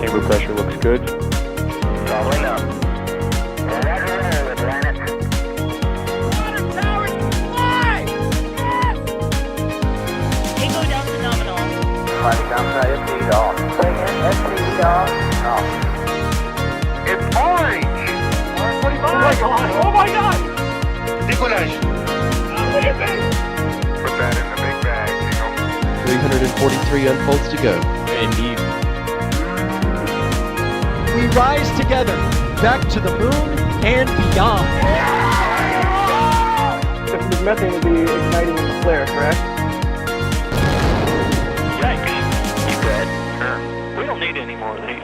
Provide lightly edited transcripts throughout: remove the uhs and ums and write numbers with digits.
chamber pressure looks good. Following up. Flighting downside FD off. Bring in FD off. Off. It's orange! Orange 45. Oh my god! Oh my god! Decollage! Put that in the big bag, you know. 343 unfolds to go. Indeed. We rise together, back to the moon and beyond. The methane will be igniting in the flare, correct? Yikes. You good? Sure. We don't need any more of these.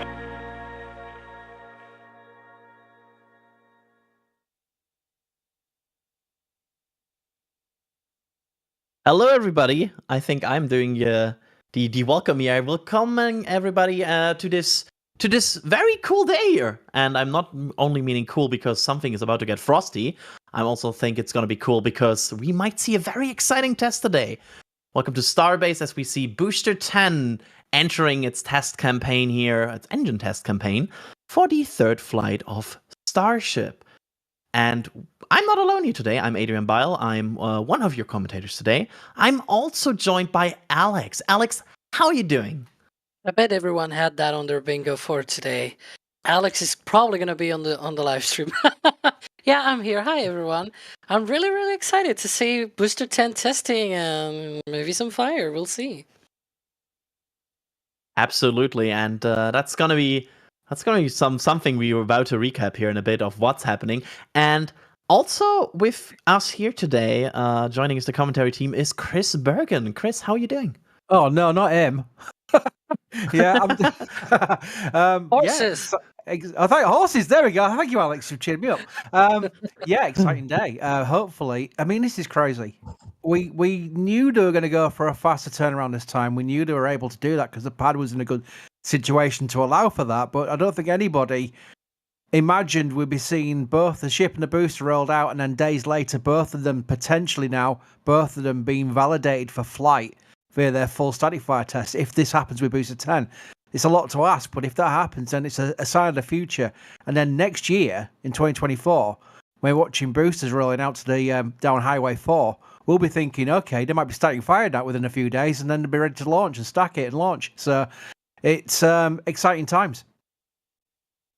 Hello, everybody. I think I'm doing the welcome here. Welcoming everybody to this very cool day here. And I'm not only meaning cool because something is about to get frosty. I also think it's going to be cool because we might see a very exciting test today. Welcome to Starbase as we see Booster 10 entering its test campaign here, its engine test campaign, for the third flight of Starship. And I'm not alone here today. I'm Adrian Bile. I'm one of your commentators today. I'm also joined by Alex. Alex, how are you doing? I bet everyone had that on their bingo for today. Alex is probably going to be on the live stream. Yeah, I'm here. Hi, everyone. I'm really excited to see Booster 10 testing and maybe some fire. We'll see. Absolutely, and that's gonna be something we were about to recap here in a bit of what's happening. And also with us here today, joining us the commentary team is Chris Bergen. Chris, how are you doing? Oh no, not him. Yeah, Horses. I thought horses. There we go. Thank you, Alex. You've cheered me up. Yeah, exciting day. Hopefully, I mean, this is crazy. We knew they were going to go for a faster turnaround this time. We knew they were able to do that because the pad was in a good situation to allow for that. But I don't think anybody imagined we'd be seeing both the ship and the booster rolled out, and then days later, both of them being validated for flight via their full static fire test. If this happens with Booster 10, it's a lot to ask, but if that happens, then it's a sign of the future. And then next year, in 2024, when we're watching boosters rolling out to the down Highway 4, we'll be thinking, okay, they might be starting fire that within a few days, and then they'll be ready to launch and stack it and launch. So it's exciting times.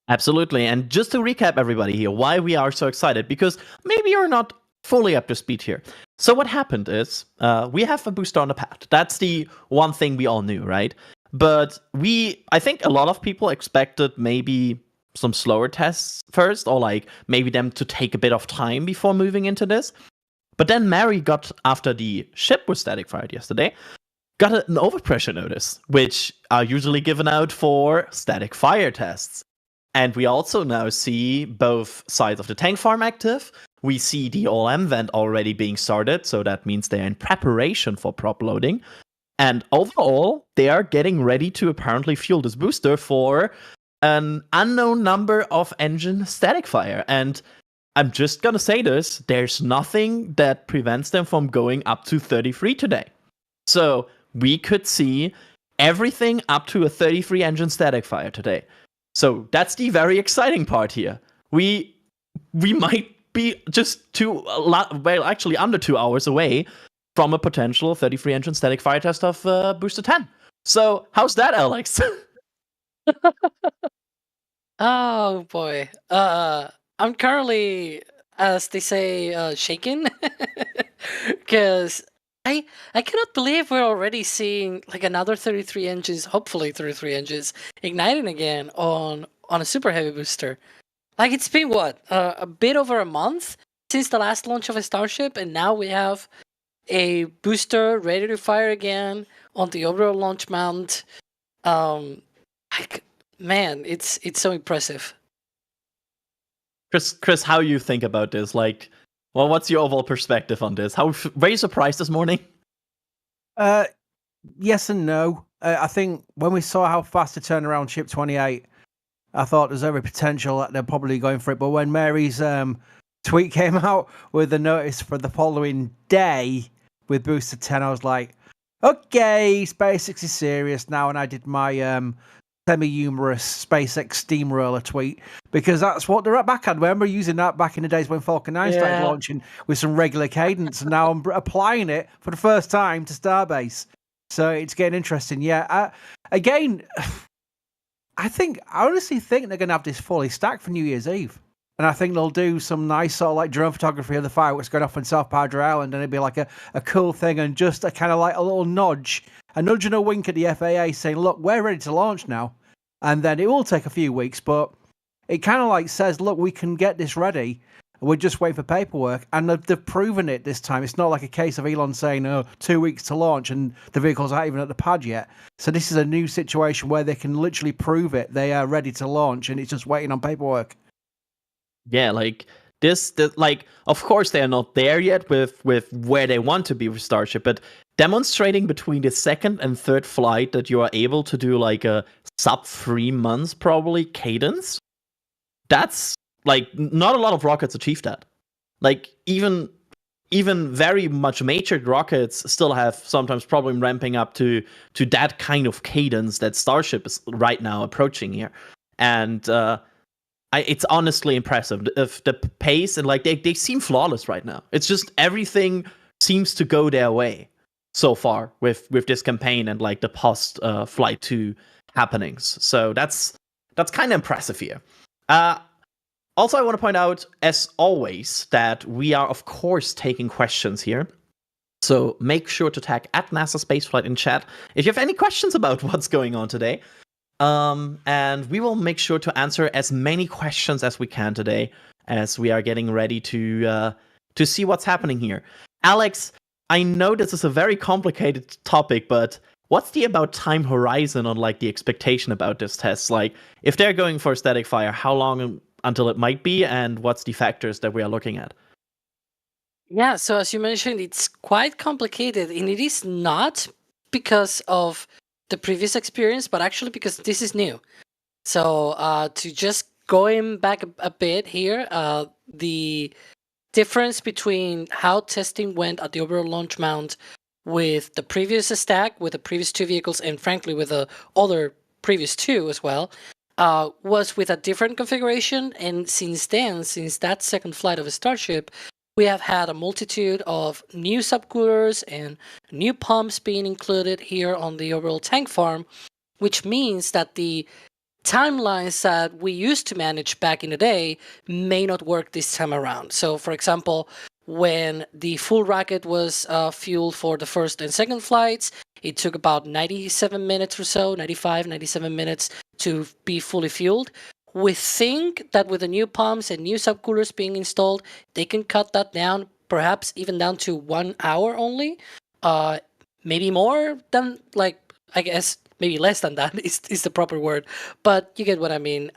Absolutely, and just to recap everybody here, why we are so excited, because maybe you're not fully up to speed here. So what happened is, we have a booster on the pad. That's the one thing we all knew, right? But I think a lot of people expected maybe some slower tests first, or like maybe them to take a bit of time before moving into this. But then Mary got, after the ship was static fired yesterday, got an overpressure notice, which are usually given out for static fire tests. And we also now see both sides of the tank farm active. We see the OLM vent already being started, so that means they're in preparation for prop loading. And overall, they are getting ready to apparently fuel this booster for an unknown number of engine static fire. And I'm just gonna say this, there's nothing that prevents them from going up to 33 today. So we could see everything up to a 33 engine static fire today. So that's the very exciting part here. We might be just under 2 hours away from a potential 33 engine static fire test of Booster 10. So how's that, Alex? Oh, boy. I'm currently, as they say, shaken. Because I cannot believe we're already seeing like another 33 engines, hopefully 33 engines, igniting again on a super heavy booster. Like, it's been what, a bit over a month since the last launch of a Starship, and now we have a booster ready to fire again on the overall launch mount. Man, it's so impressive. Chris, how you think about this? Like, well, what's your overall perspective on this? Were you surprised this morning? Yes and no. I think when we saw how fast it turned around Ship 28, I thought there's every potential that they're probably going for it. But when Mary's tweet came out with the notice for the following day with Booster 10, I was like, okay, SpaceX is serious now. And I did my semi-humorous SpaceX steamroller tweet, because that's what they're at back at. I remember using that back in the days when Falcon 9 started Yeah. launching with some regular cadence, and now I'm applying it for the first time to Starbase. So it's getting interesting. Yeah. Again, I honestly think they're going to have this fully stacked for New Year's Eve. And I think they'll do some nice sort of like drone photography of the fireworks going off on South Padre Island, and it'd be like a cool thing, and just a kind of like a little nudge and a wink at the FAA saying, look, we're ready to launch now. And then it will take a few weeks, but it kind of like says, look, we can get this ready. We're just waiting for paperwork. And they've proven it this time. It's not like a case of Elon saying, 2 weeks to launch and the vehicles aren't even at the pad yet. So this is a new situation where they can literally prove it. They are ready to launch, and it's just waiting on paperwork. Yeah, like this, like, of course they are not there yet with where they want to be with Starship, but demonstrating between the second and third flight that you are able to do like a sub 3 months probably cadence, that's like not a lot of rockets achieve that. Like even very much matured rockets still have sometimes problem ramping up to that kind of cadence that Starship is right now approaching here. And it's honestly impressive. The pace, and like they seem flawless right now. It's just everything seems to go their way so far with this campaign and like the post Flight 2 happenings. So that's kind of impressive here. Also, I want to point out, as always, that we are of course taking questions here. So make sure to tag at NASASpaceflight in chat if you have any questions about what's going on today. And we will make sure to answer as many questions as we can today, as we are getting ready to see what's happening here. Alex, I know this is a very complicated topic, but what's the about time horizon on like the expectation about this test? Like, if they're going for static fire, how long until it might be, and what's the factors that we are looking at? Yeah, so as you mentioned, it's quite complicated, and it is not because of the previous experience, but actually because this is new. So to just going back a bit here, the difference between how testing went at the overall launch mount with the previous stack, with the previous 2 vehicles, and frankly with the other previous 2 as well, was with a different configuration. And since that second flight of a Starship, we have had a multitude of new subcoolers and new pumps being included here on the overall tank farm, which means that the timelines that we used to manage back in the day may not work this time around. So, for example, when the full rocket was fueled for the first and second flights, it took about 97 minutes or so, 95, 97 minutes to be fully fueled. We think that with the new pumps and new subcoolers being installed, they can cut that down, perhaps even down to 1 hour only. Maybe more than, like, I guess, maybe less than that is the proper word. But you get what I mean.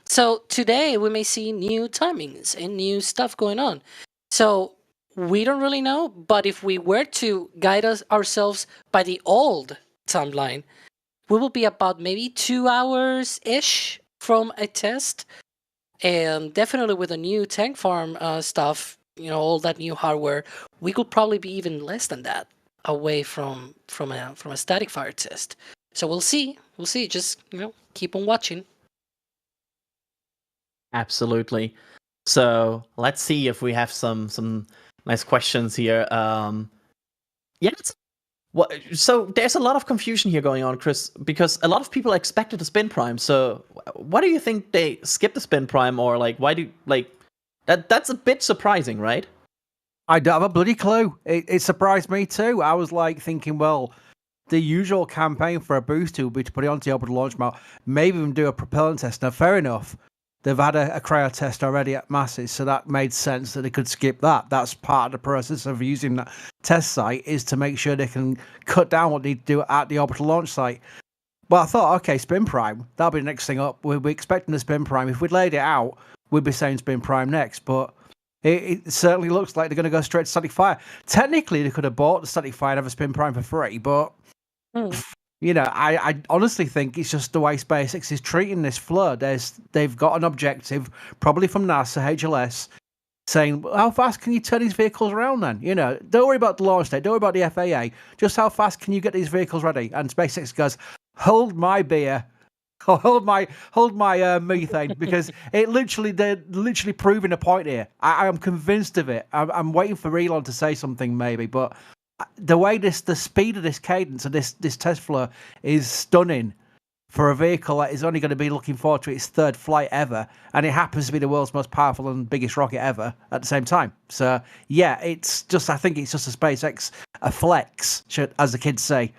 So today we may see new timings and new stuff going on. So we don't really know, but if we were to guide ourselves by the old timeline, we will be about maybe 2 hours-ish from a test, and definitely with a new tank farm stuff, all that new hardware, we could probably be even less than that away from a static fire test. So we'll see. Just keep on watching. Absolutely. So let's see if we have some nice questions here. So there's a lot of confusion here going on, Chris, because a lot of people expected the spin prime. So why do you think they skipped the spin prime, or like why do that's a bit surprising, right? I don't have a bloody clue. It surprised me too. I was like thinking, well, the usual campaign for a booster would be to put it onto the orbital launch mount, maybe even do a propellant test. Now, fair enough. They've had a cryo test already at Masses, so that made sense that they could skip that. That's part of the process of using that test site, is to make sure they can cut down what they do at the orbital launch site. Well, I thought, okay, spin prime, that'll be the next thing up. We'll be expecting the spin prime. If we'd laid it out, we'd be saying spin prime next, but it certainly looks like they're going to go straight to static fire. Technically, they could have bought the static fire and have a spin prime for free, but I honestly think it's just the way SpaceX is treating this flood. They've got an objective, probably from NASA, HLS, saying, how fast can you turn these vehicles around then? Don't worry about the launch date, don't worry about the FAA, just how fast can you get these vehicles ready? And SpaceX goes, hold my beer, hold my methane because they're literally proving a point here. I am convinced of it. I'm waiting for Elon to say something maybe, but the way the speed of this cadence of this test flow is stunning for a vehicle that is only going to be looking forward to its third flight ever, and it happens to be the world's most powerful and biggest rocket ever at the same time. So yeah, I think it's just a SpaceX a flex, as the kids say.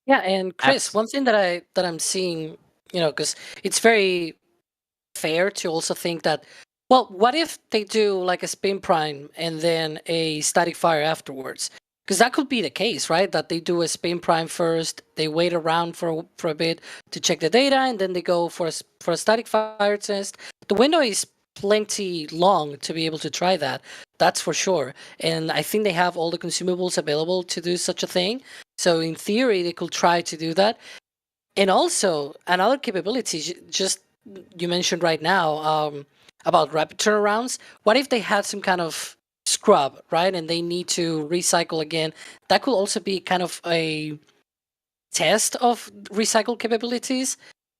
Yeah, and Chris, one thing that I'm seeing, because it's very fair to also think that, well, what if they do like a spin prime and then a static fire afterwards? Because that could be the case, right? That they do a spin prime first, they wait around for a bit to check the data, and then they go for a static fire test. The window is plenty long to be able to try that. That's for sure. And I think they have all the consumables available to do such a thing. So in theory, they could try to do that. And also another capability, just you mentioned right now about rapid turnarounds. What if they had some kind of scrub, right? And they need to recycle again. That could also be kind of a test of recycle capabilities.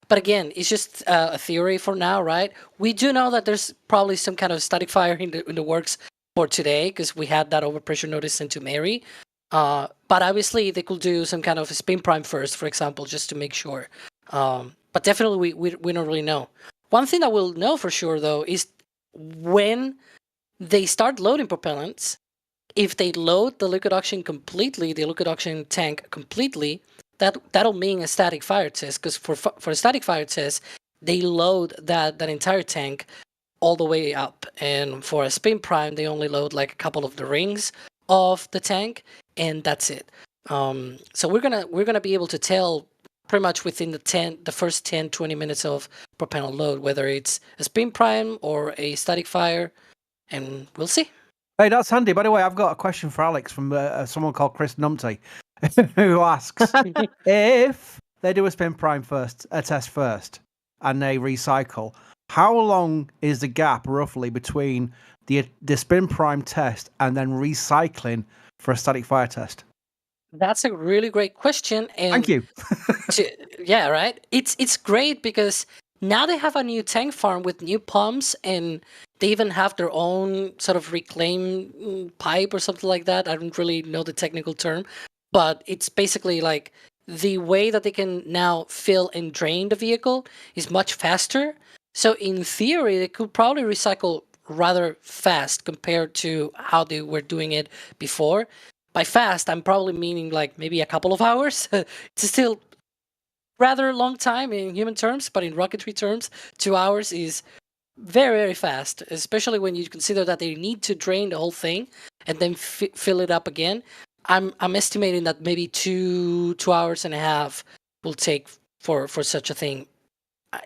But again, it's just a theory for now, right? We do know that there's probably some kind of static fire in the works for today because we had that overpressure notice sent to Mary. But obviously, they could do some kind of a spin prime first, for example, just to make sure. But definitely, we don't really know. One thing that we'll know for sure, though, is when they start loading propellants, if they load the liquid oxygen completely, the liquid oxygen tank completely, that'll mean a static fire test, because for a static fire test, they load that entire tank all the way up. And for a spin prime, they only load like a couple of the rings of the tank, and that's it. So we're gonna be able to tell pretty much within the first 10-20 minutes of propellant load whether it's a spin prime or a static fire, and we'll see. Hey, that's handy. By the way, I've got a question for Alex from someone called Chris Numpty, who asks if they do a spin prime test first, and they recycle, how long is the gap roughly between the spin prime test and then recycling for a static fire test? That's a really great question. And thank you. Yeah, right. It's great because now they have a new tank farm with new pumps, and they even have their own sort of reclaim pipe or something like that. I don't really know the technical term, but it's basically like the way that they can now fill and drain the vehicle is much faster. So in theory, they could probably recycle rather fast compared to how they were doing it before. By fast, I'm probably meaning like maybe a couple of hours. It's still rather long time in human terms, but in rocketry terms, 2 hours is very, very fast, especially when you consider that they need to drain the whole thing and then fill it up again. I'm estimating that maybe 2 hours and a half will take for such a thing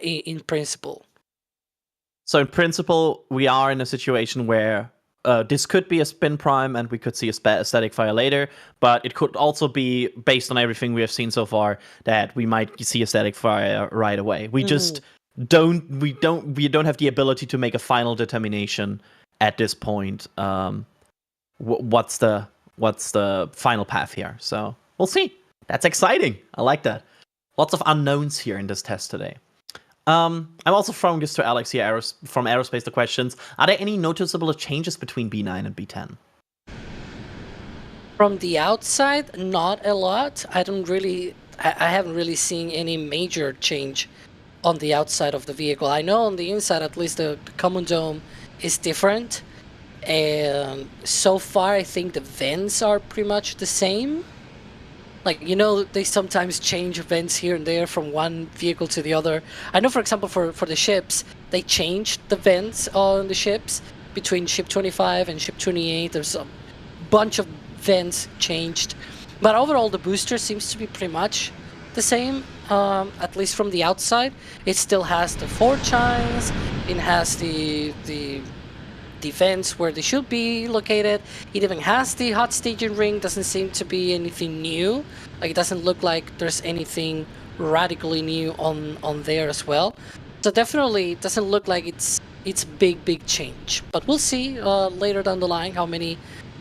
in principle. So in principle, we are in a situation where this could be a spin prime and we could see a static fire later, but it could also be, based on everything we have seen so far, that we might see a static fire right away. We just don't have the ability to make a final determination at this point. What's the final path here? So we'll see. That's exciting. I like that. Lots of unknowns here in this test today. I'm also throwing this to Alex here from Aerospace the questions. Are there any noticeable changes between B9 and B10? From the outside, not a lot. I haven't really seen any major change on the outside of the vehicle. I know on the inside, at least the common dome is different. And so far, I think the vents are pretty much the same. Like, they sometimes change vents here and there from one vehicle to the other. I know, for example, for the ships, they changed the vents on the ships between ship 25 and ship 28. There's a bunch of vents changed. But overall, the booster seems to be pretty much the same, at least from the outside. It still has the 4 chines. It has the vents where they should be located. It even has the hot staging ring. Doesn't seem to be anything new. Like, it doesn't look like there's anything radically new on there as well. So definitely it doesn't look like it's big change. But we'll see later down the line how many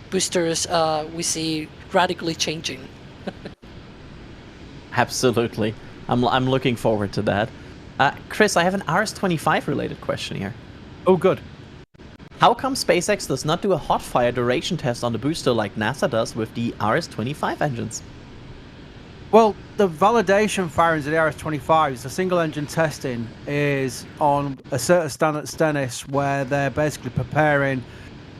boosters we see radically changing. Absolutely. I'm looking forward to that. Chris, I have an RS-25 related question here. Oh, good. How come SpaceX does not do a hot fire duration test on the booster like NASA does with the RS-25 engines? Well, the validation firings of the RS-25s, the single engine testing, is on a certain stand at Stennis where they're basically preparing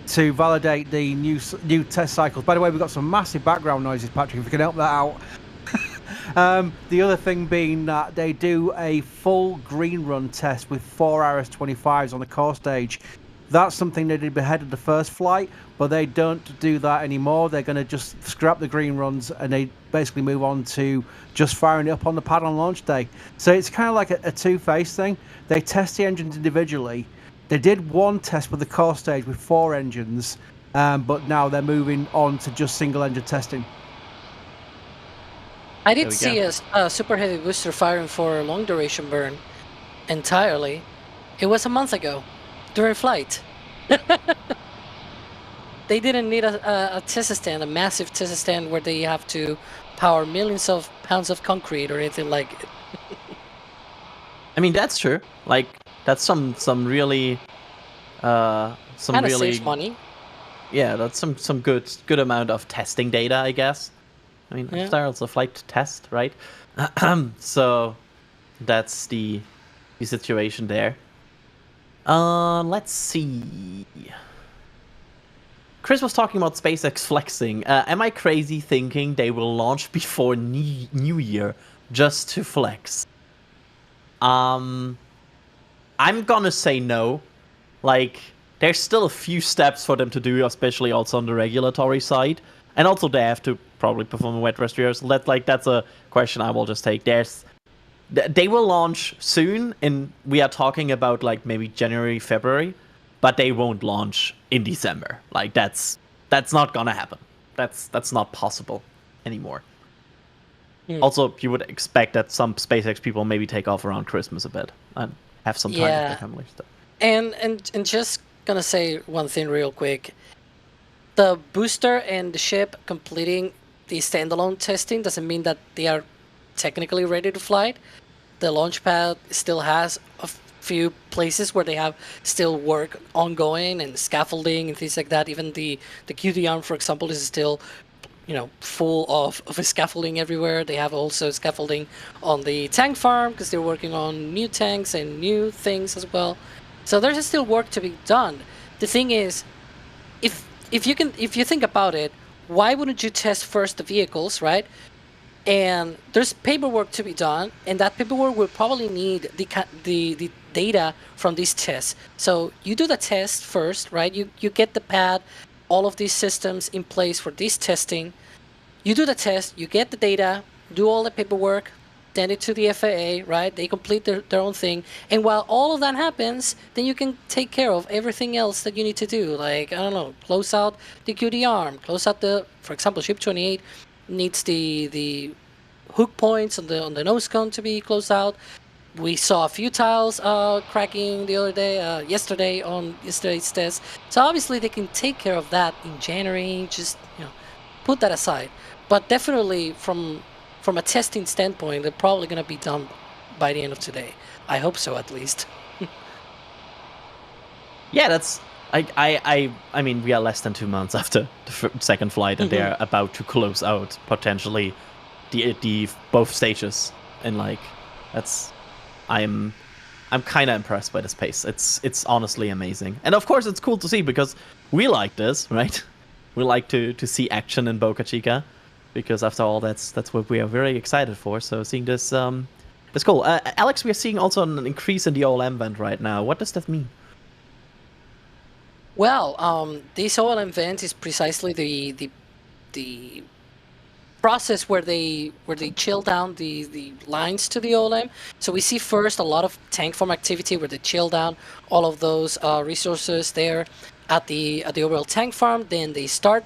to validate the new test cycles. By the way, we've got some massive background noises, Patrick, if you can help that out. The other thing being that they do a full green run test with 4 RS-25s on the core stage. That's something they did ahead of the first flight, but they don't do that anymore. They're going to just scrap the green runs and they basically move on to just firing it up on the pad on launch day. So it's kind of like a two-phase thing. They test the engines individually. They did one test with the core stage with 4 engines, but now they're moving on to just single engine testing. I did see a super heavy booster firing for a long duration burn entirely. It was a month ago during flight. They didn't need a test stand, a massive test stand where they have to power millions of pounds of concrete or anything like it. I mean, that's true. Like, that's some really Saves money. Yeah, that's some good amount of testing data, I guess. I mean, Star's a flight test, right? So that's the situation there. Let's see. Chris was talking about SpaceX flexing. Am I crazy thinking they will launch before New Year just to flex? I'm gonna say no. Like, there's still a few steps for them to do, especially also on the regulatory side. And also they have to probably perform a wet rest rehearsal. That's a question I will just take. They will launch soon, and we are talking about like maybe January, February, but they won't launch in December. Like that's not gonna happen. That's not possible anymore. Also, you would expect that some SpaceX people maybe take off around Christmas a bit and have some time with their families. And just gonna say one thing real quick. The booster and the ship completing the standalone testing doesn't mean that they are technically ready to fly. The launch pad still has a few places where they have still work ongoing and scaffolding and things like that. Even the QD arm, for example, is still full of scaffolding everywhere. They have also scaffolding on the tank farm because they're working on new tanks and new things as well. So there's still work to be done. The thing is, if you think about it, why wouldn't you test first the vehicles, right? And there's paperwork to be done, and that paperwork will probably need the data from these tests. So you do the test first, right? You get the pad, all of these systems in place for this testing. You do the test, you get the data, do all the paperwork, send it to the FAA, right? They complete their own thing. And while all of that happens, then you can take care of everything else that you need to do. Like, I don't know, close out the QD arm, close out for example, Ship 28 needs the hook points on the nose cone to be closed out. We saw a few tiles cracking the other day, yesterday on yesterday's test. So obviously they can take care of that in January, just put that aside. But definitely from a testing standpoint, they're probably going to be done by the end of today. I hope so, at least. Yeah, that's... I mean, we are less than 2 months after the second flight, and they're about to close out, potentially, the both stages. And, like, that's... I'm kind of impressed by this pace. It's honestly amazing. And, of course, it's cool to see, because we like this, right? We like to see action in Boca Chica. Because after all, that's what we are very excited for. So seeing this, it's cool. Alex, we are seeing also an increase in the OLM vent right now. What does that mean? Well, this OLM vent is precisely the process where they chill down the lines to the OLM. So we see first a lot of tank farm activity where they chill down all of those resources there at the overall tank farm. Then they start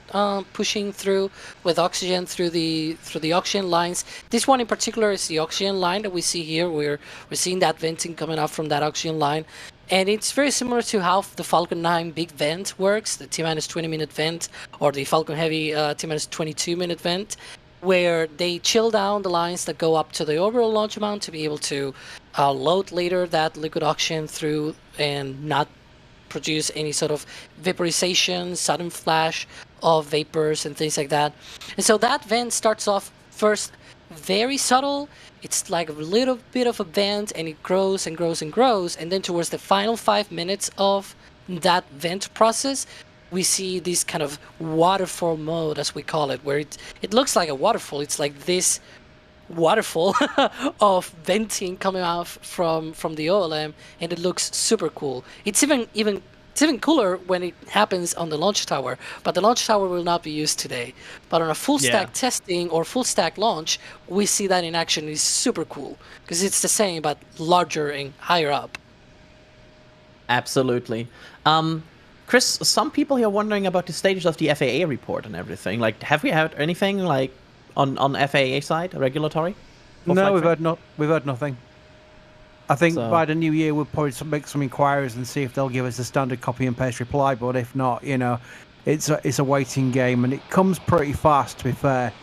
pushing through with oxygen through the oxygen lines. This one in particular is the oxygen line that we see here. We're seeing that venting coming up from that oxygen line, and it's very similar to how the Falcon 9 big vent works, the T-20 minute vent, or the Falcon Heavy T-22 minute vent. where they chill down the lines that go up to the orbital launch mount to be able to load later that liquid oxygen through and not produce any sort of vaporization, sudden flash of vapors and things like that. And so that vent starts off first very subtle. It's like a little bit of a vent, and it grows and grows and grows. And then towards the final 5 minutes of that vent process, we see this kind of waterfall mode, as we call it, where it looks like a waterfall. It's like this waterfall of venting coming out from the OLM, and it looks super cool. It's even cooler when it happens on the launch tower, but the launch tower will not be used today. But on a full stack testing or full stack launch, we see that in action. Is super cool because it's the same but larger and higher up. Absolutely. Chris, some people here are wondering about the status of the FAA report and everything. Like, have we had anything like on FAA side, regulatory? No, we've heard nothing. I think by the new year we'll probably make some inquiries and see if they'll give us a standard copy and paste reply. But if not, it's a waiting game, and it comes pretty fast. To be fair,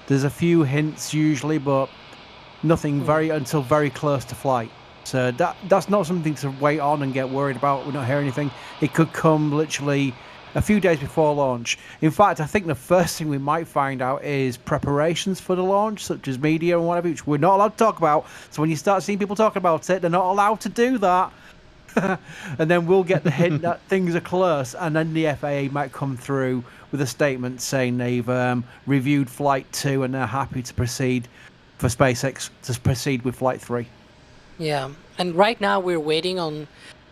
there's a few hints usually, but nothing until very close to flight. So that's not something to wait on and get worried about. We don't hear anything. It could come literally a few days before launch. In fact, I think the first thing we might find out is preparations for the launch, such as media and whatever, which we're not allowed to talk about. So when you start seeing people talking about it, they're not allowed to do that. And then we'll get the hint that things are close, and then the FAA might come through with a statement saying they've reviewed Flight 2 and they're happy to proceed for SpaceX to proceed with Flight 3. Yeah, and right now we're waiting on...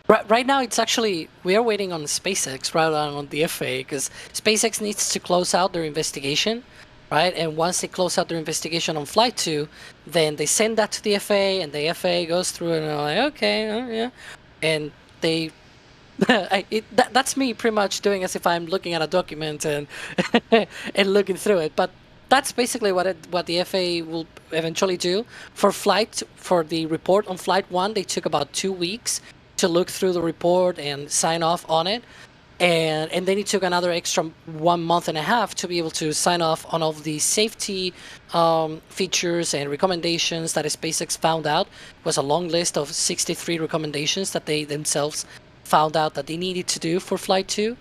Right now, we are waiting on SpaceX rather than on the FAA, because SpaceX needs to close out their investigation, right? And once they close out their investigation on Flight 2, then they send that to the FAA, and the FAA goes through and they're like, okay, yeah. And they... that's me pretty much doing as if I'm looking at a document and and looking through it. But that's basically what the FAA will eventually do. For the report on Flight 1, they took about 2 weeks to look through the report and sign off on it, and then it took another extra 1.5 months to be able to sign off on all of the safety features and recommendations that SpaceX found out. It was a long list of 63 recommendations that they themselves found out that they needed to do for Flight 2,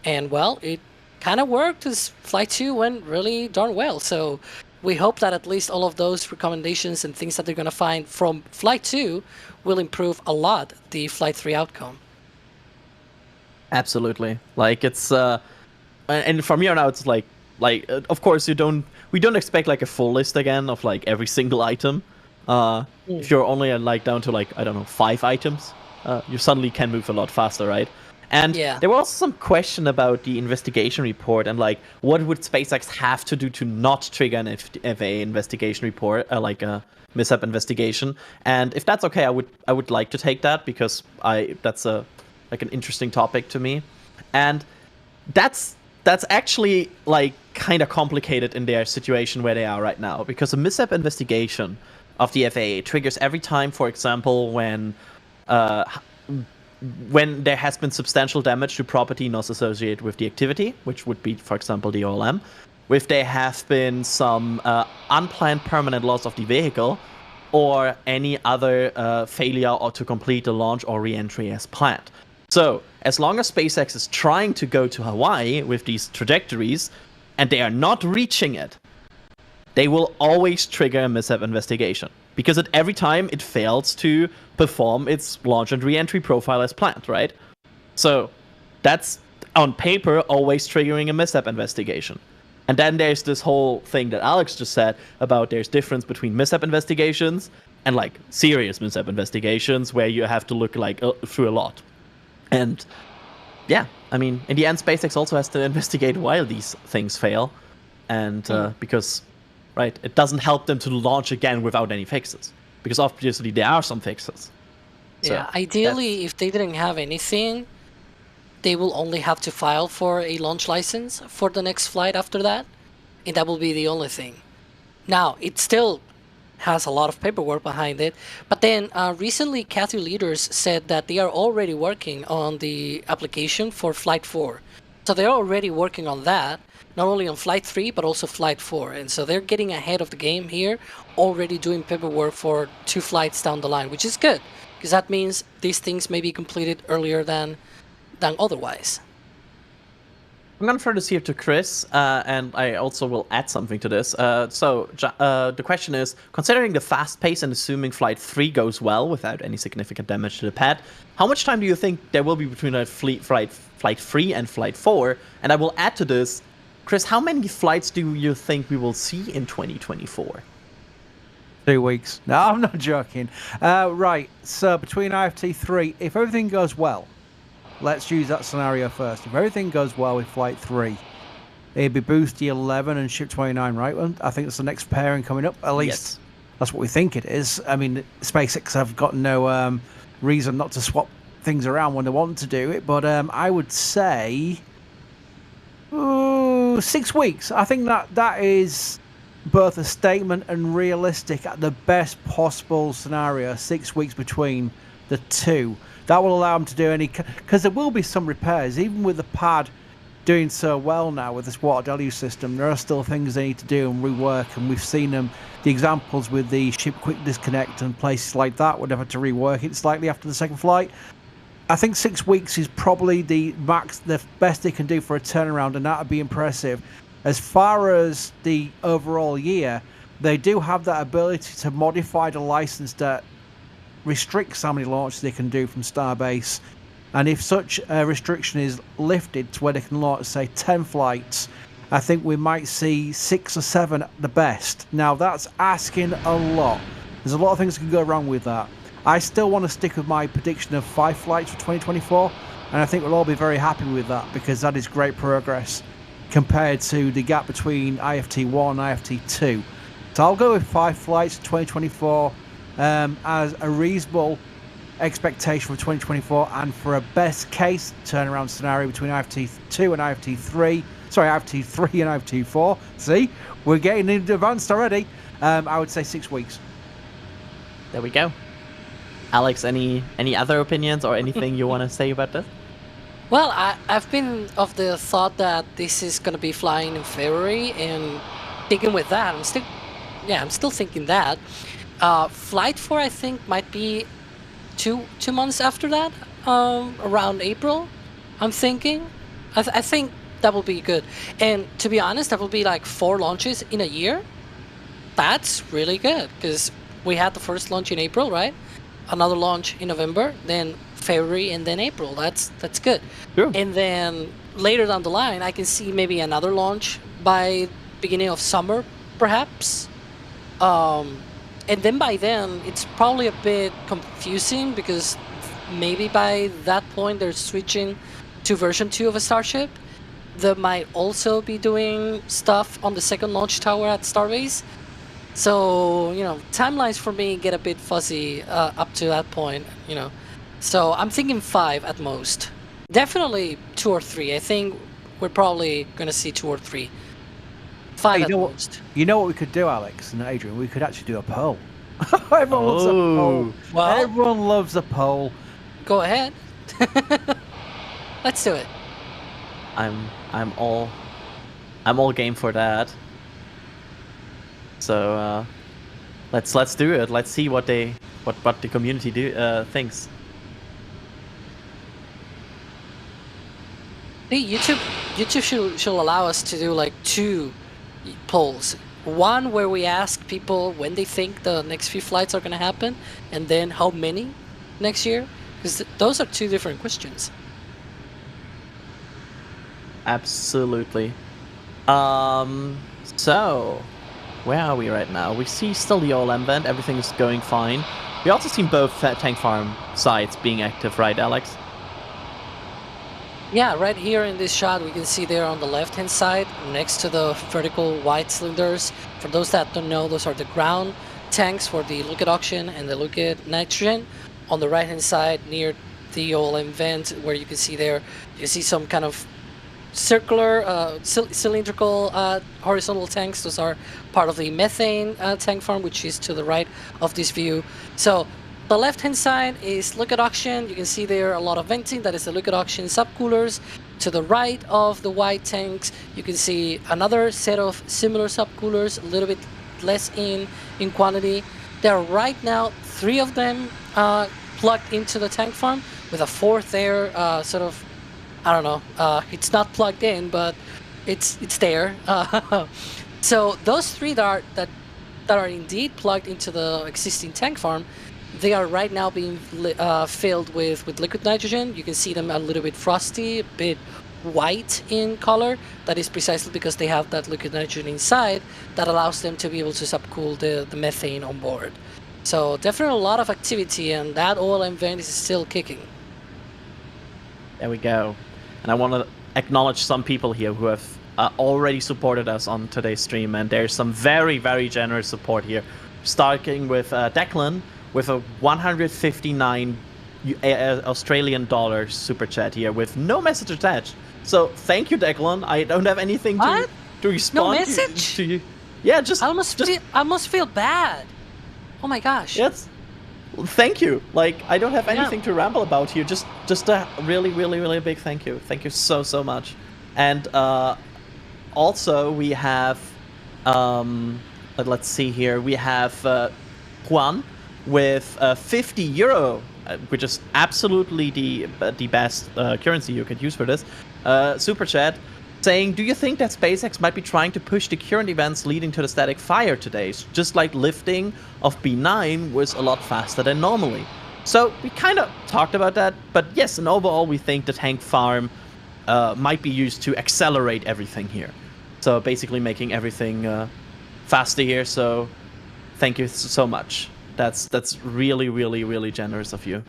and well, it kind of worked, as Flight 2 went really darn well. So we hope that at least all of those recommendations and things that they're going to find from Flight 2 will improve a lot the Flight 3 outcome. Absolutely. Like, it's and from here on out, it's like of course we don't expect like a full list again of like every single item. If you're only like down to like, I don't know, 5 items, you suddenly can move a lot faster, right? And there was also some question about the investigation report and like what would SpaceX have to do to not trigger an FAA investigation report, like a mishap investigation. And if that's okay, I would like to take that, because that's an interesting topic to me. And that's actually like kind of complicated in their situation where they are right now, because a mishap investigation of the FAA triggers every time, for example, when there has been substantial damage to property not associated with the activity, which would be, for example, the OLM, if there have been some unplanned permanent loss of the vehicle, or any other failure or to complete the launch or re-entry as planned. So, as long as SpaceX is trying to go to Hawaii with these trajectories, and they are not reaching it, they will always trigger a mishap investigation, because at every time it fails to perform its launch and re-entry profile as planned, right? So that's, on paper, always triggering a mishap investigation. And then there's this whole thing that Alex just said about there's difference between mishap investigations and like serious mishap investigations where you have to look like through a lot. And yeah, I mean, in the end, SpaceX also has to investigate while these things fail, and because, right, it doesn't help them to launch again without any fixes, because obviously there are some fixes. So yeah, ideally, if they didn't have anything, they will only have to file for a launch license for the next flight after that, and that will be the only thing. Now, it still has a lot of paperwork behind it, but then recently Kathy Leaders said that they are already working on the application for Flight 4. So they're already working on that, not only on Flight 3, but also Flight 4. And so they're getting ahead of the game here, already doing paperwork for 2 flights down the line, which is good, because that means these things may be completed earlier than otherwise. I'm going to throw this here to Chris, and I also will add something to this. So the question is, considering the fast pace and assuming Flight 3 goes well without any significant damage to the pad, how much time do you think there will be between Flight 3 and Flight 4? And I will add to this, Chris, how many flights do you think we will see in 2024? 2 weeks. No, I'm not joking. Right, so between IFT 3, if everything goes well, let's use that scenario first. If everything goes well with Flight 3, it'd be Boost 11 and Ship 29, right? I think it's the next pairing coming up. At least that's what we think it is. I mean, SpaceX have got no reason not to swap things around when they want to do it. But I would say 6 weeks. I think that is both a statement and realistic at the best possible scenario. 6 weeks between the two. That will allow them to do any, because there will be some repairs, even with the pad doing so well now with this water deluge system. There are still things they need to do and rework, and we've seen them, the examples with the ship quick disconnect and places like that, would have to rework it slightly after the second flight. I think 6 weeks is probably the max, the best they can do for a turnaround, and that would be impressive. As far as the overall year, they do have that ability to modify the license that restricts how many launches they can do from Starbase, and if such a restriction is lifted to where they can launch, say, 10 flights, I think we might see 6 or 7 at the best. Now that's asking a lot. There's a lot of things that can go wrong with that. I still want to stick with my prediction of 5 flights for 2024, and I think we'll all be very happy with that, because that is great progress compared to the gap between IFT 1 and IFT 2. So I'll go with 5 flights for 2024 as a reasonable expectation for 2024, and for a best case turnaround scenario between IFT 2 and IFT 3. Sorry, IFT 3 and IFT 4. See, we're getting into advanced already. I would say 6 weeks. There we go. Alex, any other opinions or anything you want to say about this? Well, I've been of the thought that this is going to be flying in February, and thinking with that, I'm still thinking that. Flight 4, I think, might be two months after that, around April, I'm thinking. I think that will be good. And to be honest, that will be like 4 launches in a year. That's really good, because we had the first launch in April, right? Another launch in November, then February, and then April. That's good. Sure. And then later down the line, I can see maybe another launch by beginning of summer, perhaps. And then by then, it's probably a bit confusing, because maybe by that point they're switching to version 2 of a Starship. They might also be doing stuff on the second launch tower at Starbase. So, timelines for me get a bit fuzzy up to that point, So I'm thinking 5 at most. Definitely 2 or 3. I think we're probably going to see 2 or 3. 5 at most. You know what we could do, Alex and Adrian? We could actually do a poll. Everyone loves a poll. Well, Everyone loves a poll. Go ahead. Let's do it. I'm all game for that. So let's do it. Let's see what the community thinks. YouTube should allow us to do like 2 polls. One where we ask people when they think the next few flights are going to happen, and then how many next year, because those are 2 different questions. Absolutely. So where are we right now? We see still the OLM vent. Everything is going fine. We also see both tank farm sites being active, right, Alex? Yeah, right here in this shot, we can see there on the left-hand side, next to the vertical white cylinders. For those that don't know, those are the ground tanks for the liquid oxygen and the liquid nitrogen. On the right-hand side, near the OLM vent, where you can see there, you see some kind of circular, cylindrical, horizontal tanks. Those are part of the methane tank farm, which is to the right of this view. So The left-hand side is liquid oxygen. You can see there a lot of venting. That is the liquid oxygen subcoolers. To the right of the white tanks, you can see another set of similar subcoolers, a little bit less in quantity. There are right now 3 of them plugged into the tank farm, with a 4th there, sort of, I don't know, it's not plugged in, but it's there. So those 3 that are indeed plugged into the existing tank farm, they are right now being filled with liquid nitrogen. You can see them a little bit frosty, a bit white in color. That is precisely because they have that liquid nitrogen inside that allows them to be able to subcool the methane on board. So definitely a lot of activity, and that oil and vent is still kicking. There we go. And I want to acknowledge some people here who have already supported us on today's stream, and there's some very, very generous support here. Starting with Declan with a 159 Australian dollars super chat here with no message attached. So thank you, Declan. I don't have anything to respond No message? to you. Yeah, just I almost feel bad. Oh my gosh. Yes. Thank you. Like, I don't have anything to ramble about here. Just a really, really, really big thank you. Thank you so much. And also we have let's see here. We have Juan with €50, which is absolutely the best currency you could use for this. Super chat saying, do you think that SpaceX might be trying to push the current events leading to the static fire today? Just like lifting of B9 was a lot faster than normally. So we kind of talked about that, but yes, and overall we think the tank farm might be used to accelerate everything here. So basically making everything faster here. So thank you so much. That's really, really, really generous of you.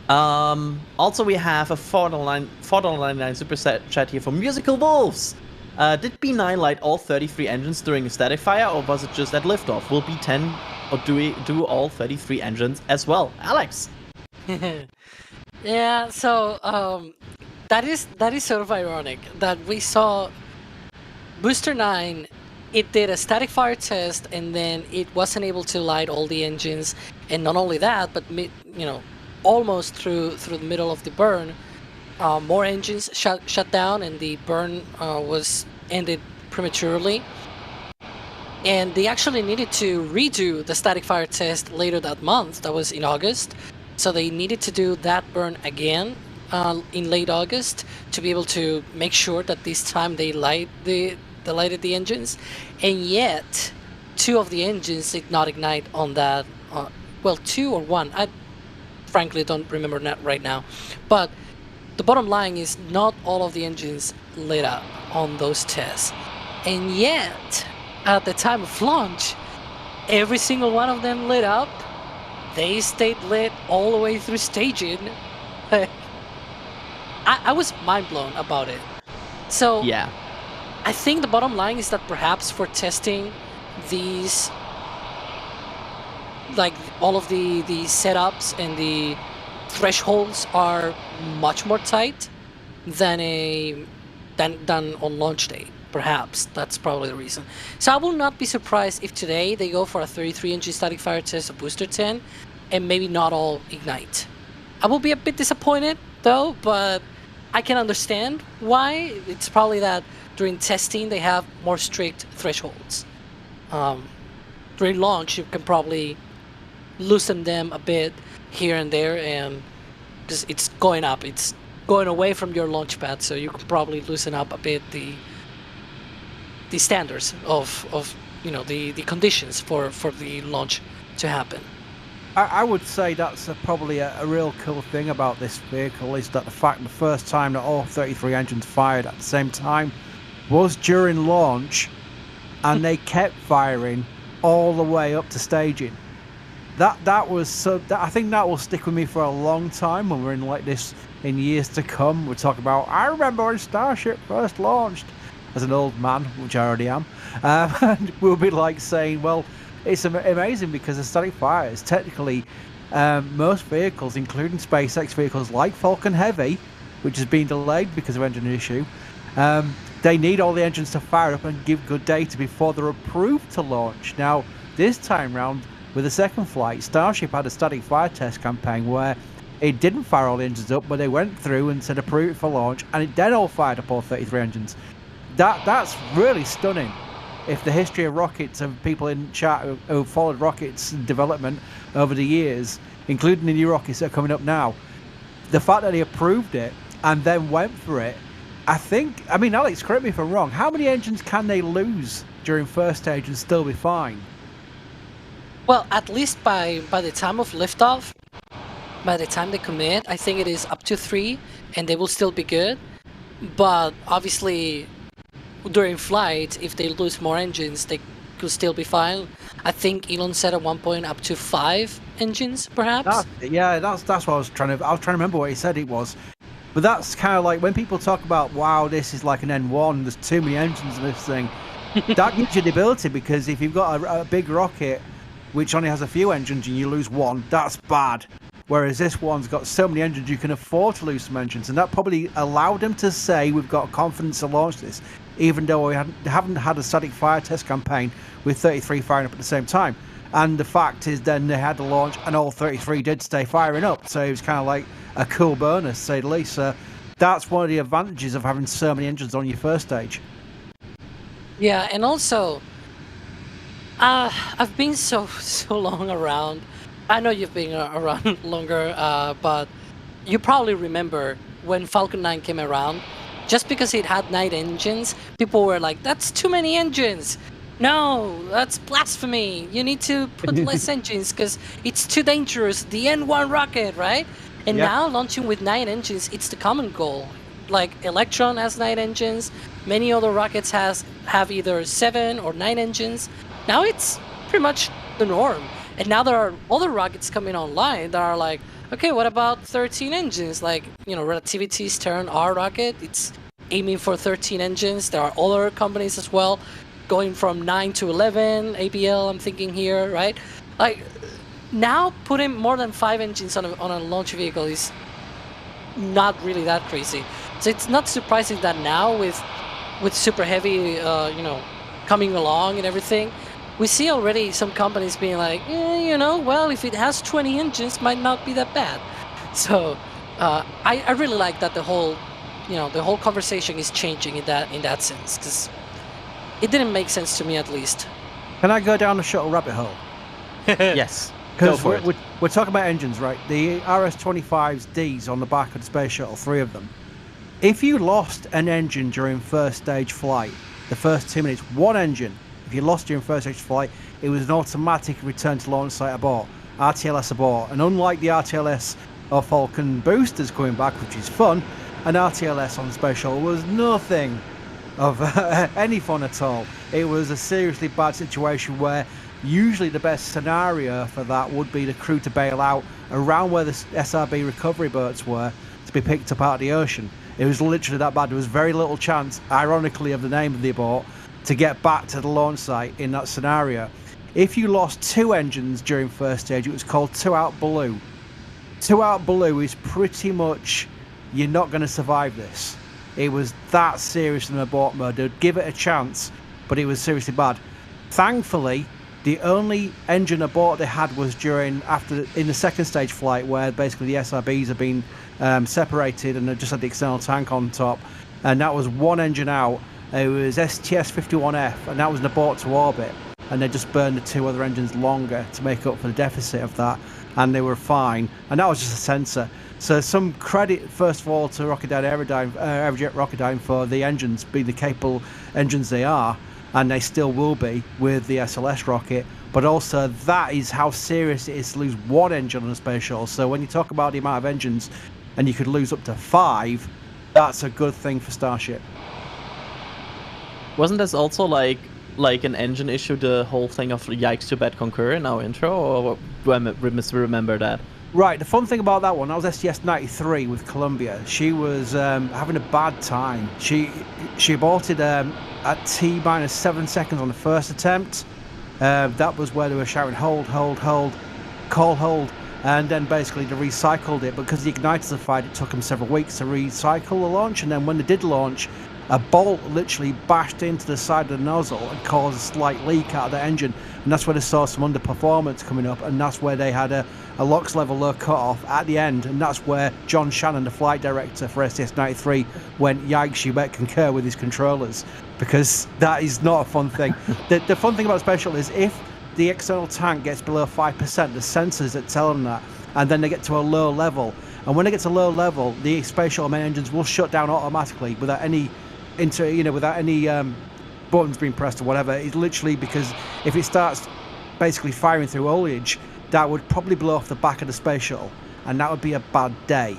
Also, we have a $4.99 super chat here from Musical Wolves. Did B9 light all 33 engines during a static fire, or was it just at liftoff? Will B10 or do all 33 engines as well? Alex. Yeah. So that is sort of ironic that we saw Booster 9. It did a static fire test, and then it wasn't able to light all the engines. And not only that, but almost through the middle of the burn, more engines shut down, and the burn was ended prematurely. And they actually needed to redo the static fire test later that month. That was in August. So they needed to do that burn again in late August to be able to make sure that this time they lighted the engines. And yet 2 of the engines did not ignite on that. Well, 2 or 1. I frankly don't remember right now. But the bottom line is not all of the engines lit up on those tests. And yet, at the time of launch, every single one of them lit up. They stayed lit all the way through staging. I was mind blown about it. So Yeah. I think the bottom line is that perhaps for testing these, like all of the setups and the thresholds are much more tight than on launch day. Perhaps that's probably the reason. So I will not be surprised if today they go for a 33 engine static fire test of Booster 10 and maybe not all ignite. I will be a bit disappointed though, but I can understand why. It's probably that during testing they have more strict thresholds. During launch you can probably loosen them a bit here and there, and because it's going up, it's going away from your launch pad, so you can probably loosen up a bit the standards of the conditions for the launch to happen. I would say that's probably a real cool thing about this vehicle, is that the fact the first time that all 33 engines fired at the same time was during launch, and they kept firing all the way up to staging. That was so. I think that will stick with me for a long time when we're in like this in years to come. We'll talk about, I remember when Starship first launched, as an old man, which I already am, and we'll be like saying, well, it's amazing because the static fire is technically most vehicles, including SpaceX vehicles like Falcon Heavy, which has been delayed because of engine issue, they need all the engines to fire up and give good data before they're approved to launch. Now, this time round, with the second flight, Starship had a static fire test campaign where it didn't fire all the engines up, but they went through and said approve it for launch, and it then all fired up all 33 engines. That's really stunning. If the history of rockets, of people in chat who followed rockets development over the years, including the new rockets that are coming up now, the fact that they approved it and then went for it, I mean, Alex, correct me if I'm wrong, how many engines can they lose during first stage and still be fine? Well, at least by the time of liftoff, by the time they commit, I think it is up to 3, and they will still be good. But obviously, during flight, if they lose more engines, they could still be fine. I think Elon said at one point up to 5 engines, perhaps. That's what I was trying to remember what he said it was. But that's kind of like when people talk about, wow, this is like an N1, there's too many engines in this thing. That gives you the ability, because if you've got a big rocket which only has a few engines and you lose one, that's bad. Whereas this one's got so many engines, you can afford to lose some engines. And that probably allowed them to say, we've got confidence to launch this, even though we haven't had a static fire test campaign with 33 firing up at the same time. And the fact is then they had to launch and all 33 did stay firing up. So it was kind of like a cool bonus, to say the least. So that's one of the advantages of having so many engines on your first stage. Yeah, and also, I've been so long around. I know you've been around longer, but you probably remember when Falcon 9 came around. Just because it had 9 engines, people were like, that's too many engines. No, that's blasphemy. You need to put less engines because it's too dangerous. The N1 rocket, right? And now launching with 9 engines, it's the common goal. Like Electron has 9 engines. Many other rockets have either 7 or 9 engines. Now it's pretty much the norm. And now there are other rockets coming online that are like, okay, what about 13 engines? Like, Relativity's Terran R rocket, it's aiming for 13 engines. There are other companies as well, going from 9 to 11, ABL, I'm thinking here, right? Like, now putting more than 5 engines on a launch vehicle is not really that crazy. So it's not surprising that now with Super Heavy, coming along and everything, we see already some companies being like, well, if it has 20 engines, might not be that bad. So I really like that the whole conversation is changing in that sense, because it didn't make sense to me, at least. Can I go down the shuttle rabbit hole? Yes. Go Because for it. we're talking about engines, right? The RS-25's Ds on the back of the space shuttle, 3 of them. If you lost an engine during first stage flight, the first 2 minutes, 1 engine, if you lost during first stage flight, it was an automatic return to launch site abort, RTLS abort. And unlike the RTLS or Falcon boosters coming back, which is fun, an RTLS on the space shuttle was nothing of any fun at all. It was a seriously bad situation where usually the best scenario for that would be the crew to bail out around where the SRB recovery boats were to be picked up out of the ocean. It was literally that bad. There was very little chance, ironically, of the name of the abort to get back to the launch site in that scenario. If you lost 2 engines during first stage, it was called 2 out blue. 2 out blue is pretty much, you're not going to survive this. It was that serious in abort mode. They'd give it a chance, but it was seriously bad. Thankfully, the only engine abort they had was in the second stage flight, where basically the SRBs have been separated and they just had the external tank on top, and that was 1 engine out. It was STS-51F, and that was an abort to orbit, and they just burned the 2 other engines longer to make up for the deficit of that, and they were fine, and that was just a sensor. So some credit, first of all, to Rocketdyne Aerojet Rocketdyne for the engines being the capable engines they are, and they still will be with the SLS rocket, but also that is how serious it is to lose 1 engine on a space shuttle. So when you talk about the amount of engines, and you could lose up to 5, that's a good thing for Starship. Wasn't this also like an engine issue, the whole thing of Yikes Too Bad Concur in our intro, or do I misremember that? Right, the fun thing about that one, that was STS-93 with Columbia. She was having a bad time. She aborted at T-7 seconds on the first attempt. That was where they were shouting, hold, call hold. And then basically they recycled it, because the igniters had fired, it took them several weeks to recycle the launch. And then when they did launch, a bolt literally bashed into the side of the nozzle and caused a slight leak out of the engine, and that's where they saw some underperformance coming up, and that's where they had a LOX level low cut-off at the end, and that's where John Shannon, the flight director for STS-93, went, yikes, you better concur with his controllers, because that is not a fun thing. The fun thing about Spatial is if the external tank gets below 5%, the sensors that tell them that, and then they get to a low level, and when they get to low level, the Spatial main engines will shut down automatically without any buttons being pressed or whatever. It's literally because if it starts basically firing through foliage, that would probably blow off the back of the space shuttle, and that would be a bad day.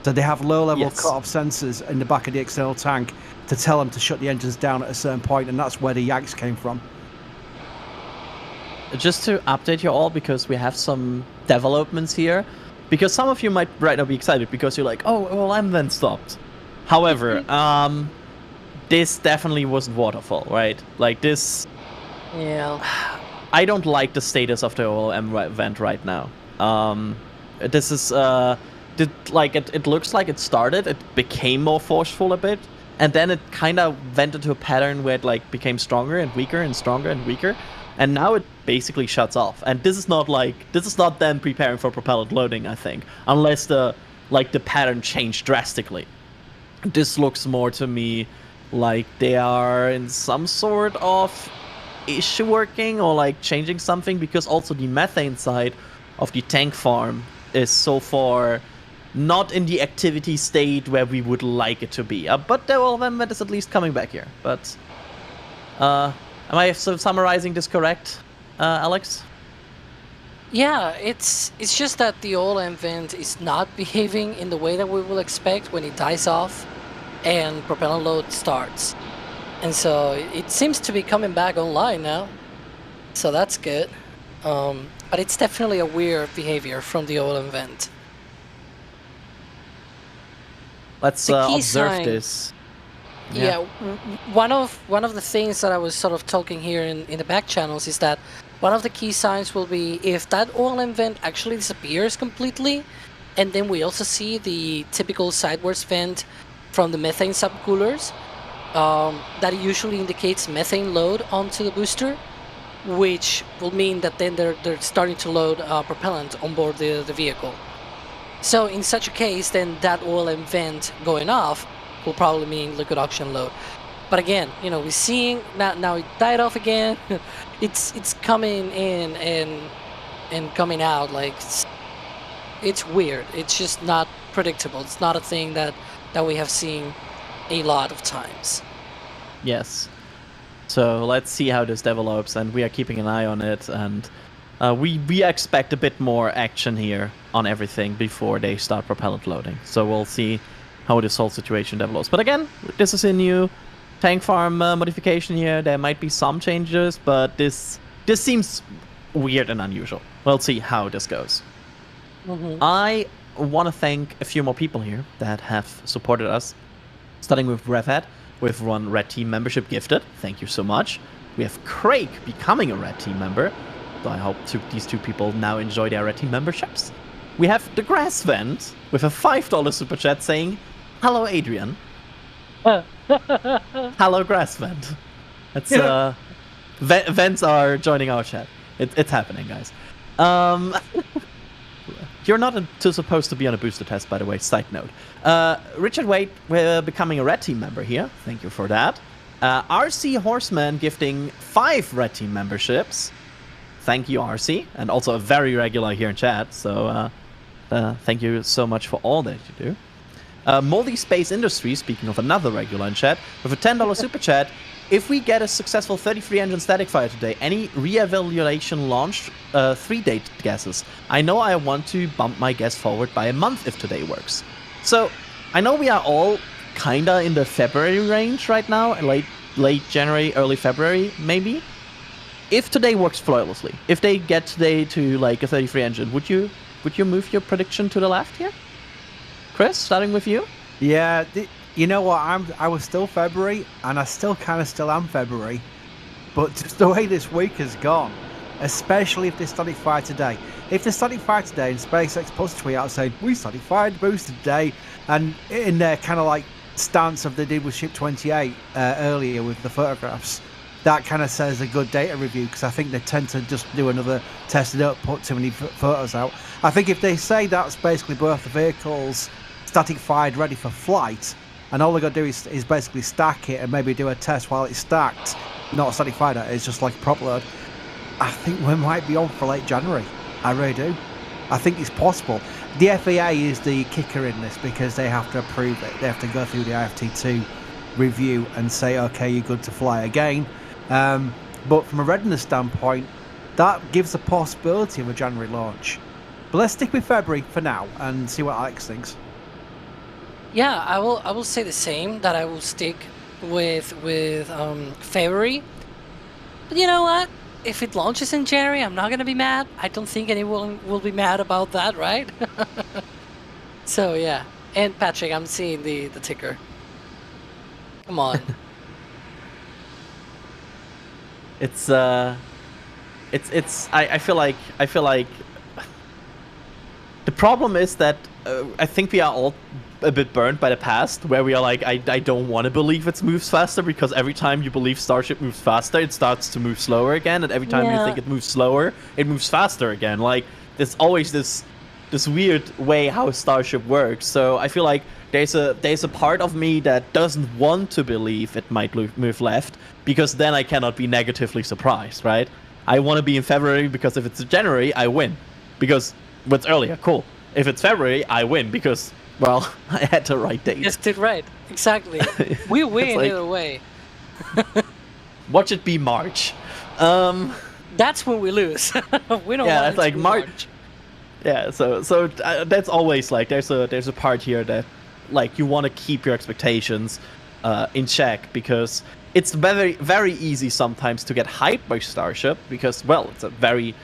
So they have low-level cut-off sensors in the back of the external tank to tell them to shut the engines down at a certain point, and that's where the yikes came from. Just to update you all, because we have some developments here, because some of you might right now be excited because you're like, oh, well, I'm then stopped. However, this definitely wasn't waterfall, right? Like this. Yeah. I don't like the status of the OLM event right now. This is it looks like it started, it became more forceful a bit, and then it kind of went into a pattern where it like became stronger and weaker and stronger and weaker, and now it basically shuts off. And this is not them preparing for propellant loading, I think, unless the pattern changed drastically. This looks more to me like they are in some sort of issue working or like changing something, because also the methane side of the tank farm is so far not in the activity state where we would like it to be. But the OLM is at least coming back here. But am I summarizing this correct, Alex? Yeah, it's just that the OLM vent is not behaving in the way that we will expect when it dies off and propellant load starts. And so it seems to be coming back online now. So that's good. But it's definitely a weird behavior from the OLM vent. Let's observe this. Yeah, one of the things that I was sort of talking here in the back channels is that one of the key signs will be if that OLM vent actually disappears completely, and then we also see the typical sidewards vent from the methane subcoolers, that usually indicates methane load onto the booster, which will mean that then they're starting to load propellant on board the vehicle. So in such a case, then that OLM vent going off will probably mean liquid oxygen load. But again, we're seeing now it died off again. it's coming in and coming out, like it's weird. It's just not predictable. It's not a thing that we have seen a lot of times. Yes. So let's see how this develops, and we are keeping an eye on it, and we expect a bit more action here on everything before they start propellant loading. So we'll see how this whole situation develops. But again, this is a new tank farm modification here. There might be some changes, but this seems weird and unusual. We'll see how this goes. I want to thank a few more people here that have supported us, starting with RevHead with one Red Team membership gifted. Thank you so much. We have Craig becoming a Red Team member. So I hope these two people now enjoy their Red Team memberships. We have the Grass Vent with a $5 super chat saying, "Hello, Adrian." Hello, Grass Vent. It's vents are joining our chat. It's happening, guys. You're not supposed to be on a booster test, by the way. Side note. Richard Wade, we're becoming a Red Team member here. Thank you for that. RC Horseman gifting 5 Red Team memberships. Thank you, RC, and also a very regular here in chat. So thank you so much for all that you do. Moldy Space Industries, speaking of another regular in chat, with a $10 super chat. If we get a successful 33-engine static fire today, any re-evaluation launch 3-date guesses? I know I want to bump my guess forward by a month if today works. So I know we are all kinda in the February range right now, late January, early February maybe. If today works flawlessly, if they get today to like a 33 engine, would you move your prediction to the left here? Chris, starting with you? Yeah, you know what? I was still February, and I still kind of still am February. But just the way this week has gone, especially if they static fire today. If they static fire today and SpaceX puts a tweet out saying, "We static fired booster today," and in their kind of like stance of they did with Ship 28 earlier with the photographs, that kind of says a good data review, because I think they tend to just do another test. They don't put too many photos out. I think if they say that's basically both the vehicles static fired, ready for flight, and all they got to do is basically stack it and maybe do a test while it's stacked, not a static fired, it's just like a prop load, I think we might be on for late January. I really do. I think it's possible. The FAA is the kicker in this, because they have to approve it. They have to go through the IFT2 review and say, okay, you're good to fly again. But from a readiness standpoint, that gives the possibility of a January launch. But let's stick with February for now and see what Alex thinks. Yeah, I will say the same, that I will stick with February. But you know what? If it launches in January, I'm not gonna be mad. I don't think anyone will be mad about that, right? So yeah. And Patrick, I'm seeing the ticker. Come on. It's I feel like the problem is that I think we are all a bit burned by the past, where we are like, I don't want to believe it moves faster, because every time you believe Starship moves faster, it starts to move slower again, and every time you think it moves slower, it moves faster again. Like, there's always this weird way how Starship works. So I feel like there's a part of me that doesn't want to believe it might move left, because then I cannot be negatively surprised, right? I want to be in February, because if it's January, I win. Because what's earlier, cool. If it's February, I win, because, well, I had the right date. Just did right. Exactly. We win like, either way. Watch it be March. That's when we lose. We don't want it's it like to be March. Yeah, so that's always like, there's a part here that, like, you want to keep your expectations in check, because it's very, very easy sometimes to get hyped by Starship, because, well, it's a very,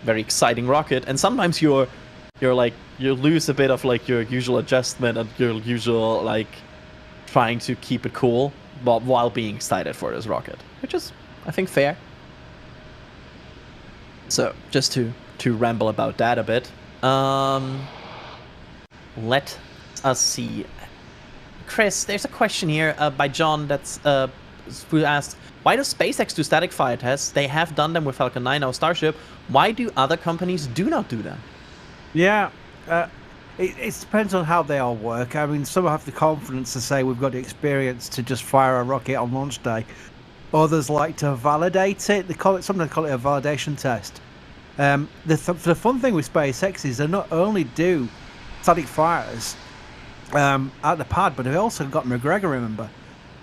very exciting rocket, and sometimes you lose a bit of like your usual adjustment and your usual like trying to keep it cool while being excited for this rocket, which is, I think, fair. So just to ramble about that a bit, let us see. Chris, there's a question here by John that's who asked, why does SpaceX do static fire tests? They have done them with Falcon 9 or Starship. Why do other companies do not do them? Yeah, it depends on how they all work. I mean, some have the confidence to say we've got the experience to just fire a rocket on launch day. Others like to validate it. They call it a validation test. The fun thing with SpaceX is they not only do static fires at the pad, but they've also got McGregor, remember?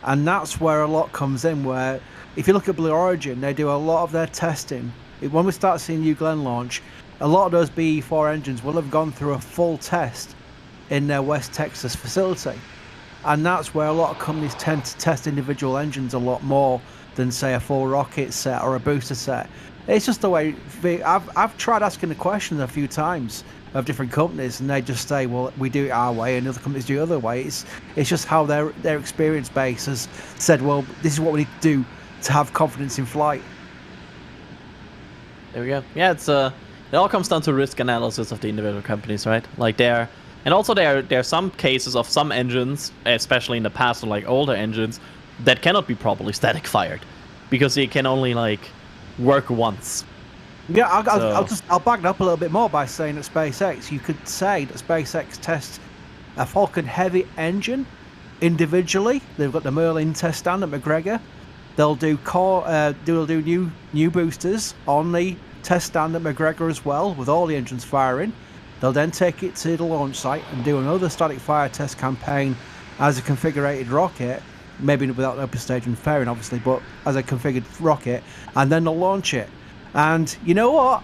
And that's where a lot comes in, where if you look at Blue Origin, they do a lot of their testing. When we start seeing New Glenn launch, a lot of those BE4 engines will have gone through a full test in their West Texas facility. And that's where a lot of companies tend to test individual engines a lot more than, say, a full rocket set or a booster set. It's just the way. I've tried asking the question a few times of different companies, and they just say, well, we do it our way, and other companies do it other way. It's just how their experience base has said, well, this is what we need to do to have confidence in flight. There we go. Yeah, it all comes down to risk analysis of the individual companies, right? Like there are some cases of some engines, especially in the past, like older engines, that cannot be properly static fired, because they can only like work once. Yeah, I'll back it up a little bit more by saying that SpaceX, you could say that SpaceX tests a Falcon Heavy engine individually. They've got the Merlin test stand at McGregor. They'll do new boosters on the test stand at McGregor as well, with all the engines firing. They'll then take it to the launch site and do another static fire test campaign as a configured rocket, maybe without open stage and fairing, obviously, but as a configured rocket, and then they'll launch it. And you know what?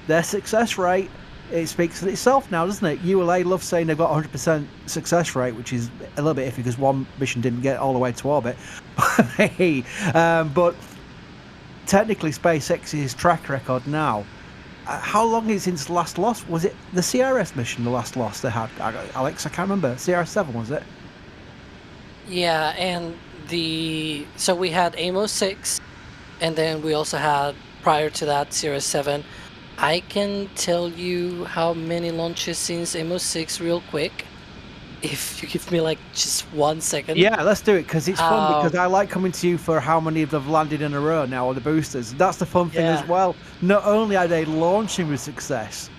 Their success rate, it speaks for itself now, doesn't it? ULA love saying they've got 100% success rate, which is a little bit iffy because one mission didn't get all the way to orbit. But technically, SpaceX's track record now, how long is since last loss? Was it the CRS mission, the last loss they had? Alex, I can't remember. CRS-7, was it? Yeah, and so we had Amos 6, and then we also had, prior to that, CRS-7. I can tell you how many launches since Amos 6 real quick. if you give me like just 1 second. Yeah, let's do it because it's fun. Um, Because I like coming to you for how many have landed in a row now on the boosters. That's the fun thing Yeah. as well. Not only are they launching with success,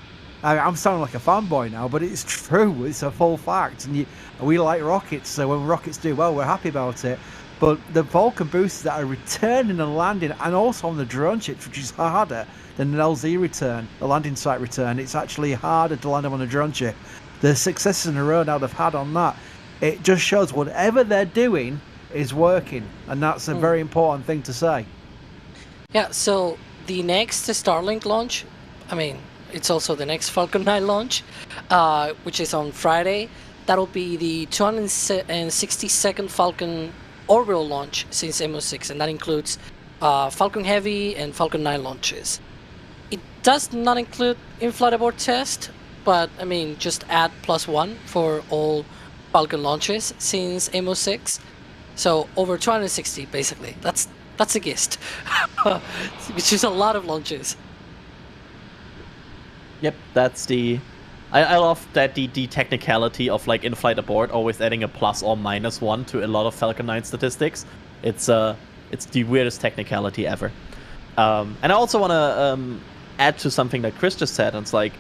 I'm sounding like a fanboy now, but it's true. It's a full fact, and we like rockets. So when rockets do well, we're happy about it. But the Vulcan boosters that are returning and landing, and also on the drone ships, which is harder than an LZ return, the landing site return. It's actually harder to land them on a drone ship. The successes in a row now they've had on that, it just shows whatever they're doing is working, and that's a very important thing to say. Yeah, so the next Starlink launch, I mean, it's also the next Falcon 9 launch, which is on Friday. That'll be the 262nd Falcon orbital launch since MO6, and that includes Falcon Heavy and Falcon 9 launches. It does not include in-flight abort test, but I mean, just add +1 for all Falcon launches since MO6. So over 260 basically. That's a gist, which is a lot of launches. Yep, that's the. I love that the technicality of like in-flight abort always adding a plus or minus 1 to a lot of Falcon 9 statistics. It's the weirdest technicality ever. And I also want to add to something that Chris just said. And it's like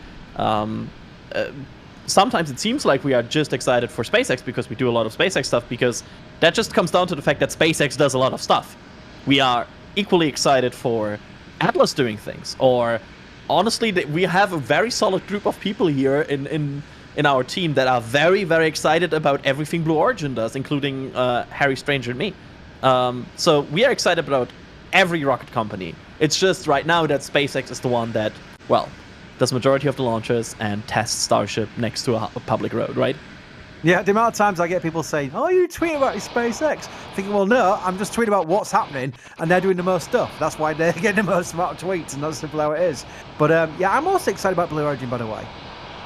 sometimes it seems like we are just excited for SpaceX because we do a lot of SpaceX stuff, because that just comes down to the fact that SpaceX does a lot of stuff. We are equally excited for Atlas doing things, or honestly, we have a very solid group of people here in our team that are very, very excited about everything Blue Origin does, including Harry Stranger and me. So we are excited about every rocket company. It's just right now that SpaceX is the one that, well, does majority of the launches and tests Starship next to a public road, right? Yeah, the amount of times I get people saying, "Oh, you tweet about your SpaceX," thinking, "Well, no, I'm just tweeting about what's happening, and they're doing the most stuff. That's why they're getting the most amount of tweets, and that's simply how it is." But yeah, I'm also excited about Blue Origin, by the way.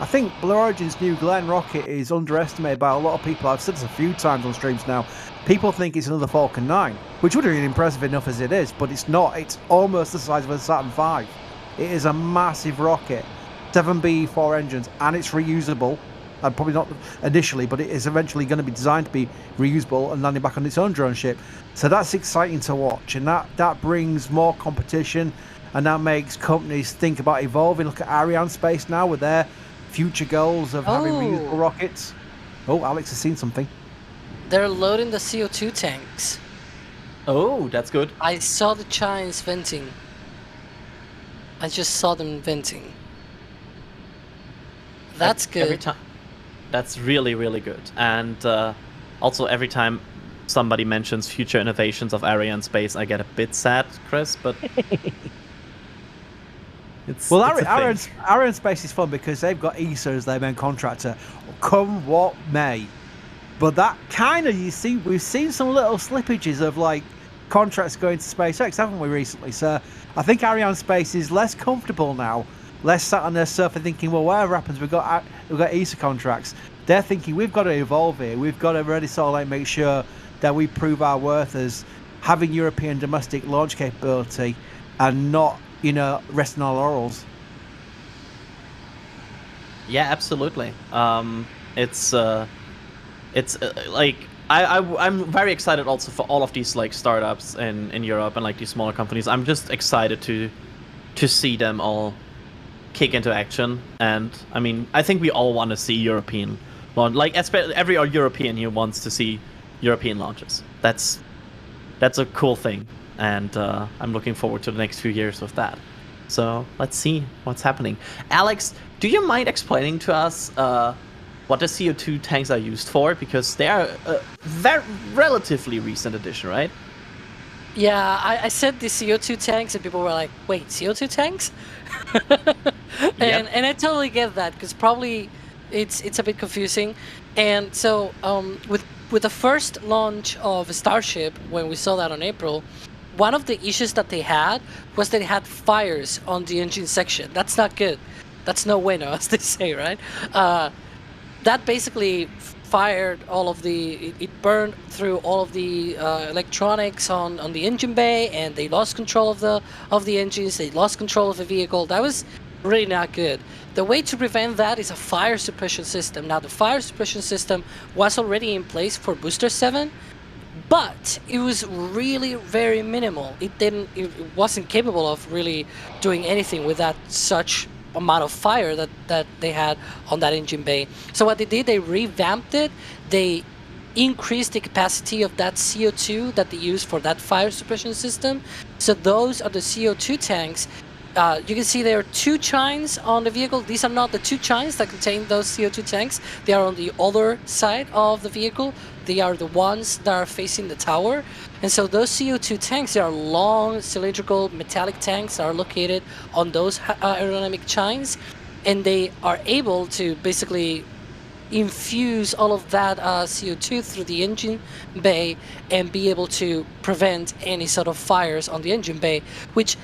I think Blue Origin's new Glenn rocket is underestimated by a lot of people. I've said this a few times on streams now. People think it's another Falcon 9, which would have been impressive enough as it is, but it's not. It's almost the size of a Saturn V. It is a massive rocket, 7B4 engines, and it's reusable. And probably not initially, but it is eventually going to be designed to be reusable and landing back on its own drone ship. So that's exciting to watch, and that brings more competition, and that makes companies think about evolving. Look at Arianespace now with their future goals of having reusable rockets. Oh, Alex has seen something. They're loading the CO2 tanks. Oh, that's good. I saw the Giants venting. I just saw them venting. That's good. Every time. That's really, really good. And also, every time somebody mentions future innovations of Arianespace, I get a bit sad, Chris, but it's Well, it's a thing. Arianespace is fun because they've got ESA as their main contractor, come what may. But that kind of, we've seen some little slippages of like contracts going to SpaceX, haven't we, recently? So I think Arianespace is less comfortable now, less sat on their sofa thinking, well, whatever happens, we've got ESA contracts. They're thinking we've got to evolve here. We've got to really sort of like make sure that we prove our worth as having European domestic launch capability and not, resting our laurels. Yeah, absolutely. It's like I'm very excited also for all of these like startups in Europe and like these smaller companies. I'm just excited to see them all kick into action. And I mean, I think we all want to see European launch. Like every European here wants to see European launches. That's a cool thing, and I'm looking forward to the next few years with that. So let's see what's happening. Alex, do you mind explaining to us what the CO2 tanks are used for? Because they are a very relatively recent addition, right? Yeah, I said the CO2 tanks, and people were like, "Wait, CO2 tanks?" and I totally get that, because probably it's a bit confusing. And so with the first launch of Starship, when we saw that on April, one of the issues that they had was they had fires on the engine section. That's not good. That's no bueno, as they say, right? That basically fired all of it burned through all of the electronics on the engine bay, and they lost control of the engines. They lost control of the vehicle. That was really not good. The way to prevent that is a fire suppression system. Now, the fire suppression system was already in place for Booster 7, but it was really very minimal. It wasn't capable of really doing anything with that such amount of fire that they had on that engine bay. So what they did, they revamped it. They increased the capacity of that CO2 that they use for that fire suppression system. So those are the CO2 tanks. You can see there are 2 chines on the vehicle. These are not the 2 chines that contain those CO2 tanks. They are on the other side of the vehicle. They are the ones that are facing the tower. And so those CO2 tanks, they are long cylindrical metallic tanks that are located on those aerodynamic chines. And they are able to basically infuse all of that CO2 through the engine bay and be able to prevent any sort of fires on the engine bay, which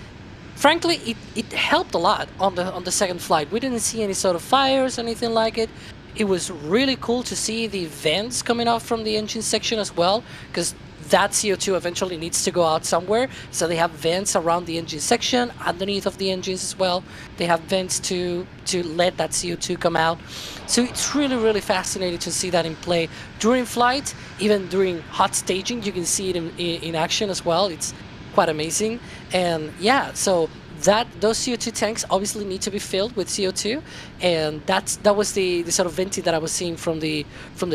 frankly, it helped a lot on the second flight. We didn't see any sort of fires or anything like it. It was really cool to see the vents coming off from the engine section as well, because that CO2 eventually needs to go out somewhere. So they have vents around the engine section, underneath of the engines as well. They have vents to let that CO2 come out. So it's really, really fascinating to see that in play during flight. Even during hot staging, you can see it in action as well. It's quite amazing. And yeah, so those CO2 tanks obviously need to be filled with CO2, and that was the sort of venting that I was seeing from the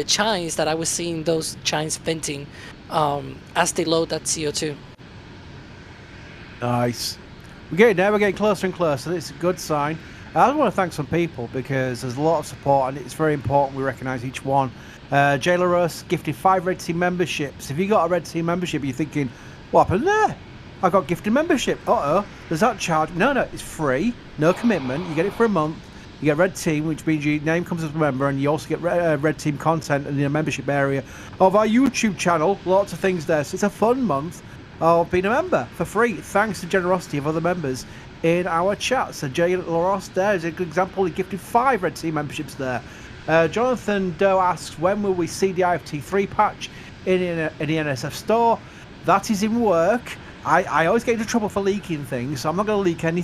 chines, that I was seeing those chines venting as they load that CO2. Nice. We're getting closer and closer. It's a good sign. I want to thank some people because there's a lot of support and it's very important we recognise each one. Jay LaRose gifted 5 Red Team memberships. If you got a Red Team membership, you're thinking, what happened there? I got gifted membership. There's that charge. No, it's free. No commitment. You get it for a month. You get Red Team, which means your name comes as a member, and you also get Red Team content in the membership area of our YouTube channel. Lots of things there. So it's a fun month of being a member for free, thanks to the generosity of other members in our chat. So Jay LaRosse there is a good example. He gifted 5 Red Team memberships there. Jonathan Doe asks, when will we see the IFT3 patch in the NSF store? That is in work. I always get into trouble for leaking things, so I'm not going to leak any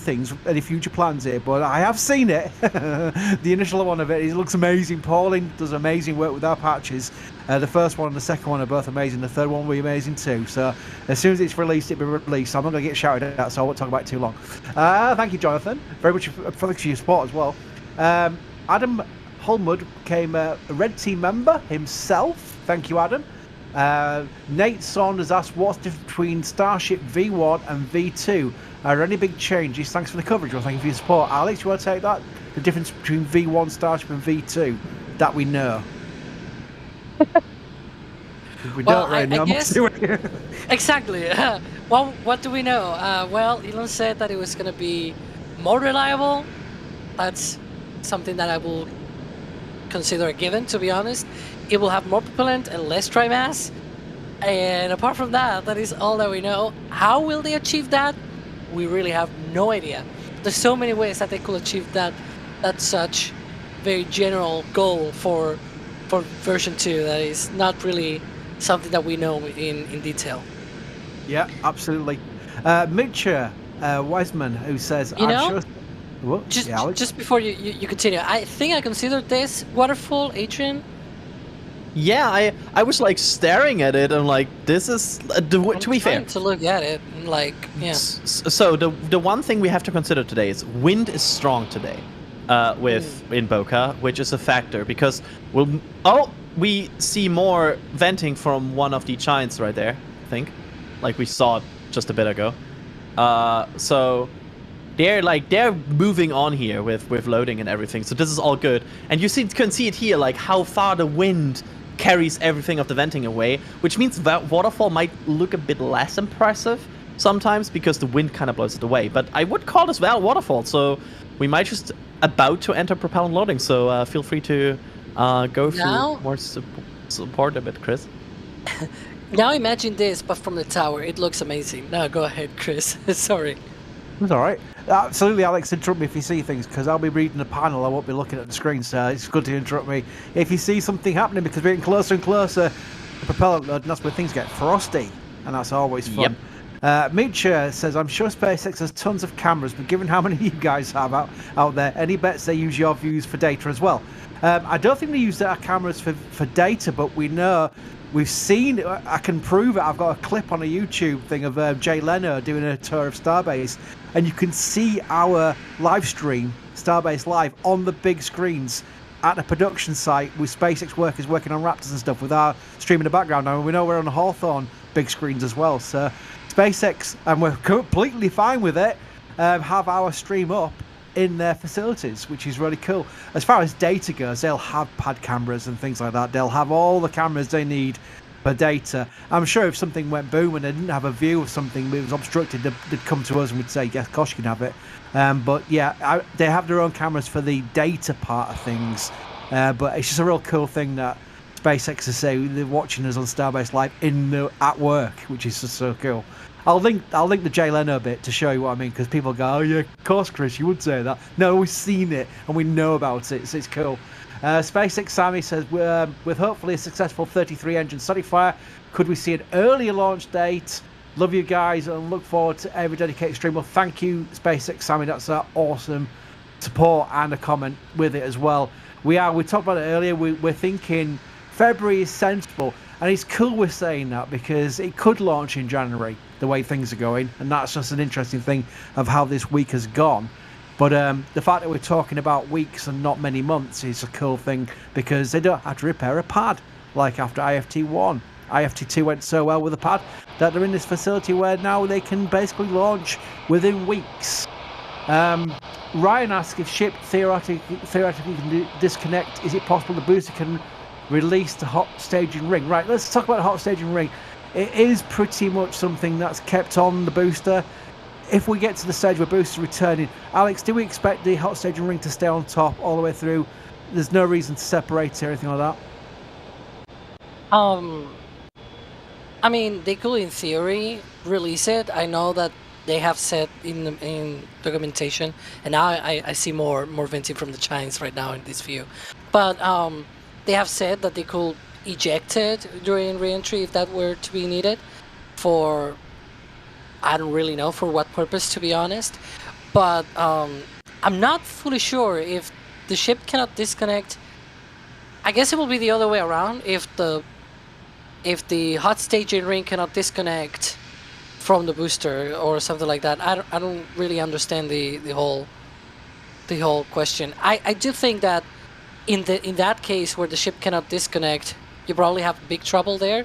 future plans here, but I have seen it. The initial one of it looks amazing. Pauline does amazing work with our patches. The first one and the second one are both amazing. The third one will be amazing too. So as soon as it's released, it'll be released. So I'm not going to get shouted at, so I won't talk about it too long. Thank you, Jonathan. Very much for your support as well. Adam Holmwood became a Red Team member himself. Thank you, Adam. Nate Saunders asked, what's the difference between Starship V1 and V2? Are there any big changes? Thanks for the coverage. Well, thank you for your support. Alex, you want to take that? The difference between V1 Starship and V2 that we know. We don't really know much, do we? Exactly. Well, what do we know? Well, Elon said that it was going to be more reliable. That's something that I will consider a given, to be honest. It will have more propellant and less dry mass. And apart from that, that is all that we know. How will they achieve that? We really have no idea. There's so many ways that they could achieve that. That's such very general goal for version 2 that is not really something that we know in detail. Yeah, absolutely. Mitch Wiseman, who says, just before you continue, I think I considered this waterfall, Adrian. Yeah, I was like staring at it and like, this is to be fair. To look at it, like, yeah. So the one thing we have to consider today is wind is strong today, in Boca, which is a factor because we see more venting from one of the chines right there, I think, like we saw it just a bit ago. So they're moving on here with loading and everything. So this is all good, and you can see it here, like how far the wind carries everything of the venting away, which means that waterfall might look a bit less impressive sometimes because the wind kind of blows it away. But I would call this waterfall, so we might just about to enter propellant loading. So feel free to go through more support a bit, Chris. Now imagine this, but from the tower. It looks amazing. Now go ahead, Chris. Sorry. It's all right. Absolutely, Alex, interrupt me if you see things, because I'll be reading the panel. I won't be looking at the screen, so it's good to interrupt me if you see something happening, because we're getting closer and closer to propellant load, and that's where things get frosty, and that's always fun. Mitch says, I'm sure SpaceX has tons of cameras, but given how many you guys have out there, any bets they use your views for data as well? I don't think they use our cameras for data, but we've seen, I can prove it. I've got a clip on a YouTube thing of Jay Leno doing a tour of Starbase, and you can see our live stream, Starbase Live, on the big screens at a production site with SpaceX workers working on Raptors and stuff with our stream in the background. Now, we know we're on the Hawthorne big screens as well, so SpaceX, and we're completely fine with it, have our stream up in their facilities, which is really cool. As far as data goes, they'll have pad cameras and things like that. They'll have all the cameras they need for data. I'm sure if something went boom and they didn't have a view of something that was obstructed, they'd come to us and would say, yes, of course you can have it. But yeah, they have their own cameras for the data part of things. But it's just a real cool thing that SpaceX is saying they're watching us on Starbase Live at work, which is just so cool. I'll link the Jay Leno bit to show you what I mean, because people go, oh yeah, of course, Chris, you would say that. No, we've seen it and we know about it, so it's cool. SpaceX Sammy says, with hopefully a successful 33-engine static fire, could we see an earlier launch date? Love you guys and look forward to every dedicated stream. Well, thank you, SpaceX Sammy. That's an awesome support and a comment with it as well. We talked about it earlier. We're thinking February is sensible, and it's cool we're saying that because it could launch in January the way things are going, and that's just an interesting thing of how this week has gone. But the fact that we're talking about weeks and not many months is a cool thing because they don't have to repair a pad like after IFT1. IFT2 went so well with the pad that they're in this facility where now they can basically launch within weeks. Ryan asks if ship theoretically can disconnect. Is it possible the booster can release the hot staging ring? Right, let's talk about the hot staging ring. It is pretty much something that's kept on the booster. If we get to the stage where boosters are returning, Alex, do we expect the hot staging ring to stay on top all the way through? There's no reason to separate it or anything like that? I mean, they could, in theory, release it. I know that they have said in documentation, and now I see more venting from the Chinese right now in this view. But they have said that they could eject it during re-entry if that were to be needed for, I don't really know for what purpose, to be honest. But I'm not fully sure if the ship cannot disconnect. I guess it will be the other way around. If the hot staging ring cannot disconnect from the booster or something like that, I don't really understand the whole question. I do think that in that case where the ship cannot disconnect, you probably have big trouble there,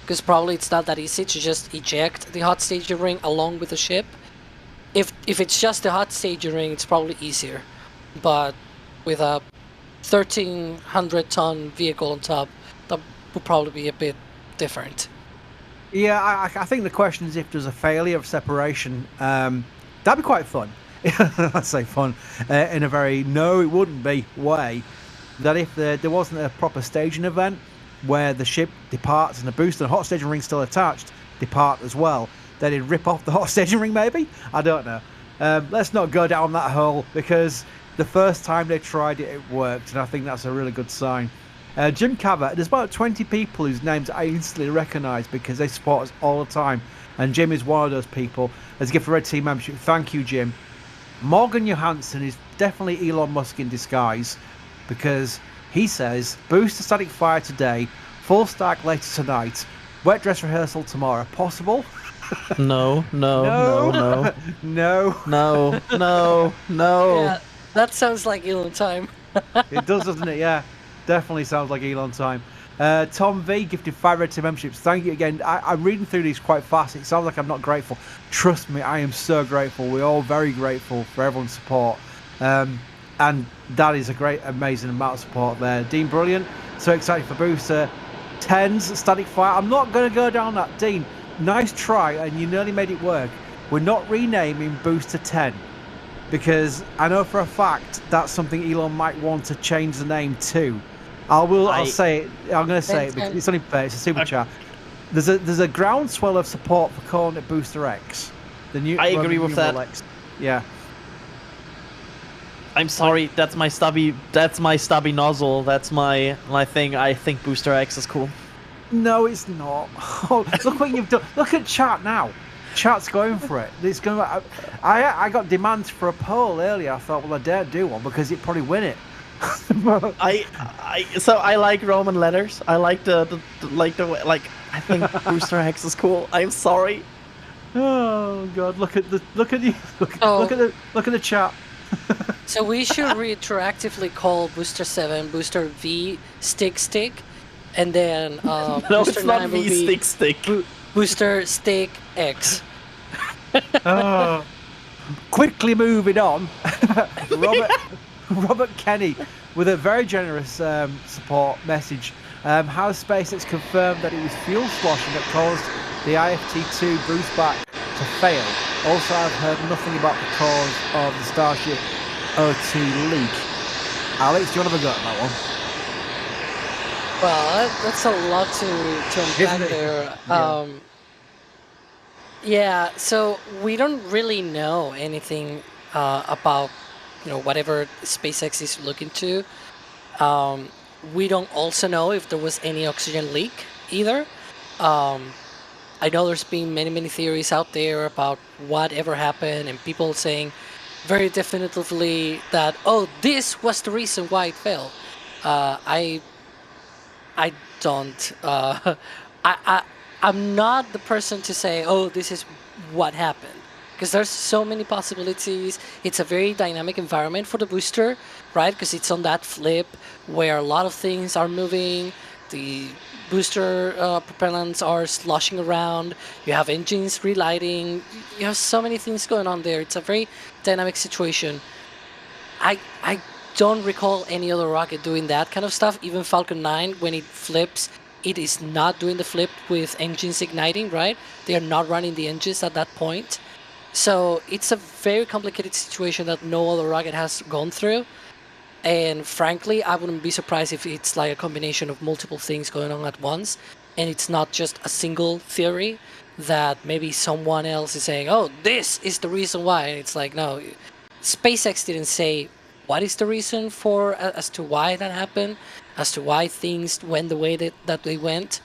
because probably it's not that easy to just eject the hot staging ring along with the ship. If it's just the hot staging ring, it's probably easier, but with a 1,300-ton vehicle on top, that would probably be a bit different. Yeah, I think the question is if there's a failure of separation. That'd be quite fun. I'd say fun in a very no, it wouldn't be way. That if there wasn't a proper staging event where the ship departs and the booster and hot staging ring still attached depart as well, then it'd rip off the hot staging ring maybe? I don't know. Let's not go down that hole, because the first time they tried it, it worked, and I think that's a really good sign. Jim Cavett, there's about 20 people whose names I instantly recognise because they support us all the time, and Jim is one of those people. As a gift for Red Team membership, thank you, Jim. Morgan Johansson is definitely Elon Musk in disguise, because he says booster static fire today, full stack later tonight, wet dress rehearsal tomorrow. Possible? No. No. Yeah, that sounds like Elon time. It does, doesn't it? Yeah, definitely sounds like Elon time. Tom V gifted 5 Red Team memberships. Thank you again. I'm reading through these quite fast. It sounds like I'm not grateful. Trust me, I am so grateful. We're all very grateful for everyone's support. And that is a great, amazing amount of support there. Dean, brilliant. So excited for Booster 10's static fire. I'm not going to go down that. Dean, nice try, and you nearly made it work. We're not renaming Booster 10, because I know for a fact that's something Elon might want to change the name to. I'll say it. I'm going to say it because it's only fair. It's a super chat. There's a groundswell of support for calling it Booster X. The new. I agree with that. X. Yeah. I'm sorry, that's my stubby nozzle. That's my thing. I think Booster X is cool. No, it's not. Oh, look what you've done. Look at chat now. chat's going for it. It's going. I got demands for a poll earlier. I thought, well, I daren't do one because it'd probably win it. So I like Roman letters. I like the way. I think Booster X is cool. I'm sorry. Oh God! Look at the look at the chat. So we should retroactively call Booster 7 Booster V Stick, and then No, Booster it's not 9 will V be stick. Booster Stick X. Quickly moving on. Robert Kenny with a very generous support message. Has SpaceX confirmed that it was fuel sloshing that caused the IFT-2 boost back to fail? Also, I've heard nothing about the cause of the Starship O2 leak. Alex, do you want to have a go at that one? Well, that's a lot to unpack there. Yeah, so we don't really know anything about whatever SpaceX is looking to. We don't also know if there was any oxygen leak either. I know there's been many theories out there about whatever happened, and people saying very definitively that, oh, this was the reason why it fell. I don't. I'm not the person to say, oh, this is what happened, because there's so many possibilities. It's a very dynamic environment for the booster, right? Because it's on that flip where a lot of things are moving. The booster propellants are sloshing around. You have engines relighting. You have so many things going on there. It's a very dynamic situation. I don't recall any other rocket doing that kind of stuff. Even Falcon 9, when it flips, it is not doing the flip with engines igniting, right? They are not running the engines at that point. So it's a very complicated situation that no other rocket has gone through. And frankly, I wouldn't be surprised if it's like a combination of multiple things going on at once, and it's not just a single theory that maybe someone else is saying, oh, this is the reason why. And it's like, no, SpaceX didn't say what is the reason for as to why that happened, as to why things went the way that they went.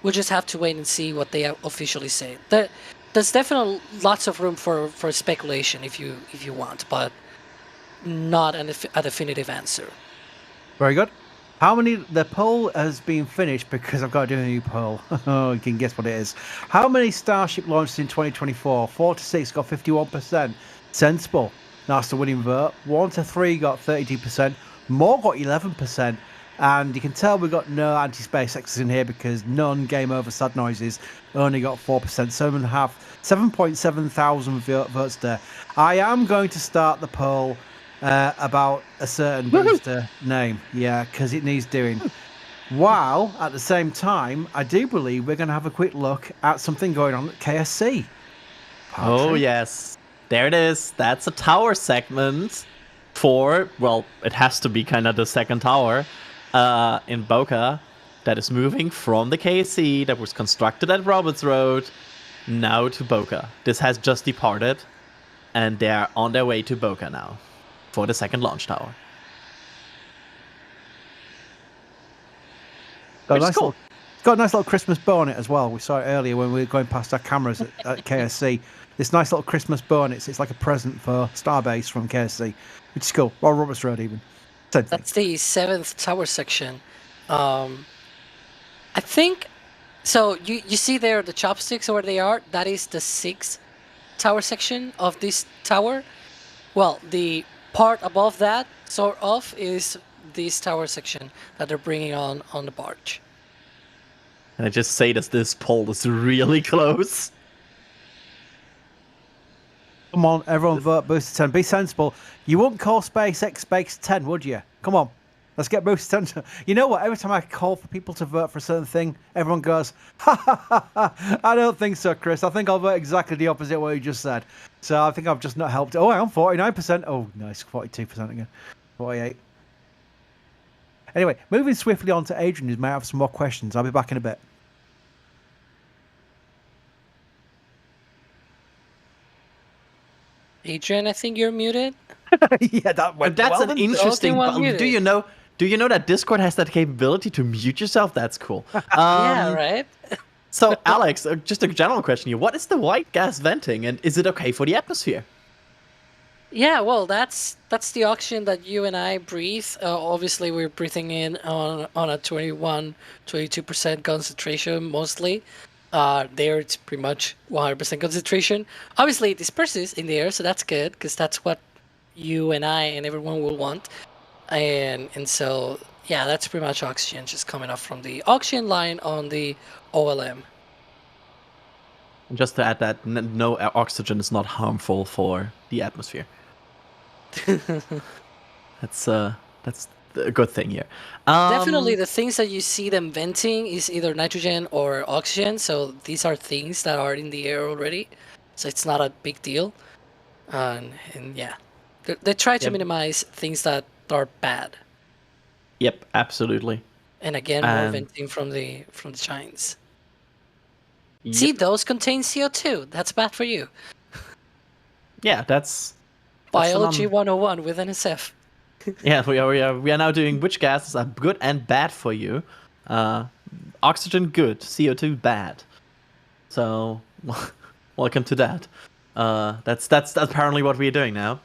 We'll just have to wait and see what they officially say. There's definitely lots of room for speculation if you want, but not a definitive answer. Very good. The poll has been finished because I've got to do a new poll. Oh, you can guess what it is. How many Starship launches in 2024? 4 to 6 got 51%. Sensible. That's the winning vote. 1 to 3 got 32%. More got 11%. And you can tell we've got no anti-SpaceXs in here because none, game over, sad noises, only got 4%. 7.7 thousand votes there. I am going to start the poll about a certain booster name. Yeah, because it needs doing. While, at the same time, I do believe we're going to have a quick look at something going on at KSC. Oh, yes. There it is. That's a tower segment for, well, it has to be kind of the second tower in Boca that is moving from the KSC that was constructed at Roberts Road now to Boca. This has just departed, and they're on their way to Boca now for the second launch tower. Got it's got a nice little Christmas bow on it as well. We saw it earlier when we were going past our cameras at KSC. This nice little Christmas bow on it. It's like a present for Starbase from KSC, which is cool. Or Roberts Road even. That's the 7th tower section. I think, so you see there the chopsticks where they are? That is the 6th tower section of this tower. Well, the part above that, sort of, is this tower section that they're bringing on the barge. And I just say that this poll is really close. Come on, everyone vote Booster 10. Be sensible. You wouldn't call SpaceX Space 10, would you? Come on. Let's get Booster 10. You know what? Every time I call for people to vote for a certain thing, everyone goes, ha ha ha ha. I don't think so, Chris. I think I'll vote exactly the opposite of what you just said. So I think I've just not helped. Oh, I'm 49%. Oh, nice. 42% again. 48. Anyway, moving swiftly on to Adrian, who might have some more questions. I'll be back in a bit. Adrian, I think you're muted. Yeah, that went That's well. an interesting. Do you know that Discord has that capability to mute yourself? That's cool. Yeah, right. So, Alex, just a general question here. What is the white gas venting, and is it okay for the atmosphere? Yeah, well, that's the oxygen that you and I breathe. Obviously, we're breathing in on a 22% concentration mostly. There, it's pretty much 100% concentration. Obviously, it disperses in the air, so that's good because that's what you and I and everyone will want. And so, yeah, that's pretty much oxygen just coming off from the oxygen line on the OLM. And just to add that, no oxygen is not harmful for the atmosphere. That's a good thing here. Definitely, the things that you see them venting is either nitrogen or oxygen. So these are things that are in the air already. So it's not a big deal. And yeah, they try to Yep. minimize things that are bad. Yep, absolutely. And again, more And- venting from the giants. Yep. See, those contain CO2. That's bad for you. Yeah, that's Biology 101 with NSF. Yeah, we are now doing which gases are good and bad for you. Oxygen good, CO2 bad. So welcome to that. That's apparently what we're doing now.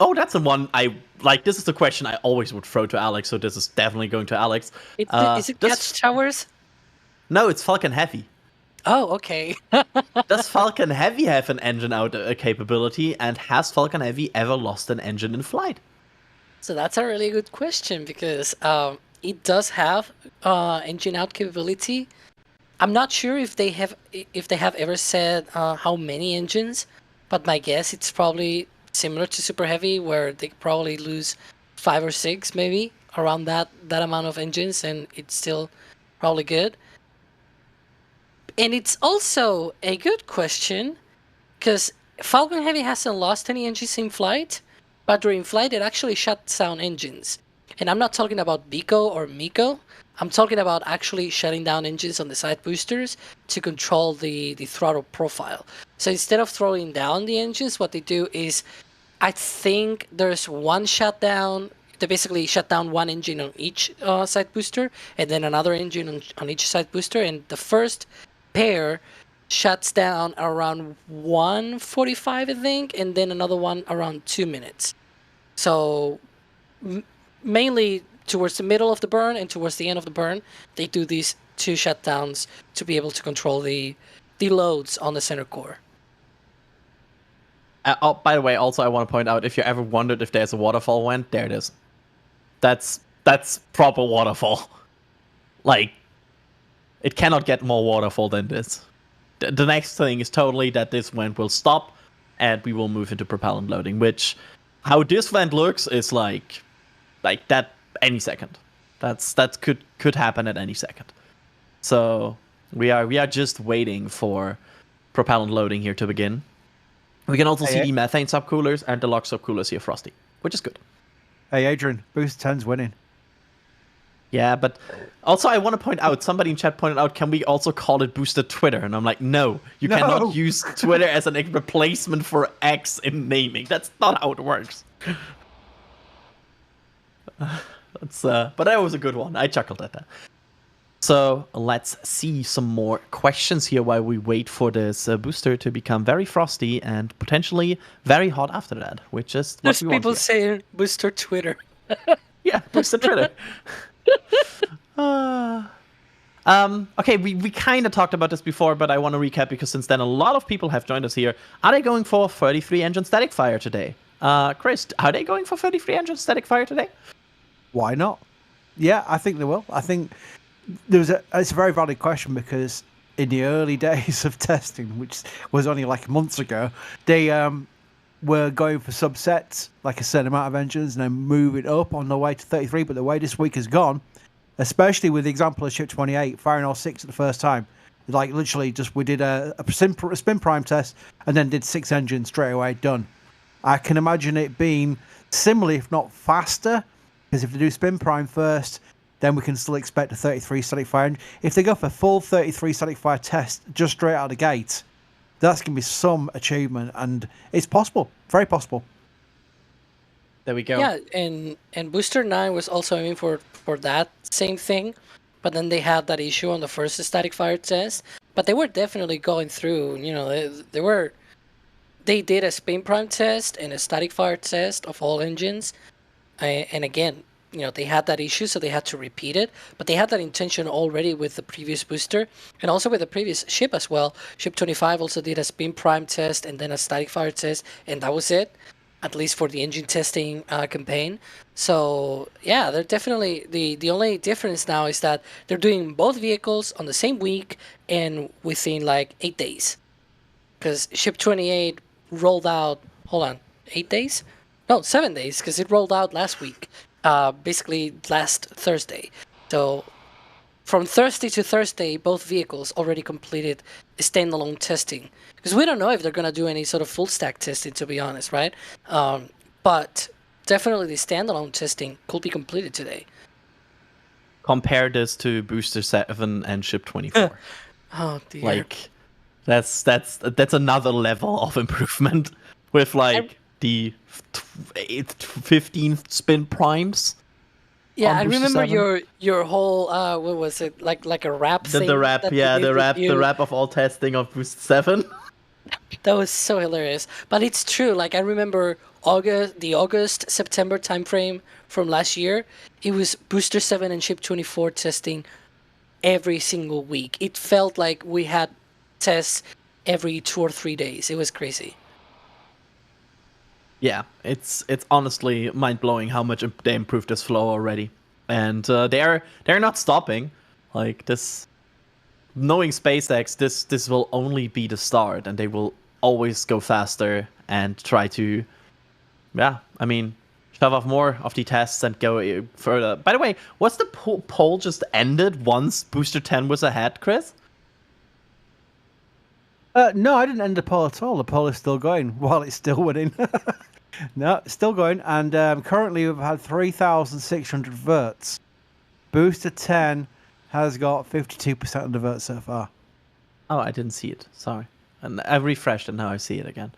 Oh, that's the one I like. This is the question I always would throw to Alex. So this is definitely going to Alex. Is it catch towers? No, it's Falcon Heavy. Oh, okay. Does Falcon Heavy have an engine out capability, and has Falcon Heavy ever lost an engine in flight? So that's a really good question because it does have engine out capability. I'm not sure if they have ever said how many engines, but my guess it's probably similar to Super Heavy, where they probably lose 5 or 6 maybe around that amount of engines, and it's still probably good. And it's also a good question because Falcon Heavy hasn't lost any engines in flight, but during flight it actually shuts down engines. And I'm not talking about BICO or MECO. I'm talking about actually shutting down engines on the side boosters to control the throttle profile. So instead of throwing down the engines, what they do is, I think there's one shutdown. They basically shut down one engine on each side booster, and then another engine on each side booster. And the first pair shuts down around 1:45, I think, and then another one around 2 minutes. So mainly towards the middle of the burn and towards the end of the burn, they do these 2 shutdowns to be able to control the loads on the center core. Oh, by the way, also I want to point out, if you ever wondered if there's a waterfall vent, there it is. That's proper waterfall. Like, it cannot get more waterfall than this. The next thing is totally that this vent will stop, and we will move into propellant loading. Which, how this vent looks is like that any second. That could happen at any second. So we are just waiting for propellant loading here to begin. We can also see the methane subcoolers and the LOX subcoolers here frosty, which is good. Hey, Adrian, Boost 10's winning. Yeah, but also I want to point out, somebody in chat pointed out, can we also call it boosted Twitter? And I'm like, no, you cannot use Twitter as a replacement for X in naming. That's not how it works. But that was a good one. I chuckled at that. So let's see some more questions here while we wait for this booster to become very frosty and potentially very hot after that, which is what There's we want people here. saying booster Twitter. Yeah, boosted Twitter. Okay, we kind of talked about this before, but I want to recap because since then a lot of people have joined us here. Are they going for 33 engine static fire today? Chris, are they going for 33 engine static fire today? Why not? Yeah, I think they will. I think it's a very valid question because in the early days of testing, which was only like months ago, they were going for subsets, like a certain amount of engines, and then move it up on the way to 33. But the way this week has gone, especially with the example of Ship 28, firing all 6 at the first time, like literally we did a spin prime test and then did 6 engines straight away, done. I can imagine it being similar, if not faster, because if they do spin prime first, then we can still expect a 33 static fire. If they go for full 33 static fire test just straight out of the gate, that's going to be some achievement, and it's possible, very possible. There we go. Yeah, and Booster 9 was also aiming for that same thing, but then they had that issue on the first static fire test. But they were definitely going through, they did a spin prime test and a static fire test of all engines. And again, they had that issue, so they had to repeat it. But they had that intention already with the previous booster and also with the previous ship as well. Ship 25 also did a spin prime test and then a static fire test, and that was it, at least for the engine testing campaign. So yeah, they're definitely the only difference now is that they're doing both vehicles on the same week and within like 8 days. Because Ship 28 rolled out, 8 days? No, 7 days, because it rolled out last week, basically last Thursday. So from Thursday to Thursday, both vehicles already completed standalone testing. Because we don't know if they're going to do any sort of full stack testing, to be honest, right? But definitely the standalone testing could be completed today. Compare this to Booster 7 and Ship 24. Oh dear. Like, that's another level of improvement with the 15th spin primes. Yeah, I Booster remember 7. your whole what was it, like a rap thing? The rap, that yeah, they did with the you? rap of all testing of Booster 7. That was so hilarious. But it's true. Like I remember August September timeframe from last year. It was Booster 7 and Ship 24 testing every single week. It felt like we had tests every 2 or 3 days. It was crazy. Yeah, it's honestly mind blowing how much they improved this flow already, and they're not stopping. Like this, knowing SpaceX, this will only be the start, and they will always go faster and try to, shove off more of the tests and go further. By the way, was the poll just ended once Booster 10 was ahead, Chris? No, I didn't end the poll at all. The poll is still going while it's still winning. No, it's still going. And currently we've had 3,600 votes. Booster 10 has got 52% of the votes so far. Oh, I didn't see it. Sorry. And I refreshed and now I see it again.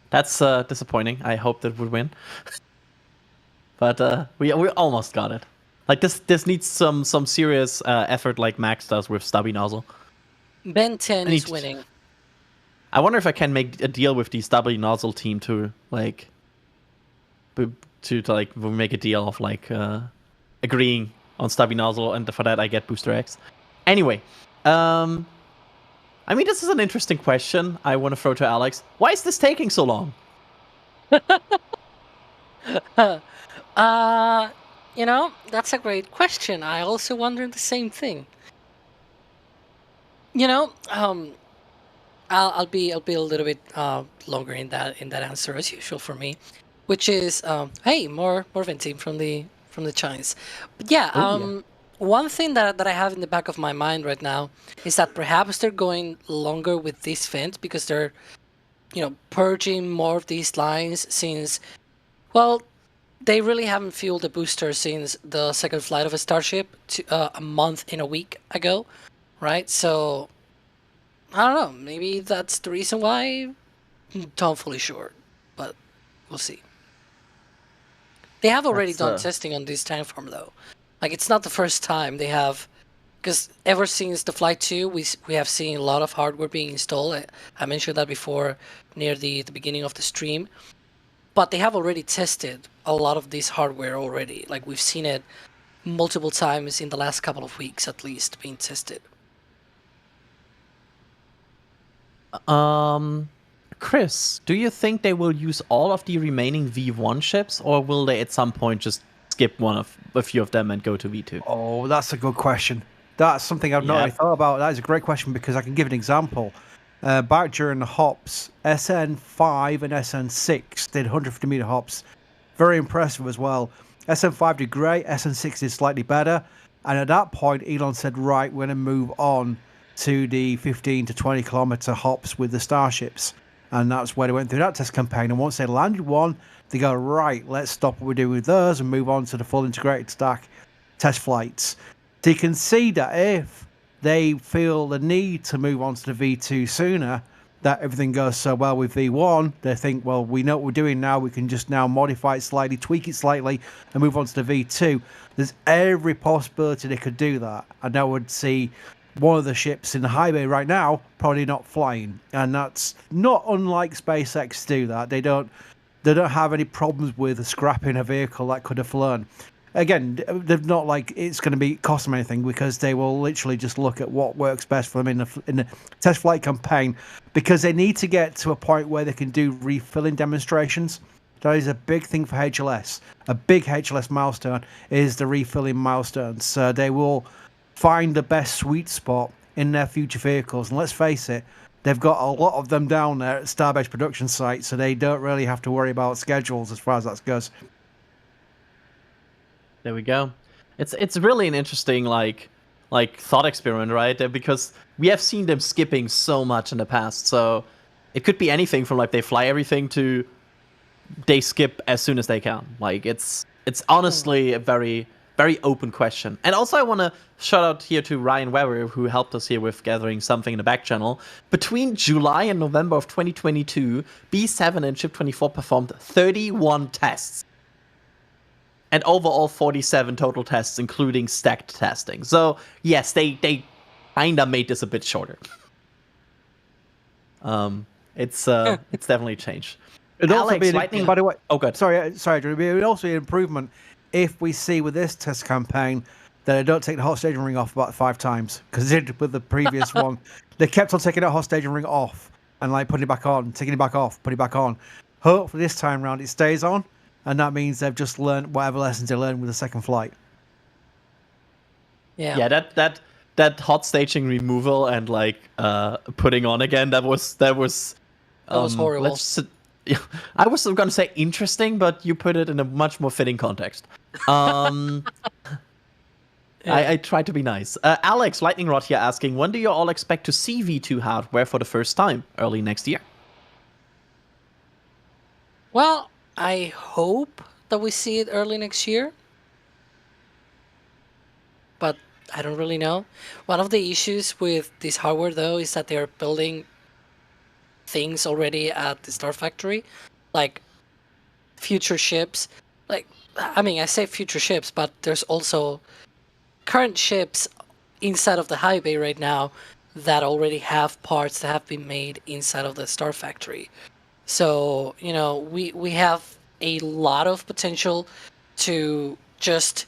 That's disappointing. I hoped it would win. But we almost got it. Like this needs some serious effort like Max does with stubby nozzle. Ben 10 is winning. I wonder if I can make a deal with the stubby nozzle team to make a deal of agreeing on stubby nozzle, and for that I get Booster X. Anyway, this is an interesting question I want to throw to Alex. Why is this taking so long? That's a great question. I also wonder the same thing. I'll be a little bit longer in that answer as usual for me, which is hey, more venting from the Chinese. But yeah, one thing that I have in the back of my mind right now is that perhaps they're going longer with this vent because they're purging more of these lines since, well, they really haven't fueled the booster since the second flight of a Starship a month in a week ago, right? So I don't know, maybe that's the reason why. Not fully sure, but we'll see. They have already done testing on this time form though. Like it's not the first time they have, because ever since the Flight 2, we have seen a lot of hardware being installed. I mentioned that before near the beginning of the stream. But they have already tested a lot of this hardware already. Like we've seen it multiple times in the last couple of weeks at least being tested. Chris, do you think they will use all of the remaining V1 ships, or will they at some point just skip a few of them and go to V2? Oh, that's a good question. That's something I've not really thought about. That is a great question because I can give an example. Back during the hops, SN5 and SN6 did 150 meter hops. Very impressive as well. SN5 did great, SN6 did slightly better. And at that point, Elon said, right, we're going to move on to the 15 to 20 kilometer hops with the Starships. And that's where they went through that test campaign. And once they landed one, they go, right, let's stop what we're doing with those and move on to the full integrated stack test flights. So you can see that if they feel the need to move on to the V2 sooner, that everything goes so well with V1, they think, well, we know what we're doing now. We can just now modify it slightly, tweak it slightly, and move on to the V2. There's every possibility they could do that. And I would see one of the ships in the high bay right now probably not flying. And that's not unlike SpaceX to do that. They don't have any problems with scrapping a vehicle that could have flown. Again, they're not like it's going to be cost them anything, because they will literally just look at what works best for them in the test flight campaign, because they need to get to a point where they can do refilling demonstrations. That is a big thing for HLS. A big HLS milestone is the refilling milestone. So they will find the best sweet spot in their future vehicles. And let's face it, they've got a lot of them down there at Starbase production site, so they don't really have to worry about schedules as far as that goes. There we go. It's really an interesting like thought experiment, right? Because we have seen them skipping so much in the past. So it could be anything from like they fly everything to they skip as soon as they can. Like it's honestly a very open question. And also I want to shout out here to Ryan Weber, who helped us here with gathering something in the back channel. Between July and November of 2022, B7 and Ship 24 performed 31 tests. And overall 47 total tests, including stacked testing. So yes, they kinda made this a bit shorter. It's definitely changed. It'd also Alex, be Lightning... by the way. Oh, good. Sorry, Drew. It would also be an improvement if we see with this test campaign that they don't take the hot staging ring off about 5 times, because they did with the previous one. They kept on taking the hot staging ring off and like putting it back on, taking it back off, putting it back on. Hopefully this time round it stays on. And that means they've just learned whatever lessons they learned with the second flight. Yeah. That hot staging removal and like putting on again, that was horrible. I was gonna say interesting, but you put it in a much more fitting context. I try to be nice. Alex, Lightning Rod here asking, when do you all expect to see V2 hardware for the first time? Early next year? Well, I hope that we see it early next year, but I don't really know. One of the issues with this hardware, though, is that they're building things already at the Star Factory, like future ships. Like, I mean, I say future ships, but there's also current ships inside of the high bay right now that already have parts that have been made inside of the Star Factory. So, you know, we have a lot of potential to just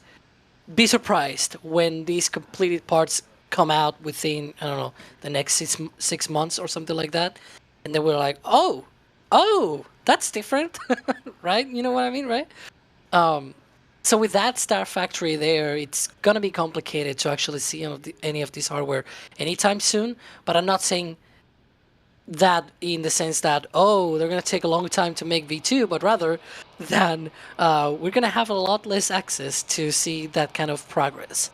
be surprised when these completed parts come out within, I don't know, the next 6 months or something like that. And then we're like, oh, that's different, right? You know what I mean, right? So with that Star Factory there, it's going to be complicated to actually see any of this hardware anytime soon. But I'm not saying that in the sense that, oh, they're going to take a long time to make V2, but rather than we're going to have a lot less access to see that kind of progress.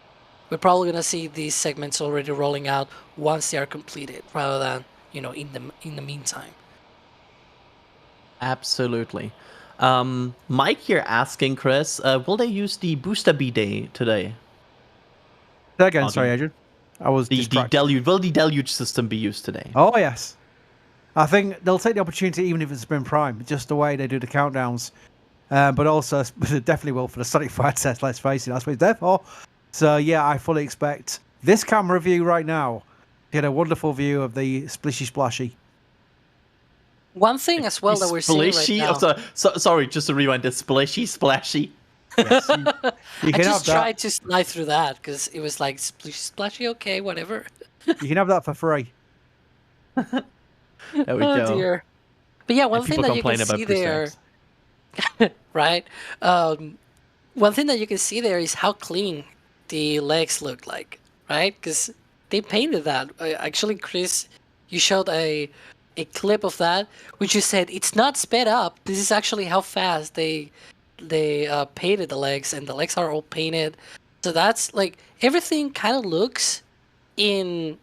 We're probably going to see these segments already rolling out once they are completed, rather than, you know, in the meantime. Absolutely. Mike here asking, Chris, will they use the Booster B Day today? Say again, sorry, Adrian. I was the distracted. deluge. Will the deluge system be used today? Oh yes, I think they'll take the opportunity, even if it's been prime, just the way they do the countdowns. But also, they definitely will for the Static Fire test. Let's face it, that's what it's there for. So yeah, I fully expect this camera view right now. Get a wonderful view of the splishy splashy. One thing as well that we're seeing right now. Sorry, just to rewind. The splishy splashy. Yes, you I can just have that. tried to slide through that because it was like splishy splashy. Okay, whatever. You can have that for free. There we Oh go. dear. But yeah, one And thing people that you can complain about see there, presets. right? One thing that you can see there is how clean the legs look like, right? Because they painted that. Actually, Chris, you showed a clip of that, which you said it's not sped up. This is actually how fast they painted the legs, and the legs are all painted. So that's like everything kind of looks in.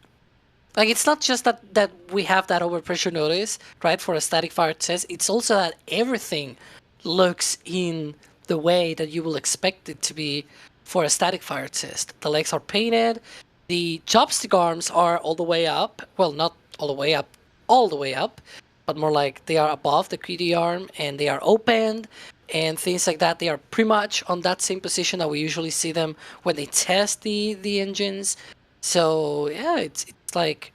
Like, it's not just that we have that overpressure notice, right, for a static fire test. It's also that everything looks in the way that you will expect it to be for a static fire test. The legs are painted. The chopstick arms are all the way up. Well, not all the way up. all the way up, but more like they are above the QD arm and they are opened and things like that. They are pretty much on that same position that we usually see them when they test the engines. So yeah, it's like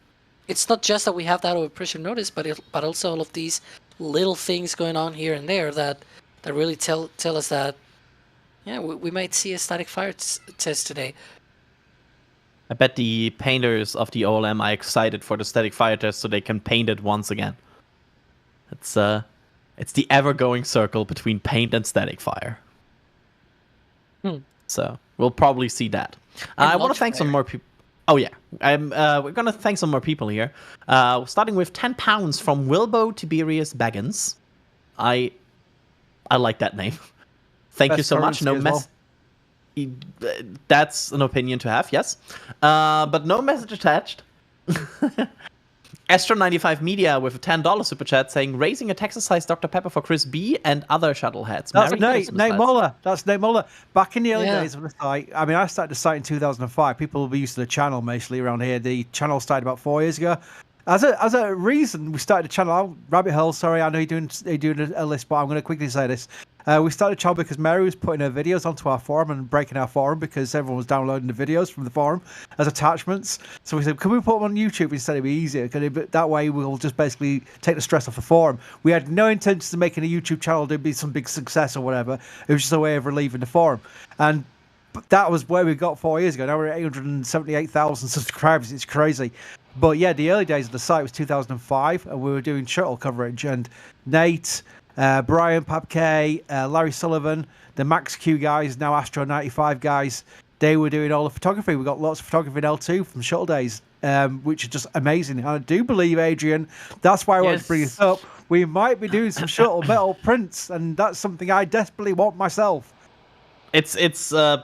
it's not just that we have that overpressure notice, but also all of these little things going on here and there that really tell us that yeah, we might see a static fire test today. I bet the painters of the OLM are excited for the static fire test so they can paint it once again. It's the ever-going circle between paint and static fire. So we'll probably see that. I want to thank some more people. Oh yeah, we're gonna thank some more people here. Starting with £10 from Wilbo Tiberius Baggins. I like that name. Thank you so much. No mess. That's an opinion to have, yes. But no message attached. Astro95 Media with a $10 super chat saying, raising a Texas-sized Dr. Pepper for Chris B and other shuttleheads. That's Nate Muller. That's Nate Muller. Back in the early days of the site, I mean, I started the site in 2005. People will be used to the channel mostly around here. The channel started about 4 years ago. As a reason, we started the channel. Rabbit Hole, sorry, I know you're doing a list, but I'm going to quickly say this. We started the channel because Mary was putting her videos onto our forum and breaking our forum because everyone was downloading the videos from the forum as attachments. So we said, can we put them on YouTube instead? It'd be easier. That way we'll just basically take the stress off the forum. We had no intentions of making a YouTube channel to be some big success or whatever. It was just a way of relieving the forum. And that was where we got 4 years ago. Now we're at 878,000 subscribers. It's crazy. But yeah, the early days of the site was 2005, and we were doing shuttle coverage. And Nate, Brian Papke, Larry Sullivan, the Max Q guys, now Astro 95 guys, they were doing all the photography. We got lots of photography in L2 from shuttle days, which is just amazing. And I do believe, Adrian, that's why I wanted to bring this up. We might be doing some shuttle metal prints, and that's something I desperately want myself. It's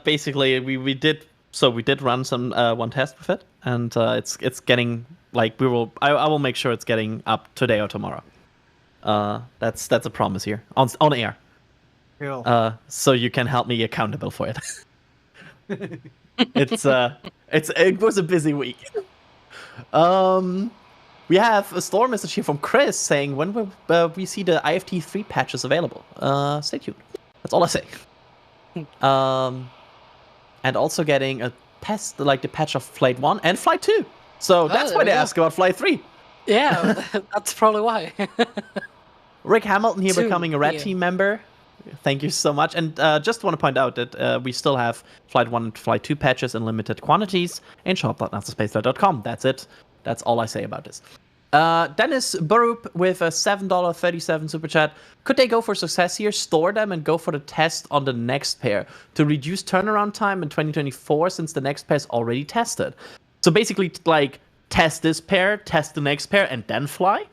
basically we did run some one test with it, and it's getting like I will make sure it's getting up today or tomorrow. That's a promise here on air. Cool. So you can help me accountable for it. It was a busy week. We have a store message here from Chris saying, when will we see the IFT3 patches available? Stay tuned. That's all I say. And also getting a test, like the patch of Flight 1 and Flight 2. So that's why they ask about Flight 3. Yeah, that's probably why. Rick Hamilton here becoming a Red Team member. Thank you so much. And just want to point out that we still have Flight 1 and Flight 2 patches in limited quantities in shop.nasasspaceflight.com. That's it. That's all I say about this. Dennis Barup with a $7.37 super chat. Could they go for success here, store them, and go for the test on the next pair to reduce turnaround time in 2024 since the next pair is already tested? So basically, like, test this pair, test the next pair, and then fly?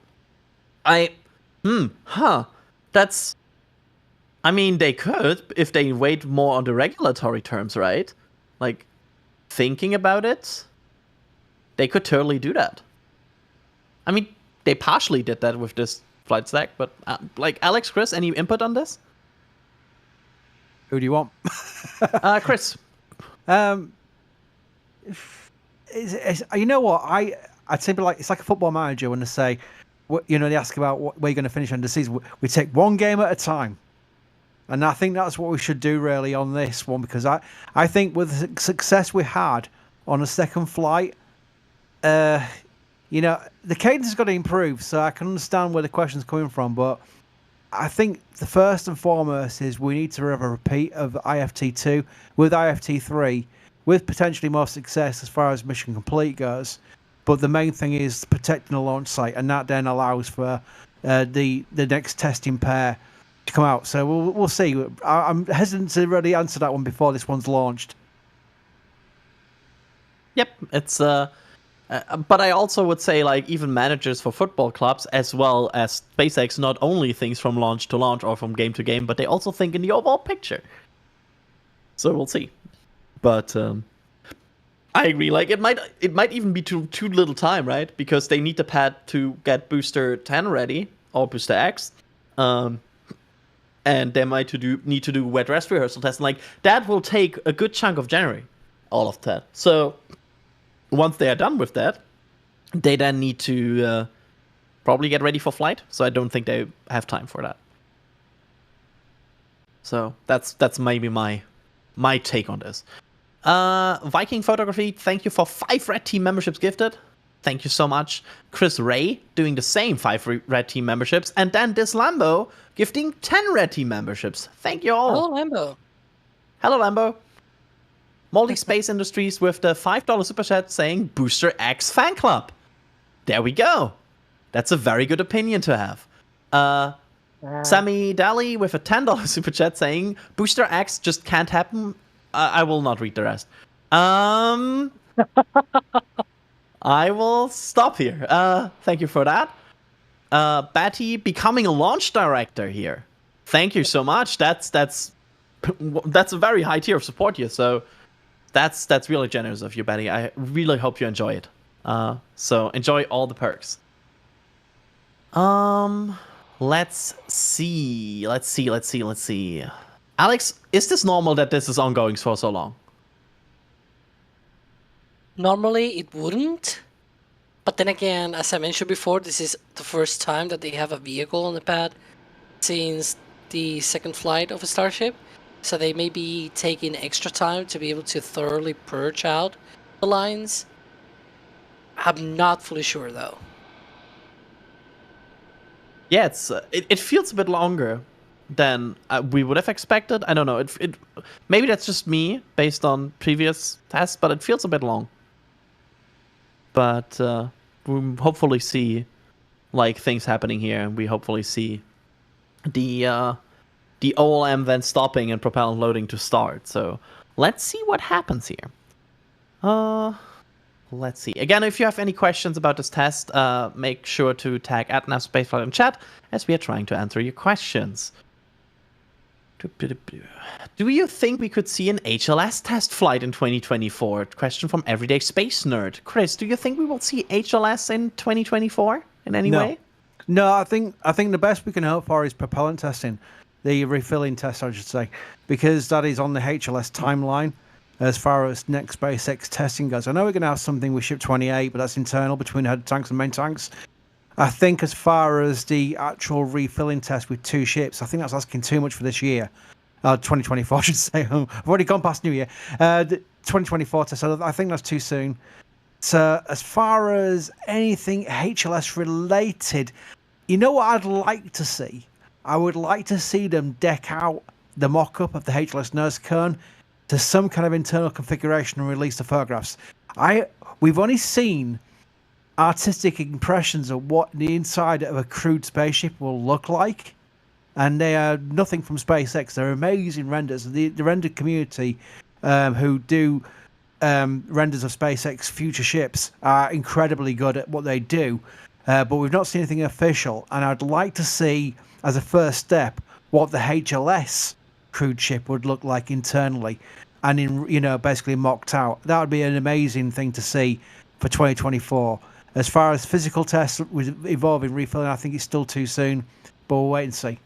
That's... I mean, they could, if they wait more on the regulatory terms, right? Like, thinking about it, they could totally do that. I mean, they partially did that with this flight stack, but like Alex, Chris, any input on this? Who do you want? Chris. You know what? I'd say like it's like a football manager when they say, they ask about where you're going to finish end of the season. We take one game at a time, and I think that's what we should do really on this one, because I think with the success we had on the second flight, the cadence has got to improve, so I can understand where the question's coming from, but I think the first and foremost is we need to have a repeat of IFT2 with IFT3, with potentially more success as far as mission complete goes. But the main thing is protecting the launch site, and that then allows for the next testing pair to come out. So we'll see. I'm hesitant to really answer that one before this one's launched. Yep, it's... but I also would say, like, even managers for football clubs, as well as SpaceX, not only thinks from launch to launch or from game to game, but they also think in the overall picture. So we'll see. But I agree. Like, it might even be too little time, right? Because they need the pad to get Booster 10 ready, or Booster X, and they might need to do wet rest rehearsal testing. Like, that will take a good chunk of January, all of that. So once they are done with that, they then need to probably get ready for flight. So I don't think they have time for that. So that's maybe my take on this. Viking Photography, thank you for 5 Red Team memberships gifted. Thank you so much. Chris Ray doing the same 5 Red Team memberships. And then this Lambo gifting 10 Red Team memberships. Thank you all. Oh, Lambo. Hello, Lambo. Moldy Space Industries with the $5 super chat saying Booster X fan club. There we go. That's a very good opinion to have. Sammy Daly with a $10 super chat saying Booster X just can't happen. I will not read the rest. I will stop here. Thank you for that. Batty becoming a launch director here. Thank you so much. That's a very high tier of support here. So that's really generous of you, Batty. I really hope you enjoy it. So enjoy all the perks. Let's see. Alex, is this normal that this is ongoing for so long? Normally it wouldn't, but then again, as I mentioned before, this is the first time that they have a vehicle on the pad since the second flight of a Starship, so they may be taking extra time to be able to thoroughly purge out the lines. I'm not fully sure though. Yeah, it feels a bit longer than we would have expected. I don't know. It maybe that's just me based on previous tests, but it feels a bit long. But we hopefully see like things happening here, and we hopefully see the OLM then stopping and propellant loading to start. So let's see what happens here. Let's see. Again, if you have any questions about this test, make sure to tag @NASASpaceflight in chat as we are trying to answer your questions. Do you think we could see an HLS test flight in 2024? Question from Everyday Space Nerd. Chris, do you think we will see HLS in 2024 in any way? No, I think the best we can hope for is propellant testing, the refilling test, I should say, because that is on the HLS timeline as far as next SpaceX testing goes. I know we're going to have something with Ship 28, but that's internal between head tanks and main tanks. I think as far as the actual refilling test with 2 ships, I think that's asking too much for this year. 2024, I should say. I've already gone past New Year. The 2024 test, I think that's too soon. So as far as anything HLS related, you know what I'd like to see? I would like to see them deck out the mock-up of the HLS nose cone to some kind of internal configuration and release the photographs. We've only seen artistic impressions of what the inside of a crewed spaceship will look like, and they are nothing from SpaceX. They're amazing renders. The render community who do renders of SpaceX future ships are incredibly good at what they do, but we've not seen anything official, and I'd like to see as a first step what the HLS crewed ship would look like internally and in basically mocked out. That would be an amazing thing to see for 2024. As far as physical tests with evolving refilling, I think it's still too soon, but we'll wait and see.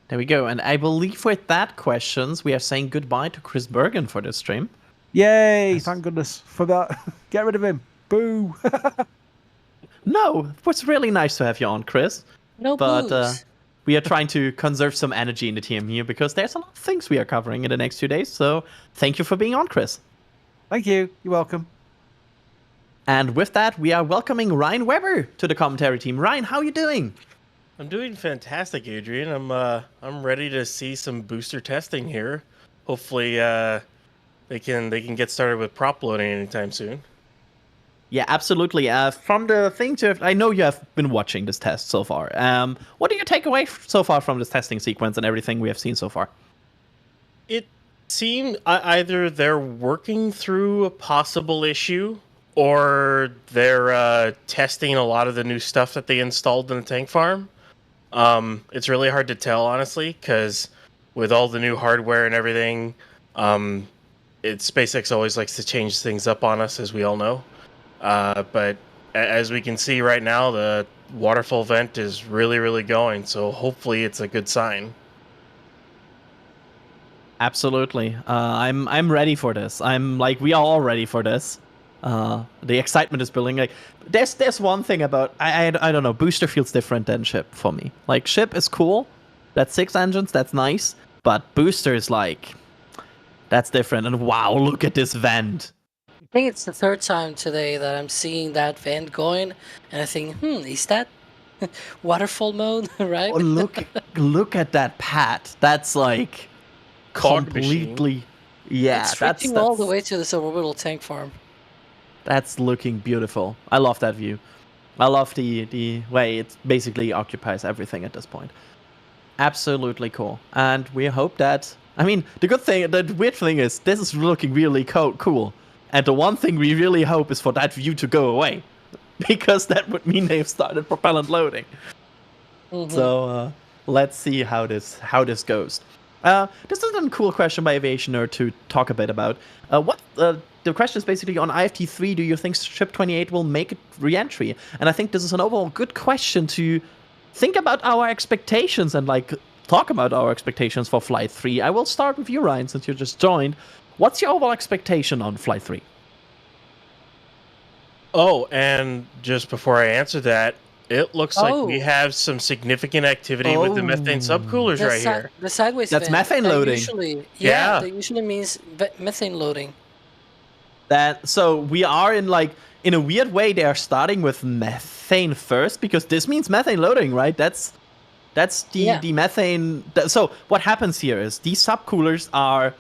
There we go. And I believe with that questions, we are saying goodbye to Chris Bergen for this stream. Yay! Yes. Thank goodness for that. Get rid of him. Boo! No, it was really nice to have you on, Chris. No but booze. we are trying to conserve some energy in the team here because there's a lot of things we are covering in the next few days. So thank you for being on, Chris. Thank you. You're welcome. And with that, we are welcoming Ryan Weber to the commentary team. Ryan, how are you doing? I'm doing fantastic, Adrian. I'm ready to see some booster testing here. Hopefully, they can get started with prop loading anytime soon. Yeah, absolutely. From the things I know you have been watching this test so far. What do you take away so far from this testing sequence and everything we have seen so far? It seemed either they're working through a possible issue, or they're testing a lot of the new stuff that they installed in the tank farm. It's really hard to tell, honestly, because with all the new hardware and everything, SpaceX always likes to change things up on us, as we all know. But as we can see right now, the waterfall vent is really, really going, so hopefully it's a good sign. Absolutely. I'm ready for this. We are all ready for this. The excitement is building. Like, there's one thing about I don't know. Booster feels different than ship for me. Like, ship is cool. That's 6 engines. That's nice. But booster is like, that's different. And wow, look at this vent. I think it's the third time today that I'm seeing that vent going, and I think, is that waterfall mode, right? Oh, look at that pad. That's like Fog machine. completely. Yeah, It's that's reaching all the way to this orbital tank farm. That's looking beautiful. I love that view. I love the way it basically occupies everything at this point. Absolutely cool. And we hope that... I mean, the weird thing is, this is looking really cool. And the one thing we really hope is for that view to go away. Because that would mean they've started propellant loading. Mhm. So let's see how this goes. This is a cool question by Aviation Nerd to talk a bit about. The question is basically on IFT3, do you think Ship 28 will make a re-entry? And I think this is an overall good question to think about our expectations and like talk about our expectations for Flight 3. I will start with you, Ryan, since you just joined. What's your overall expectation on Flight 3? Oh, and just before I answer that, it looks like we have some significant activity with the methane subcoolers right here. The sideways That's vent, methane that loading. Usually, Yeah. that usually means methane loading. So we are in a weird way, they are starting with methane first, because this means methane loading, right? That's the methane. So what happens here is these subcoolers are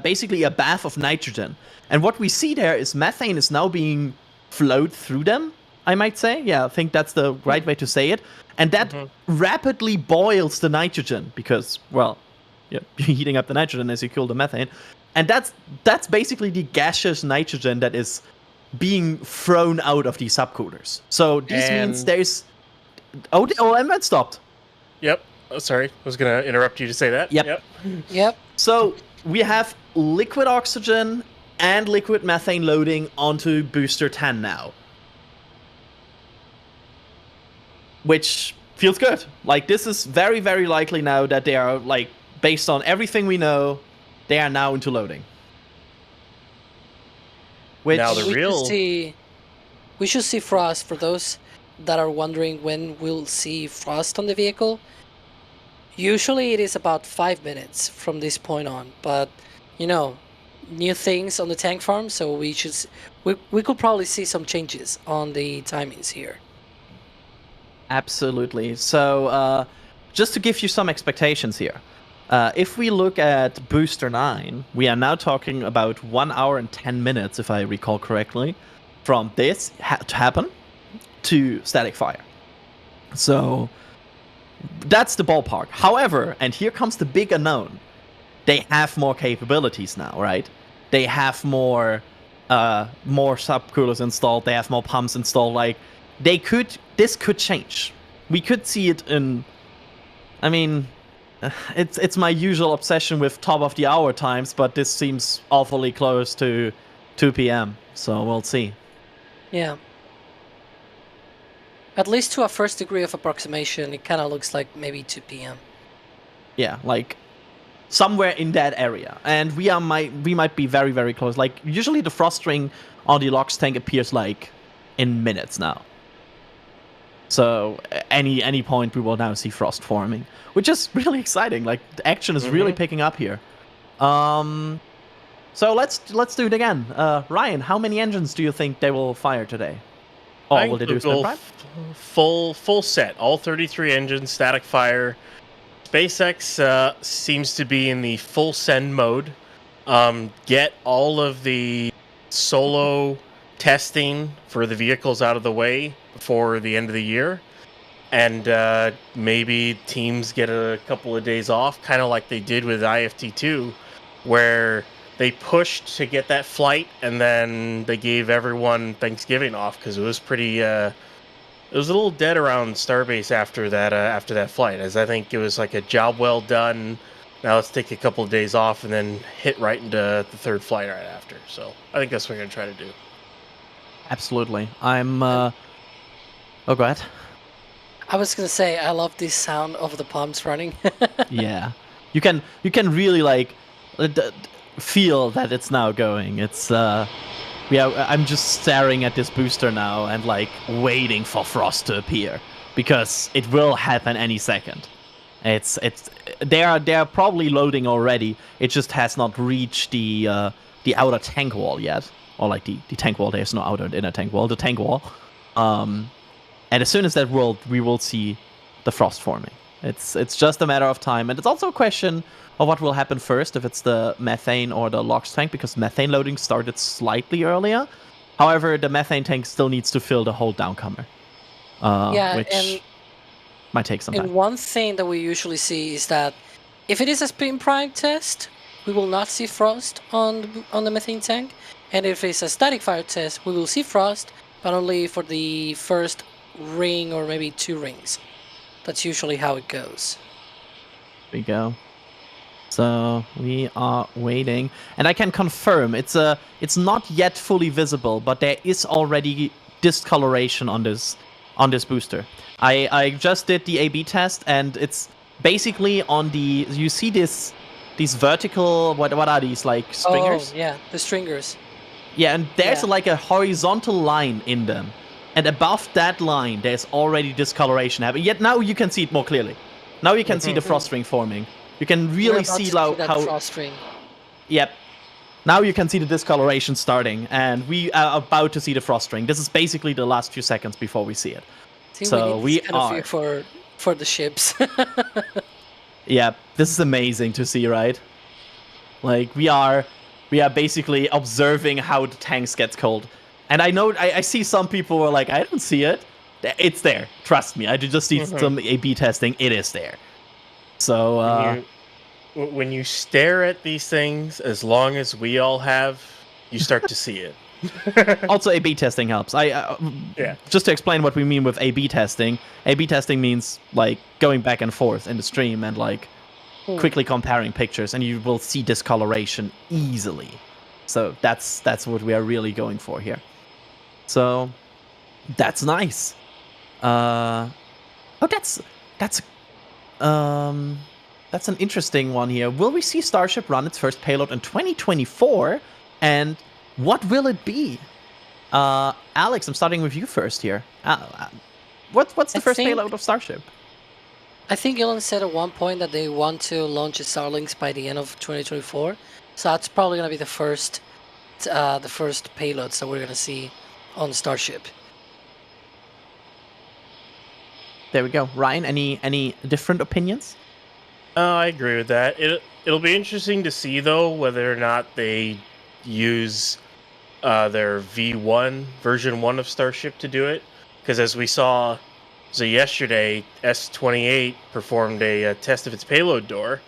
basically a bath of nitrogen. And what we see there is methane is now being flowed through them, I might say. Yeah, I think that's the right way to say it. And that rapidly boils the nitrogen because, well, you're heating up the nitrogen as you cool the methane. And that's basically the gaseous nitrogen that is being thrown out of these subcoolers. So this means there's... Oh, and that stopped. Yep. Oh, sorry. I was going to interrupt you to say that. Yep. So we have liquid oxygen and liquid methane loading onto booster 10 now. Which feels good. Like, this is very, very likely now that they are, like, based on everything we know, they are now into loading. Which Now the we should see frost. For those that are wondering when we'll see frost on the vehicle, usually it is about 5 minutes from this point on. But, you know, new things on the tank farm, so we could probably see some changes on the timings here. Absolutely. So, just to give you some expectations here. If we look at Booster 9, we are now talking about 1 hour and 10 minutes, if I recall correctly, from this to happen to static fire. So, that's the ballpark. However, and here comes the big unknown, they have more capabilities now, right? They have more subcoolers installed, they have more pumps installed, like, this could change. We could see it in, I mean, it's my usual obsession with top of the hour times, but this seems awfully close to 2 p.m. So we'll see. Yeah. At least to a first degree of approximation, it kind of looks like maybe 2 p.m. Yeah, like somewhere in that area, and we might be very, very close. Like, usually the frost ring on the LOX tank appears like in minutes now. So any point we will now see frost forming, which is really exciting. Like, the action is really picking up here. So let's do it again. Ryan, how many engines do you think they will fire today? Oh, will they do spin prime? Full set, all 33 engines, static fire. SpaceX seems to be in the full send mode. Get all of the solo testing for the vehicles out of the way before the end of the year, and maybe teams get a couple of days off, kind of like they did with IFT2, where they pushed to get that flight and then they gave everyone Thanksgiving off because it was pretty it was a little dead around Starbase after that flight, as I think it was like a job well done, now let's take a couple of days off and then hit right into the third flight right after. So I think that's what we're going to try to do. Absolutely. I'm Oh, go ahead. I was gonna say, I love this sound of the pumps running. Yeah, you can really like feel that it's now going. It's I'm just staring at this booster now and like waiting for frost to appear because it will happen any second. They are probably loading already. It just has not reached the outer tank wall yet, or like the tank wall. There's no outer and inner tank wall. The tank wall. And as soon as that we will see the frost forming. It's just a matter of time, and it's also a question of what will happen first, if it's the methane or the LOX tank, because methane loading started slightly earlier. However, the methane tank still needs to fill the whole downcomer, which might take some time. And one thing that we usually see is that if it is a spin prime test, we will not see frost on the methane tank, and if it's a static fire test, we will see frost, but only for the first ring or maybe 2 rings. That's usually how it goes. There we go. So we are waiting, and I can confirm it's not yet fully visible, but there is already discoloration on this booster. I just did the A/B test, and it's basically on the, you see these vertical, what are these, like stringers? Oh yeah, the stringers. Yeah, and there's Yeah. like a horizontal line in them. And above that line, there's already discoloration happening. Yet now you can see it more clearly. Now you can see the frost ring forming. You can really see how frost ring. Yep. Now you can see the discoloration starting, and we are about to see the frost ring. This is basically the last few seconds before we see it. See, So we we need this kind are. of view for the ships. Yeah, this is amazing to see, right? Like we are basically observing how the tanks get cold. And I know I see some people who are like, I don't see it. It's there. Trust me. I just need some A/B testing. It is there. So when you stare at these things, as long as we all have, you start to see it. also A/B testing helps. Yeah. Just to explain what we mean with A/B testing. A/B testing means like going back and forth in the stream and like quickly comparing pictures, and you will see discoloration easily. So that's what we are really going for here. So that's nice. That's an interesting one here. Will we see Starship run its first payload in 2024? And what will it be? Alex, I'm starting with you first here. What's the first payload of Starship? I think Elon said at one point that they want to launch its Starlinks by the end of 2024. So that's probably going to be the first payloads that we're going to see on Starship. There we go. Ryan, any different opinions? I agree with that. It'll be interesting to see though whether or not they use their V1 version 1 of Starship to do it, because as we saw, so yesterday S-28 performed a test of its payload door.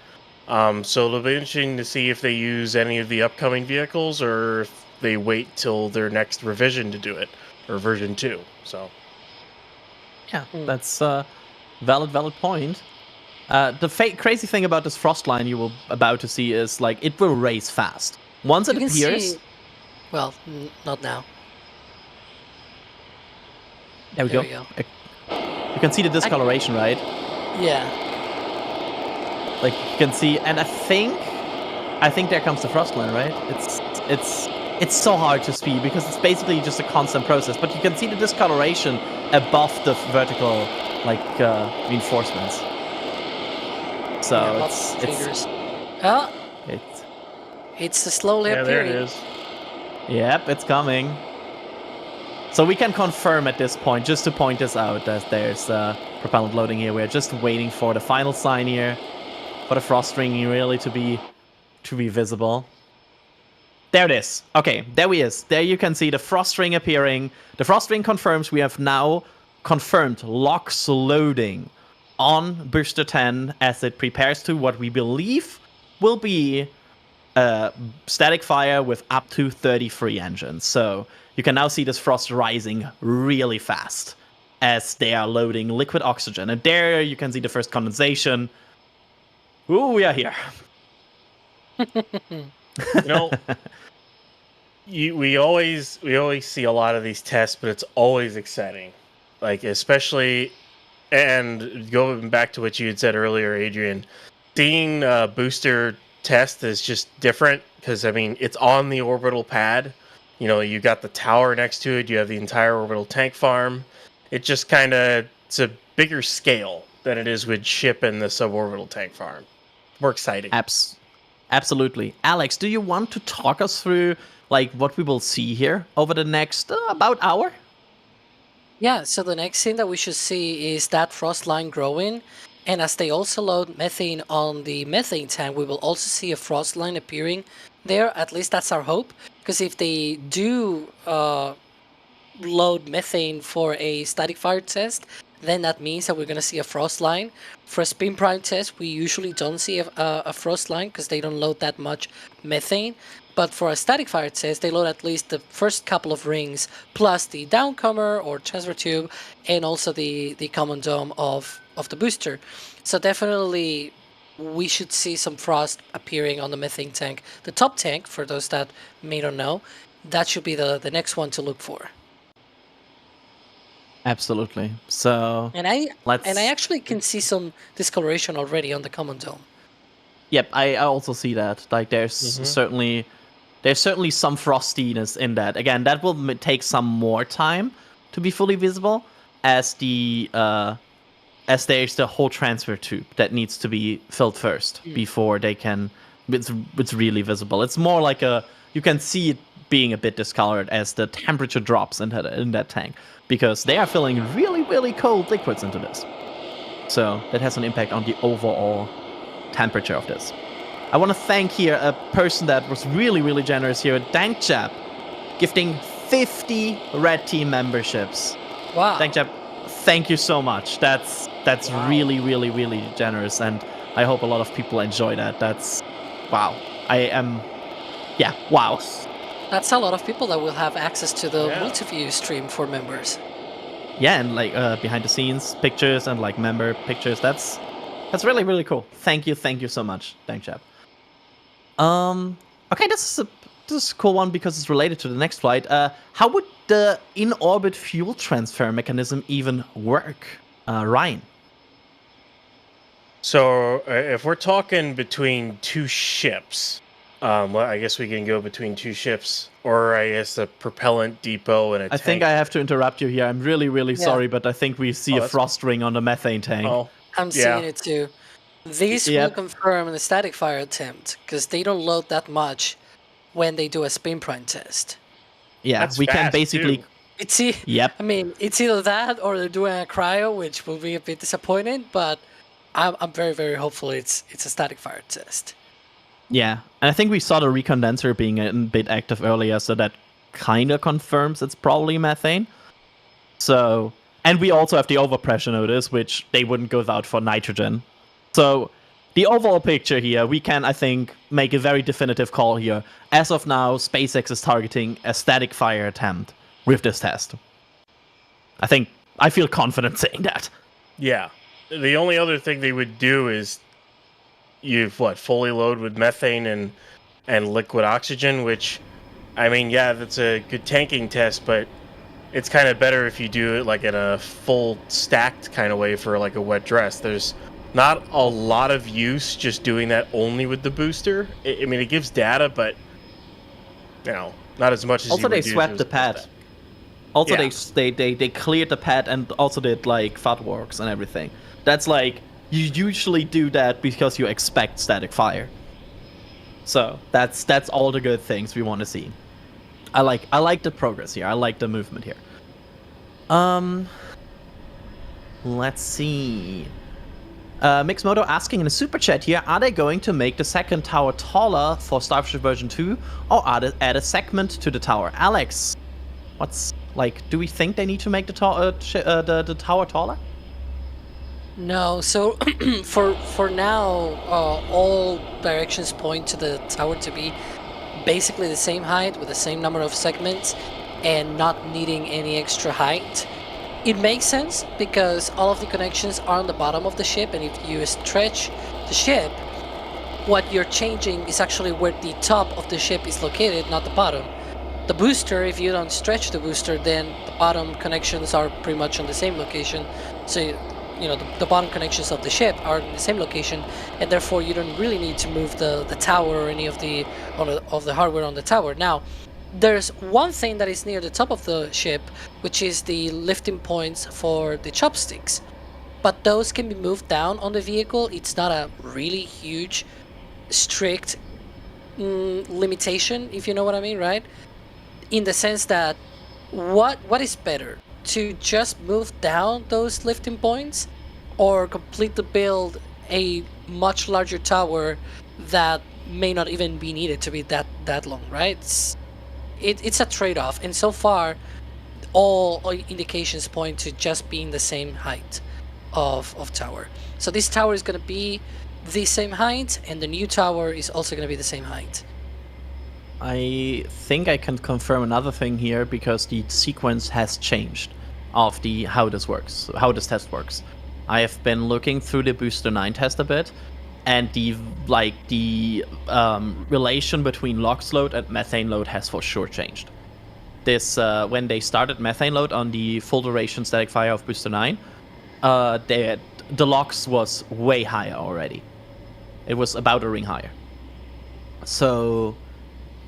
So it'll be interesting to see if they use any of the upcoming vehicles or if they wait till their next revision to do it, or version 2. So yeah, that's a valid point. The crazy thing about this frost line you will about to see is like it will race fast. Once it appears, well, not now. There we go. You can see the discoloration, right? Yeah. Like you can see, and I think there comes the frost line, right? It's so hard to see because it's basically just a constant process. But you can see the discoloration above the vertical, like reinforcements. So it's slowly appearing. there it is. Yep, it's coming. So we can confirm at this point, just to point this out, that there's propellant loading here. We're just waiting for the final sign here, for the frost ring really to be visible. There it is. Okay, there he is. There you can see the frost ring appearing. The frost ring confirms we have now confirmed LOX loading on Booster 10 as it prepares to what we believe will be static fire with up to 33 engines. So you can now see this frost rising really fast as they are loading liquid oxygen. And there you can see the first condensation. Ooh, we are here. We always see a lot of these tests, but it's always exciting. Like especially, and going back to what you had said earlier, Adrian, seeing booster test is just different because I mean it's on the orbital pad. You know, you got the tower next to it. You have the entire orbital tank farm. It just kind of, it's a bigger scale than it is with ship and the suborbital tank farm. More exciting. Absolutely. Alex, do you want to talk us through like what we will see here over the next about hour? Yeah, so the next thing that we should see is that frost line growing. And as they also load methane on the methane tank, we will also see a frost line appearing there. At least that's our hope. Because if they do load methane for a static fire test, then that means that we're going to see a frost line. For a spin prime test, we usually don't see a frost line because they don't load that much methane. But for a static fire test, they load at least the first couple of rings, plus the downcomer or transfer tube, and also the common dome of the booster. So definitely we should see some frost appearing on the methane tank. The top tank, for those that may not know, that should be the next one to look for. Absolutely. So And I actually can see some discoloration already on the common dome. Yep, I also see that. Like there's certainly some frostiness in that. Again, that will take some more time to be fully visible as there's the whole transfer tube that needs to be filled first before they can it's really visible. It's more like you can see it being a bit discolored as the temperature drops in that tank because they are filling really, really cold liquids into this. So that has an impact on the overall temperature of this. I want to thank here a person that was really, really generous here, Dankjap, gifting 50 Red Team memberships. Wow. Dankjap, thank you so much. That's really, really, really generous, and I hope a lot of people enjoy that. That's wow. Wow. That's a lot of people that will have access to the multi-view stream for members. Yeah, and like behind the scenes pictures and like member pictures. That's really, really cool. Thank you so much, Dankjap. Okay, this is a cool one because it's related to the next flight. How would the in-orbit fuel transfer mechanism even work, Ryan? So if we're talking between two ships, well, I guess we can go between two ships, or I guess a propellant depot and a tank. I think I have to interrupt you here. I'm really, really sorry, but I think we see a frost ring on the methane tank. Oh, I'm seeing it too. These will confirm the static fire attempt because they don't load that much when they do a spin prime test. Yeah, that's we can fast, basically. too. I mean, it's either that or they're doing a cryo, which will be a bit disappointing. But I'm very, very hopeful it's a static fire test. Yeah, and I think we saw the recondenser being a bit active earlier, so that kind of confirms it's probably methane. So, and we also have the overpressure notice, which they wouldn't go without for nitrogen. So, the overall picture here, we can, I think, make a very definitive call here. As of now, SpaceX is targeting a static fire attempt with this test. I feel confident saying that. Yeah. The only other thing they would do is fully load with methane and liquid oxygen, which, I mean, yeah, that's a good tanking test, but it's kind of better if you do it like in a full stacked kind of way for like a wet dress. There's not a lot of use just doing that only with the booster. I mean, it gives data, but not as much as also you would they do swept the pad. Also, Yeah. they cleared the pad and also did like FUD works and everything. That's like you usually do that because you expect static fire. So that's all the good things we want to see. I like the progress here. I like the movement here. Let's see. Mixmoto asking in the super chat here, are they going to make the second tower taller for Starship version 2 or add a segment to the tower? Alex, do we think they need to make the tower taller? No, so for now, all directions point to the tower to be basically the same height with the same number of segments and not needing any extra height. It makes sense because all of the connections are on the bottom of the ship, and if you stretch the ship, what you're changing is actually where the top of the ship is located, not the bottom. The booster, if you don't stretch the booster, then the bottom connections are pretty much on the same location. So the bottom connections of the ship are in the same location, and therefore you don't really need to move the tower or any of the hardware on the tower. Now, there's one thing that is near the top of the ship, which is the lifting points for the chopsticks. But those can be moved down on the vehicle. It's not a really huge, strict limitation, if you know what I mean, right? In the sense that what is better, to just move down those lifting points, or completely build a much larger tower that may not even be needed to be that long, right? It's a trade-off, and so far all indications point to just being the same height of tower. So this tower is going to be the same height, and the new tower is also going to be the same height. I think I can confirm another thing here because the sequence has changed of how this works, how this test works. I have been looking through the Booster 9 test a bit, and the relation between LOX load and methane load has for sure changed. This when they started methane load on the full duration static fire of Booster 9, the LOX was way higher already. It was about a ring higher. So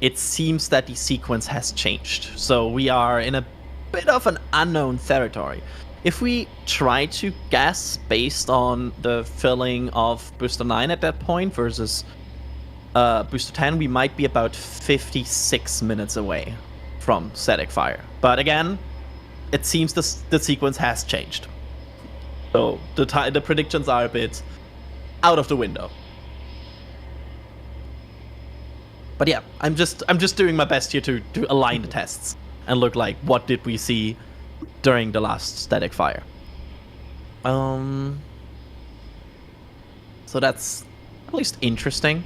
it seems that the sequence has changed. So we are in a bit of an unknown territory. If we try to guess based on the filling of Booster 9 at that point versus Booster 10, we might be about 56 minutes away from static fire. But again, it seems the sequence has changed. So the predictions are a bit out of the window. But yeah, I'm just doing my best here to align the tests and look like what did we see during the last static fire. So that's at least interesting.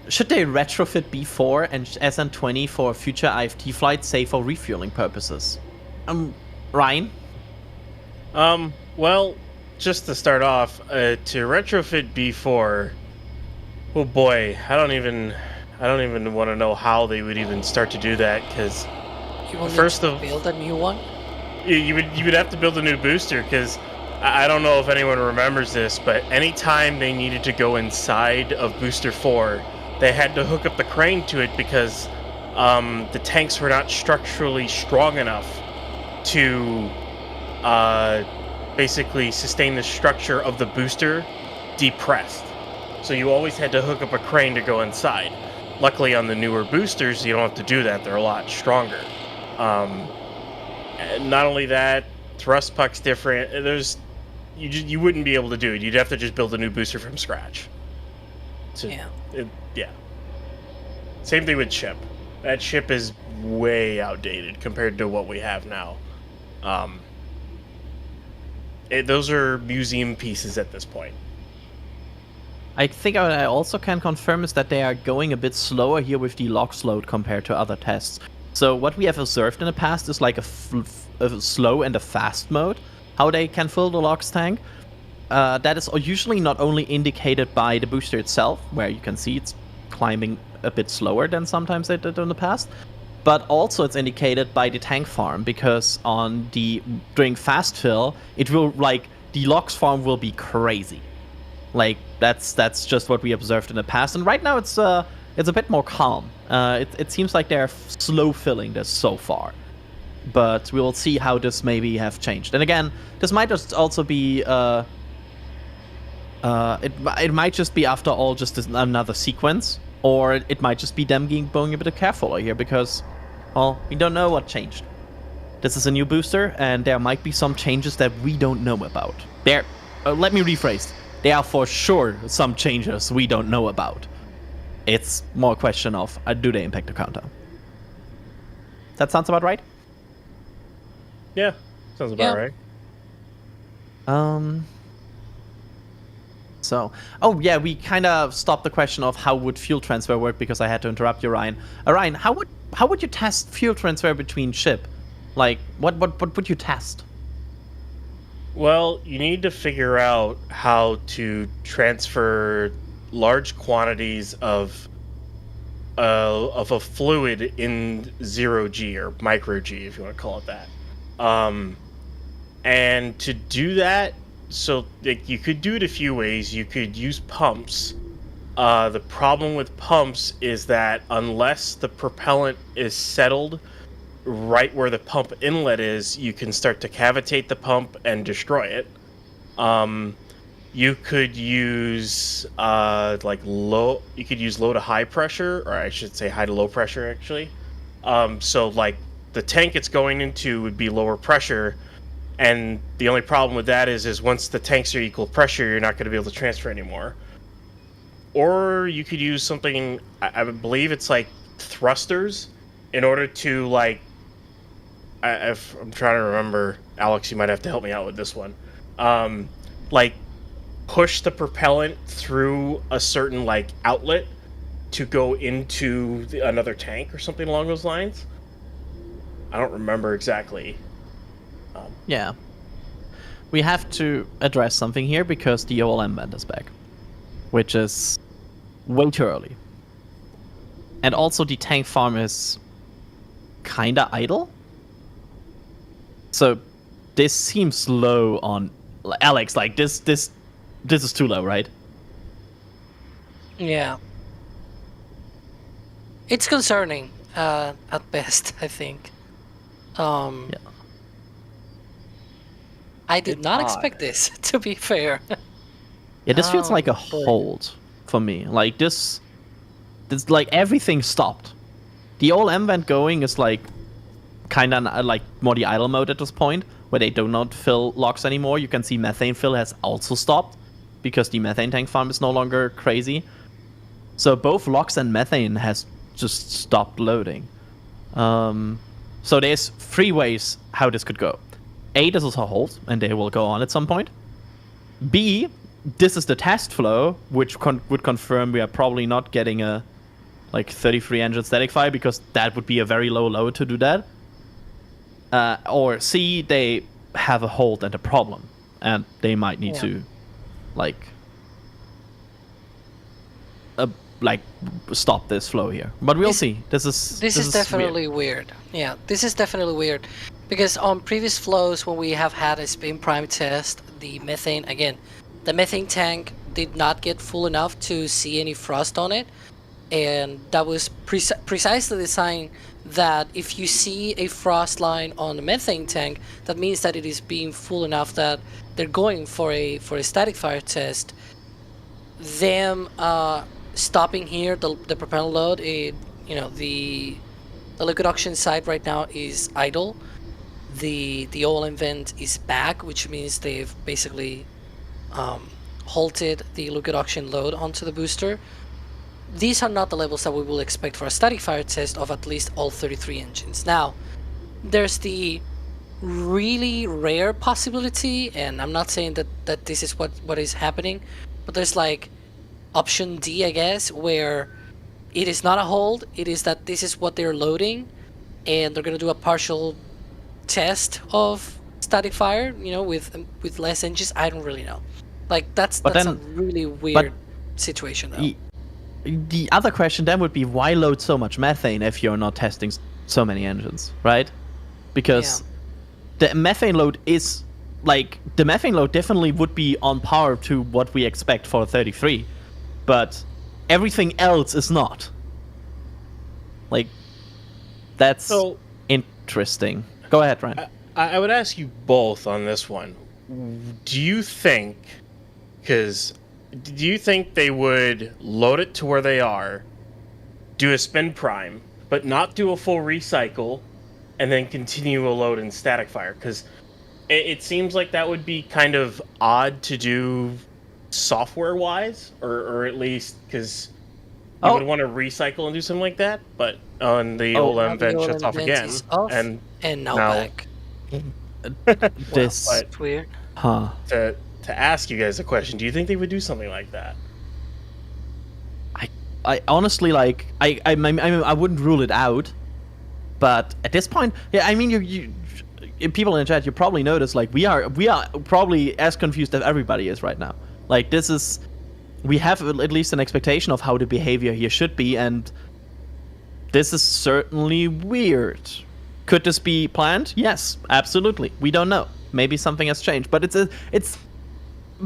Should they retrofit B4 and SN20 for future IFT flights, say for refueling purposes? Ryan? Well, just to start off, to retrofit B4, oh boy, I don't even want to know how they would even start to do that, because first of build a new one. You would have to build a new booster, because I don't know if anyone remembers this, but anytime they needed to go inside of Booster 4, they had to hook up the crane to it because the tanks were not structurally strong enough to basically sustain the structure of the booster depressed. So you always had to hook up a crane to go inside. Luckily on the newer boosters, you don't have to do that. They're a lot stronger. Not only that, thrust puck's different. You wouldn't be able to do it. You'd have to just build a new booster from scratch. Yeah. Same thing with ship. That ship is way outdated compared to what we have now. Those are museum pieces at this point. I think what I also can confirm is that they are going a bit slower here with the LOX load compared to other tests. So what we have observed in the past is like a slow and a fast mode, how they can fill the LOX tank. That is usually not only indicated by the booster itself, where you can see it's climbing a bit slower than sometimes they did in the past, but also it's indicated by the tank farm, because during fast fill, it will, like, the LOX farm will be crazy. Like, that's just what we observed in the past, and right now it's a bit more calm. It seems like they're slow filling this so far, but we will see how this maybe have changed. And again, this might just also be it might just be after all just another sequence, or it might just be them going a bit careful here, because, well, we don't know what changed. This is a new booster, and there might be some changes that we don't know about. Let me rephrase. There are for sure some changes we don't know about. It's more a question of, do they impact the countdown? That sounds about right? Yeah, sounds about right. So, we kind of stopped the question of how would fuel transfer work because I had to interrupt you, Ryan. Ryan, how would you test fuel transfer between ship? Like, what would you test? Well, you need to figure out how to transfer large quantities of a fluid in 0G or micro G, if you want to call it that. And to do that, so you could do it a few ways. You could use pumps The problem with pumps is that unless the propellant is settled right where the pump inlet is, you can start to cavitate the pump and destroy it. You could use low to high pressure, or I should say high to low pressure actually. So like the tank it's going into would be lower pressure, and the only problem with that is once the tanks are equal pressure, you're not going to be able to transfer anymore. Or you could use something, I believe it's like thrusters, in order to like, if I'm trying to remember, Alex, you might have to help me out with this one. Like push the propellant through a certain like outlet to go into another tank or something along those lines. I don't remember exactly. Yeah. We have to address something here because the OLM vent is back, which is way too early. And also the tank farm is kinda idle. So this seems low on Alex, like this is too low, right? Yeah. It's concerning, at best, I think. Yeah. I did not expect this, to be fair. Yeah, this feels like a boy. hold for me. Like this like everything stopped. The OLM vent going is like kinda like more the idle mode at this point, where they do not fill locks anymore. You can see methane fill has also stopped because the methane tank farm is no longer crazy. So both locks and methane has just stopped loading. So there's three ways how this could go. A, this is a hold, and they will go on at some point. B, this is the test flow, which would confirm we are probably not getting a like 33 engine static fire, because that would be a very low load to do that. Or C, they have a hold and a problem, and they might need to like stop this flow here. But we'll see. This is definitely weird. Yeah, this is definitely weird, because on previous flows when we have had a spin prime test, the methane tank did not get full enough to see any frost on it, and that was precisely designed that if you see a frost line on the methane tank, that means that it is being full enough that they're going for a static fire test. Them stopping here, the propellant load, the liquid oxygen side right now is idle. The OLM vent is back, which means they've basically halted the liquid oxygen load onto the booster. These are not the levels that we will expect for a static fire test of at least all 33 engines. Now, there's the really rare possibility, and I'm not saying that this is what is happening, but there's like option D, I guess, where it is not a hold, it is that this is what they're loading, and they're going to do a partial test of static fire, with less engines. I don't really know. Like, that's a really weird situation, though. The other question then would be, why load so much methane if you're not testing so many engines, right? Because the methane load is the methane load definitely would be on par to what we expect for 33, but everything else is not. Like, that's So- interesting. Go ahead, Ryan. I would ask you both on this one. Do you think they would load it to where they are, do a spin prime, but not do a full recycle, and then continue a load in static fire? Because it seems like that would be kind of odd to do software-wise, or at least because you would want to recycle and do something like that, but on the OLM vent shuts off again, and now back. This It's weird. To ask you guys a question, do you think they would do something like that? I honestly I wouldn't rule it out, but at this point, I mean, you people in the chat, you probably noticed we are probably as confused as everybody is right now. Like, we have at least an expectation of how the behavior here should be, and this is certainly weird. Could this be planned? Yes, absolutely. We don't know. Maybe something has changed, but it's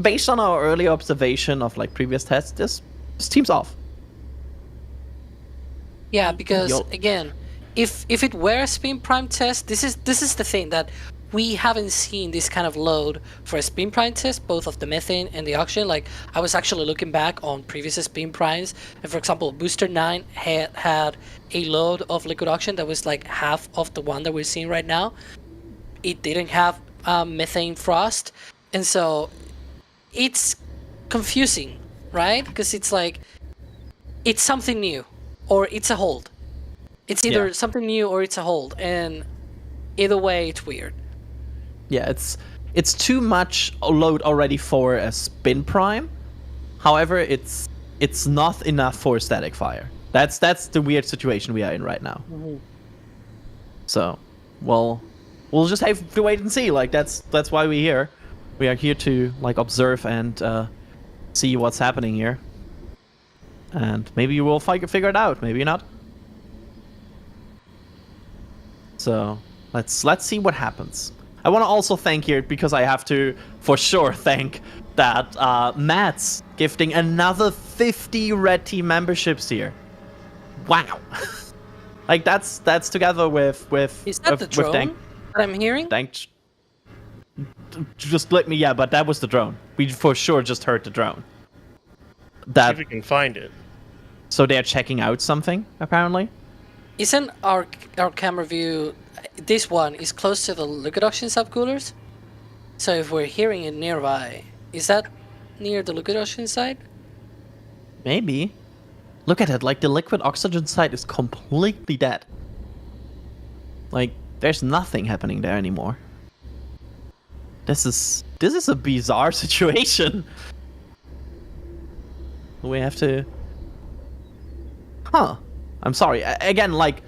based on our early observation of previous tests. This This team's off. Yeah, because You'll- again, if it were a spin prime test, this is the thing that we haven't seen this kind of load for a spin prime test, both of the methane and the oxygen. Like I was actually looking back on previous spin primes, and for example, Booster 9 had a load of liquid oxygen that was like half of the one that we're seeing right now. It didn't have methane frost, and so it's confusing, right? Because it's like it's something new or it's a hold. It's either something new or it's a hold, and either way, it's weird. Yeah, it's too much load already for a spin prime. However, it's not enough for a static fire. That's the weird situation we are in right now. So, well, we'll just have to wait and see. Like that's why we're here. We are here to like observe and see what's happening here. And maybe we'll figure it out. Maybe not. So let's see what happens. I want to also thank here, because I have to for sure thank that Matt's gifting another 50 Red Team memberships here. Wow. Like that's together with Is that the drone that I'm hearing? Thanks. Just let me. Yeah, but that was the drone. We for sure just heard the drone. See That. if we can find it. So they're checking out something apparently. Isn't our camera view? This one is close to the liquid oxygen subcoolers. So if we're hearing it nearby, is that near the liquid oxygen side? Maybe. Look at it. Like the liquid oxygen side is completely dead. Like there's nothing happening there anymore. This is a bizarre situation. We have to. Huh. I'm sorry. Again, like,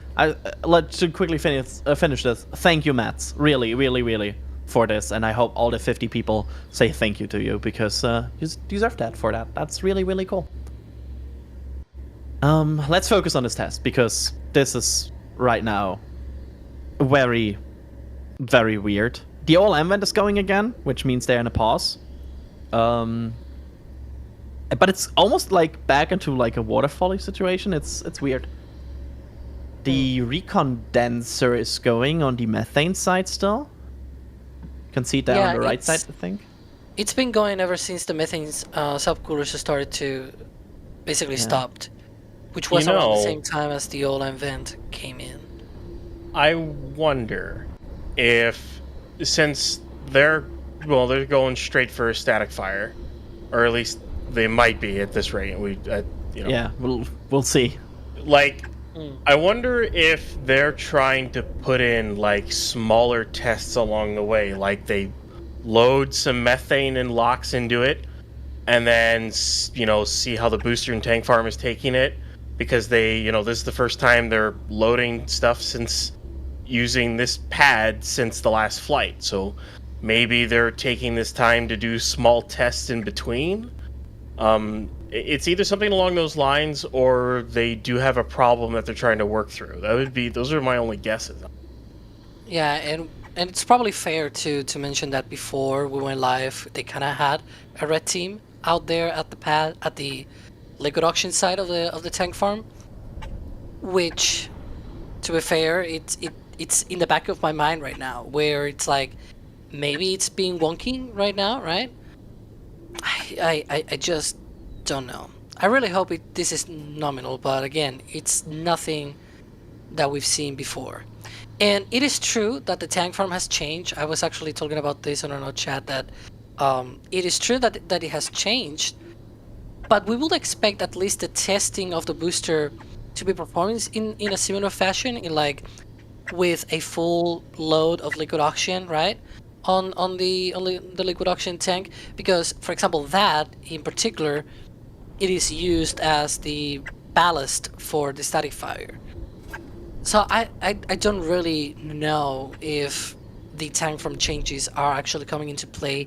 let's quickly finish this. Thank you, Mats. Really, really, really, for this. And I hope all the 50 people say thank you to you, because you deserve that for that. That's really, really cool. Let's focus on this test, because this is, right now, very, very weird. The OLM vent is going again, which means they're in a pause. But it's almost like back into like a waterfally situation. It's weird. The recondenser is going on the methane side still. You can see it there on the right side, I think. It's been going ever since the methane subcoolers started to basically stopped, which was around the same time as the OLM vent came in. I wonder if, since they're going straight for a static fire, or at least they might be at this rate. Yeah, we'll see. Like, I wonder if they're trying to put in like smaller tests along the way, like they load some methane and LOX into it, and then see how the booster and tank farm is taking it, because they this is the first time they're loading stuff since using this pad since the last flight. So maybe they're taking this time to do small tests in between. It's either something along those lines, or they do have a problem that they're trying to work through. Those are my only guesses. Yeah, and it's probably fair to mention that before we went live, they kind of had a red team out there at the pad, at the liquid oxygen side of the tank farm, which, to be fair, it's in the back of my mind right now, where it's like maybe it's being wonky right now, right? I just don't know. I really hope this is nominal, but again, it's nothing that we've seen before. And it is true that the tank farm has changed. I was actually talking about this on our chat, that it is true that it has changed, but we would expect at least the testing of the booster to be performed in a similar fashion, with a full load of liquid oxygen, right? On the liquid oxygen tank, because, for example, that in particular, it is used as the ballast for the static fire. So I don't really know if the tank farm changes are actually coming into play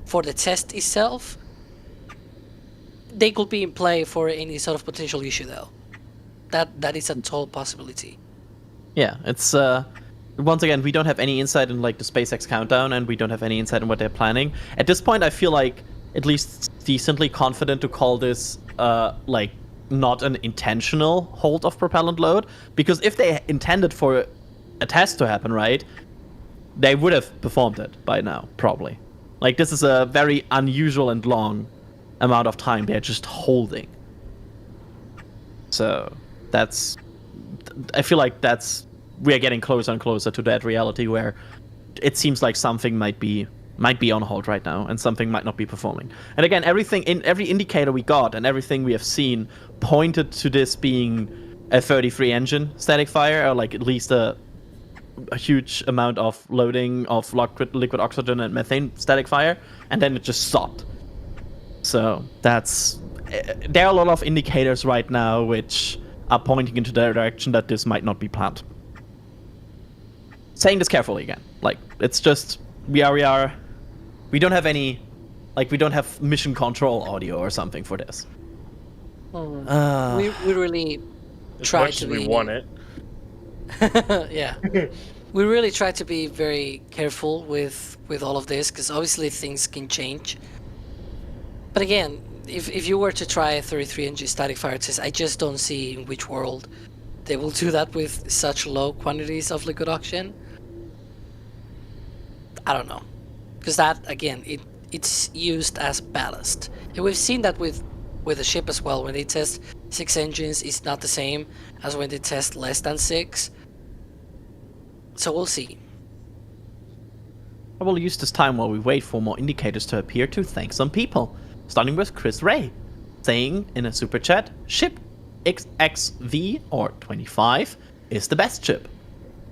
for the test itself. They could be in play for any sort of potential issue, though. That is a total possibility. Yeah, it's once again, we don't have any insight in like the SpaceX countdown, and we don't have any insight in what they're planning. At this point, I feel like at least decently confident to call this like not an intentional hold of propellant load, because if they intended for a test to happen, right, they would have performed it by now, probably. Like, this is a very unusual and long amount of time they're just holding. So I feel like we're getting closer and closer to that reality where it seems like something might be on hold right now and something might not be performing. And again, every indicator we got and everything we have seen pointed to this being a 33 engine static fire, or like at least a huge amount of loading of liquid oxygen and methane static fire, and then it just stopped. So there are a lot of indicators right now which are pointing into the direction that this might not be planned. Saying this carefully again, like, it's just we don't have any, like, we don't have mission control audio or something for this. We really As try much to as we be. want it. Yeah. We really try to be very careful with all of this, because obviously things can change. But again, if you were to try a 33 engine static fire test, I just don't see in which world they will do that with such low quantities of liquid oxygen. I don't know, because that, again, it's used as ballast, and we've seen that with a ship as well. When they test 6 engines, it's not the same as when they test less than 6. So we'll see. I will use this time while we wait for more indicators to appear to thank some people, starting with Chris Ray, saying in a super chat, ship XXV or 25 is the best ship.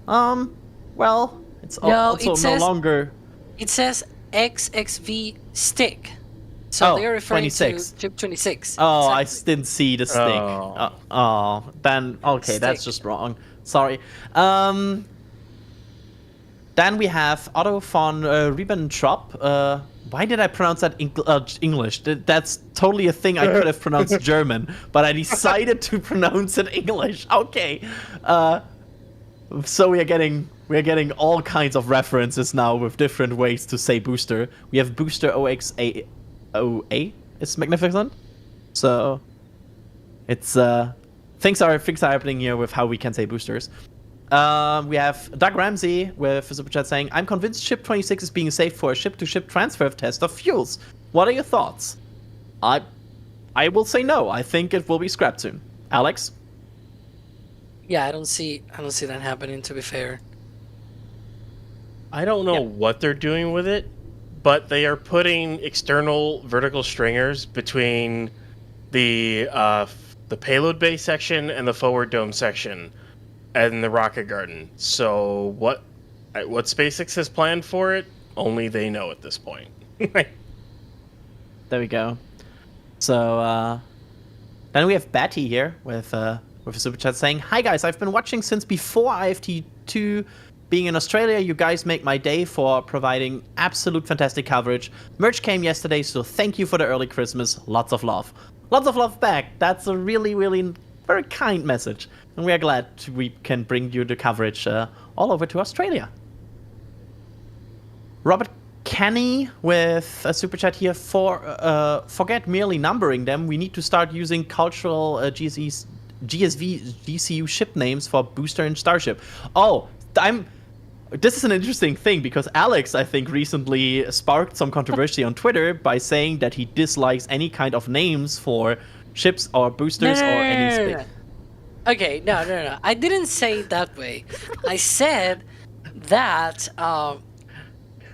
Well, it's also no longer. It says XXV stick. So they're referring 26. to ship 26. Oh, Exactly. I didn't see the stick. Then okay, Stick. that's just wrong. Sorry. Then we have Otto von Ribbentrop. Why did I pronounce that English? That's totally a thing I could have pronounced German, but I decided to pronounce it English. Okay. So we are getting all kinds of references now with different ways to say booster. We have booster OXA is magnificent. So it's things are happening here with how we can say boosters. We have Doug Ramsey with a super chat saying, I'm convinced ship 26 is being saved for a ship-to-ship transfer test of fuels. What are your thoughts? I will say no. I think it will be scrapped soon. Alex? Yeah, I don't see that happening, to be fair. I don't know what they're doing with it, but they are putting external vertical stringers between the payload bay section and the forward dome section and the rocket garden. So what SpaceX has planned for it, only they know at this point. There we go. So then we have Batty here with a super chat saying, hi guys, I've been watching since before IFT2. Being in Australia, you guys make my day for providing absolute fantastic coverage. Merch came yesterday, so thank you for the early Christmas. Lots of love. Lots of love back. That's a really, really very kind message. And we are glad we can bring you the coverage all over to Australia. Robert Kenny with a super chat here forget merely numbering them. We need to start using cultural GSV GCU ship names for booster and Starship. Oh, this is an interesting thing because Alex, I think, recently sparked some controversy on Twitter by saying that he dislikes any kind of names for ships or boosters or any space. Okay, no. I didn't say it that way. I said that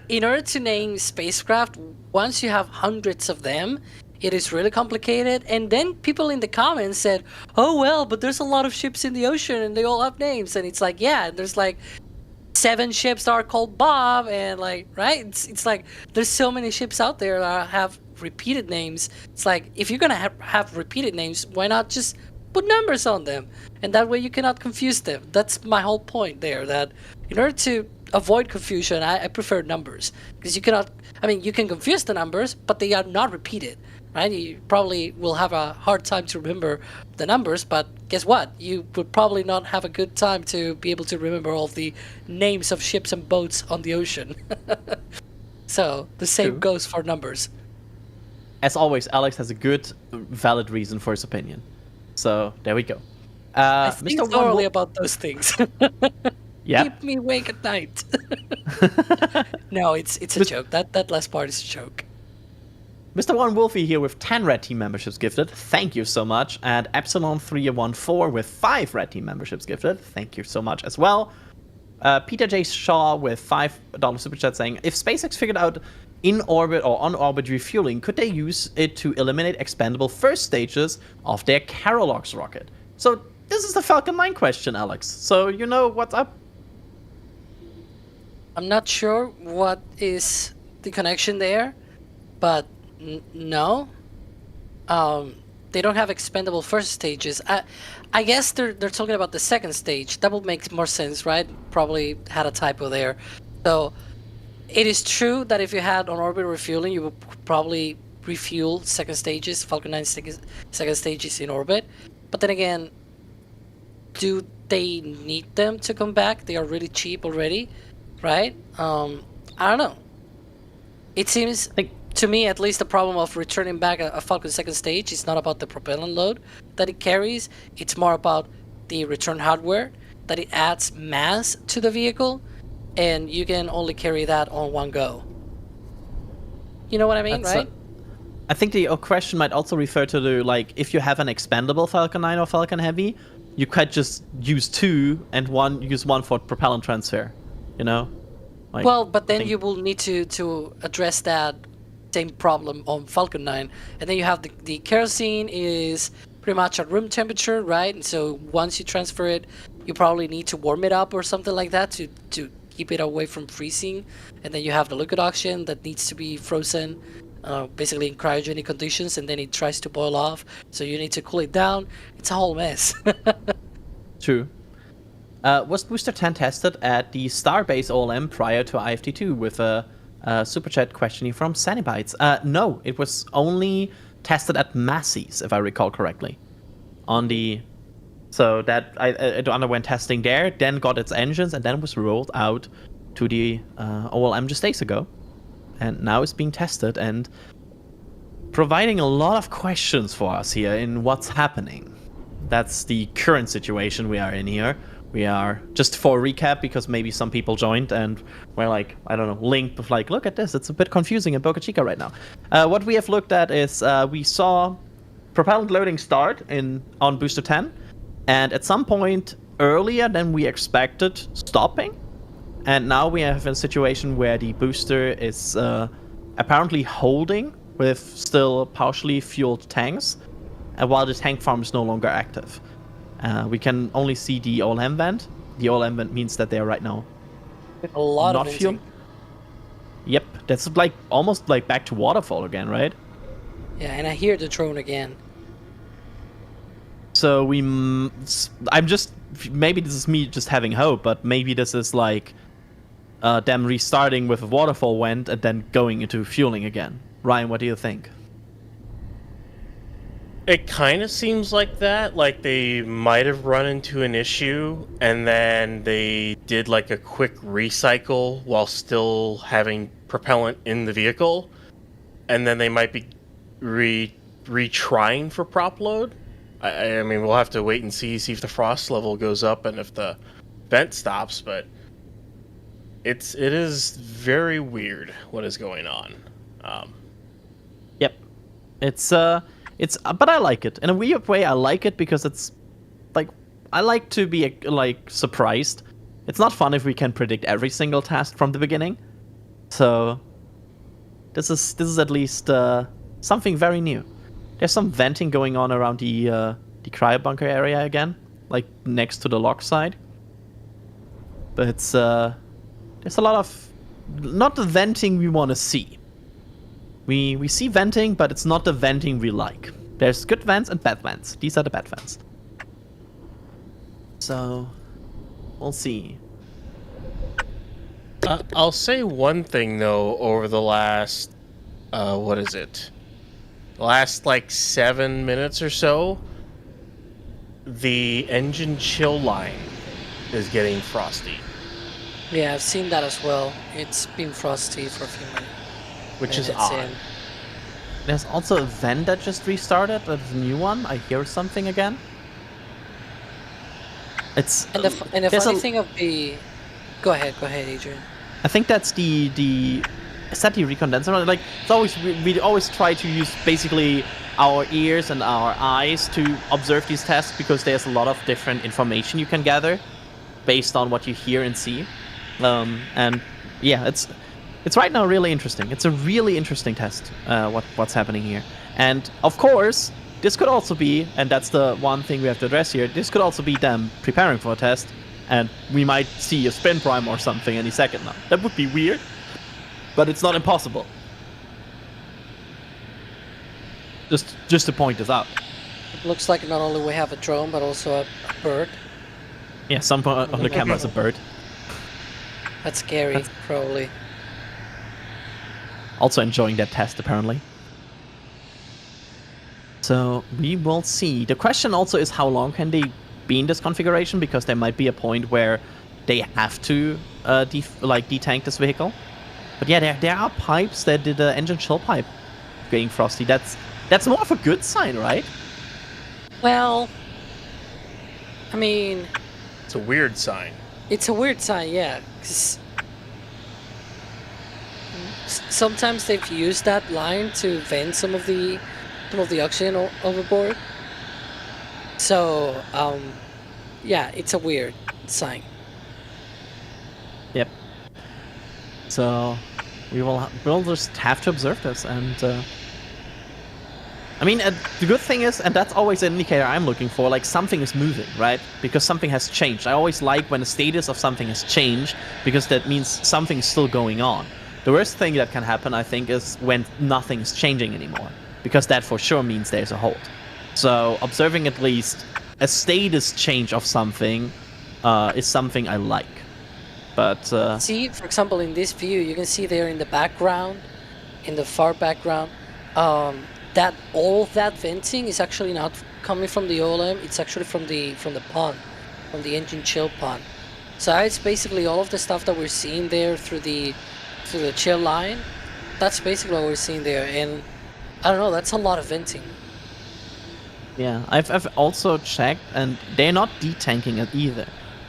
in order to name spacecraft, once you have hundreds of them, it is really complicated. And then people in the comments said, oh, well, but there's a lot of ships in the ocean and they all have names. And it's like, yeah, there's like 7 ships that are called Bob. And like, right? It's like there's so many ships out there that have repeated names. It's like, if you're going to have repeated names, why not just put numbers on them? And that way you cannot confuse them. That's my whole point there, that in order to avoid confusion, I prefer numbers. Because you cannot, you can confuse the numbers, but they are not repeated. Right? You probably will have a hard time to remember the numbers, but guess what? You would probably not have a good time to be able to remember all the names of ships and boats on the ocean. So the same goes for numbers. as always, Alex has a good, valid reason for his opinion. So there we go. I think Mr. thoroughly about those things. Yeah. Keep me awake at night. No, it's a joke. That last part is a joke. Mr. One Wolfie here with 10 Red Team memberships gifted. Thank you so much. And Epsilon314 with 5 Red Team memberships gifted. Thank you so much as well. Peter J. Shaw with $5 super chat saying, if SpaceX figured out in-orbit or on-orbit refueling, could they use it to eliminate expendable first stages of their Carolox rocket? So this is the Falcon 9 question, Alex. So you know what's up? I'm not sure what is the connection there, but no. They don't have expendable first stages. I guess they're talking about the second stage. That would make more sense, right? Probably had a typo there. So it is true that if you had on-orbit refueling, you would probably refuel second stages, Falcon 9 second stages in orbit. But then again, do they need them to come back? They are really cheap already, right? I don't know. It seems, to me at least, the problem of returning back a Falcon second stage is not about the propellant load that it carries. It's more about the return hardware, that it adds mass to the vehicle, and you can only carry that on one go. You know what I mean, right? I think the question might also refer to the, like, if you have an expendable Falcon 9 or Falcon Heavy, you could just use 2 and use one for propellant transfer, you know? Like, well, but then you will need to address that same problem on Falcon 9. And then you have the kerosene is pretty much at room temperature, right? And so once you transfer it, you probably need to warm it up or something like that to keep it away from freezing. And then you have the liquid oxygen that needs to be frozen, basically in cryogenic conditions, and then it tries to boil off. So you need to cool it down. It's a whole mess. True. Was Booster 10 tested at the Starbase OLM prior to IFT2 with a super chat questioning from Sanibites? No, it was only tested at Massey's, if I recall correctly. So that it underwent testing there, then got its engines, and then was rolled out to the OLM just days ago. And now it's being tested and providing a lot of questions for us here in what's happening. That's the current situation we are in here. We are, just for a recap, because maybe some people joined and we're like, I don't know, linked with like, look at this, it's a bit confusing in Boca Chica right now. What we have looked at is we saw propellant loading start on Booster 10, and at some point earlier than we expected, stopping. And now we have a situation where the booster is apparently holding with still partially fueled tanks, while the tank farm is no longer active. We can only see the OLM vent. The OLM vent means that they are right now a lot not of fueled. Yep, that's like almost like back to waterfall again, right? Yeah, and I hear the drone again. So I'm just, maybe this is me just having hope, but maybe this is like them restarting with a waterfall vent and then going into fueling again. Ryan, what do you think? It kind of seems like that, like they might have run into an issue and then they did like a quick recycle while still having propellant in the vehicle, and then they might be retrying for prop load. I mean, we'll have to wait and see if the frost level goes up and if the vent stops, but it is very weird what is going on. Yep, but I like it. In a weird way, I like it because it's like, I like to be like surprised. It's not fun if we can predict every single task from the beginning. So this is at least something very new. There's some venting going on around the cryo bunker area again, like next to the lock side. But it's there's a lot of not the venting we want to see. We see venting, but it's not the venting we like. There's good vents and bad vents. These are the bad vents. So, we'll see. I'll say one thing, though, over the last, last like 7 minutes or so, the engine chill line is getting frosty. Yeah, I've seen that as well. It's been frosty for a few minutes. Which is odd. There's also a vent that just restarted. That's a new one. I hear something again. It's And the there's funny a- thing of the, go ahead, Adrian. I think that's the is that the recondenser? Like it's always we always try to use basically our ears and our eyes to observe these tests because there's a lot of different information you can gather based on what you hear and see. And yeah, it's right now really interesting. It's a really interesting test. What's happening here, and of course this could also be, and that's the one thing we have to address here. This could also be them preparing for a test. And we might see a spin prime or something any second now. That would be weird, but it's not impossible. Just to point this out. It looks like not only we have a drone, but also a bird. Yeah, some on the camera is a bird. That's scary, probably. Also enjoying that test, apparently. So we will see. The question also is how long can they be in this configuration, because there might be a point where they have to detank this vehicle. But yeah, there are pipes that did the engine chill pipe getting frosty. That's more of a good sign, right? Well, I mean, It's a weird sign. it's a weird sign, yeah. 'Cause sometimes they've used that line to vent some of the oxygen overboard. So, yeah, it's a weird sign. Yep. So we'll just have to observe this, and I mean, the good thing is, and that's always an indicator I'm looking for, like something is moving, right? Because something has changed. I always like when the status of something has changed, because that means something is still going on. The worst thing that can happen, I think, is when nothing is changing anymore, because that for sure means there's a hold. So observing at least a status change of something is something I like. But See, for example, in this view, you can see there in the background, in the far background, that all of that venting is actually not coming from the OLM. It's actually from the pond, from the engine chill pond. So it's basically all of the stuff that we're seeing there through the chill line. That's basically what we're seeing there, and I don't know. That's a lot of venting. yeah, I've also checked, and they're not detanking it either.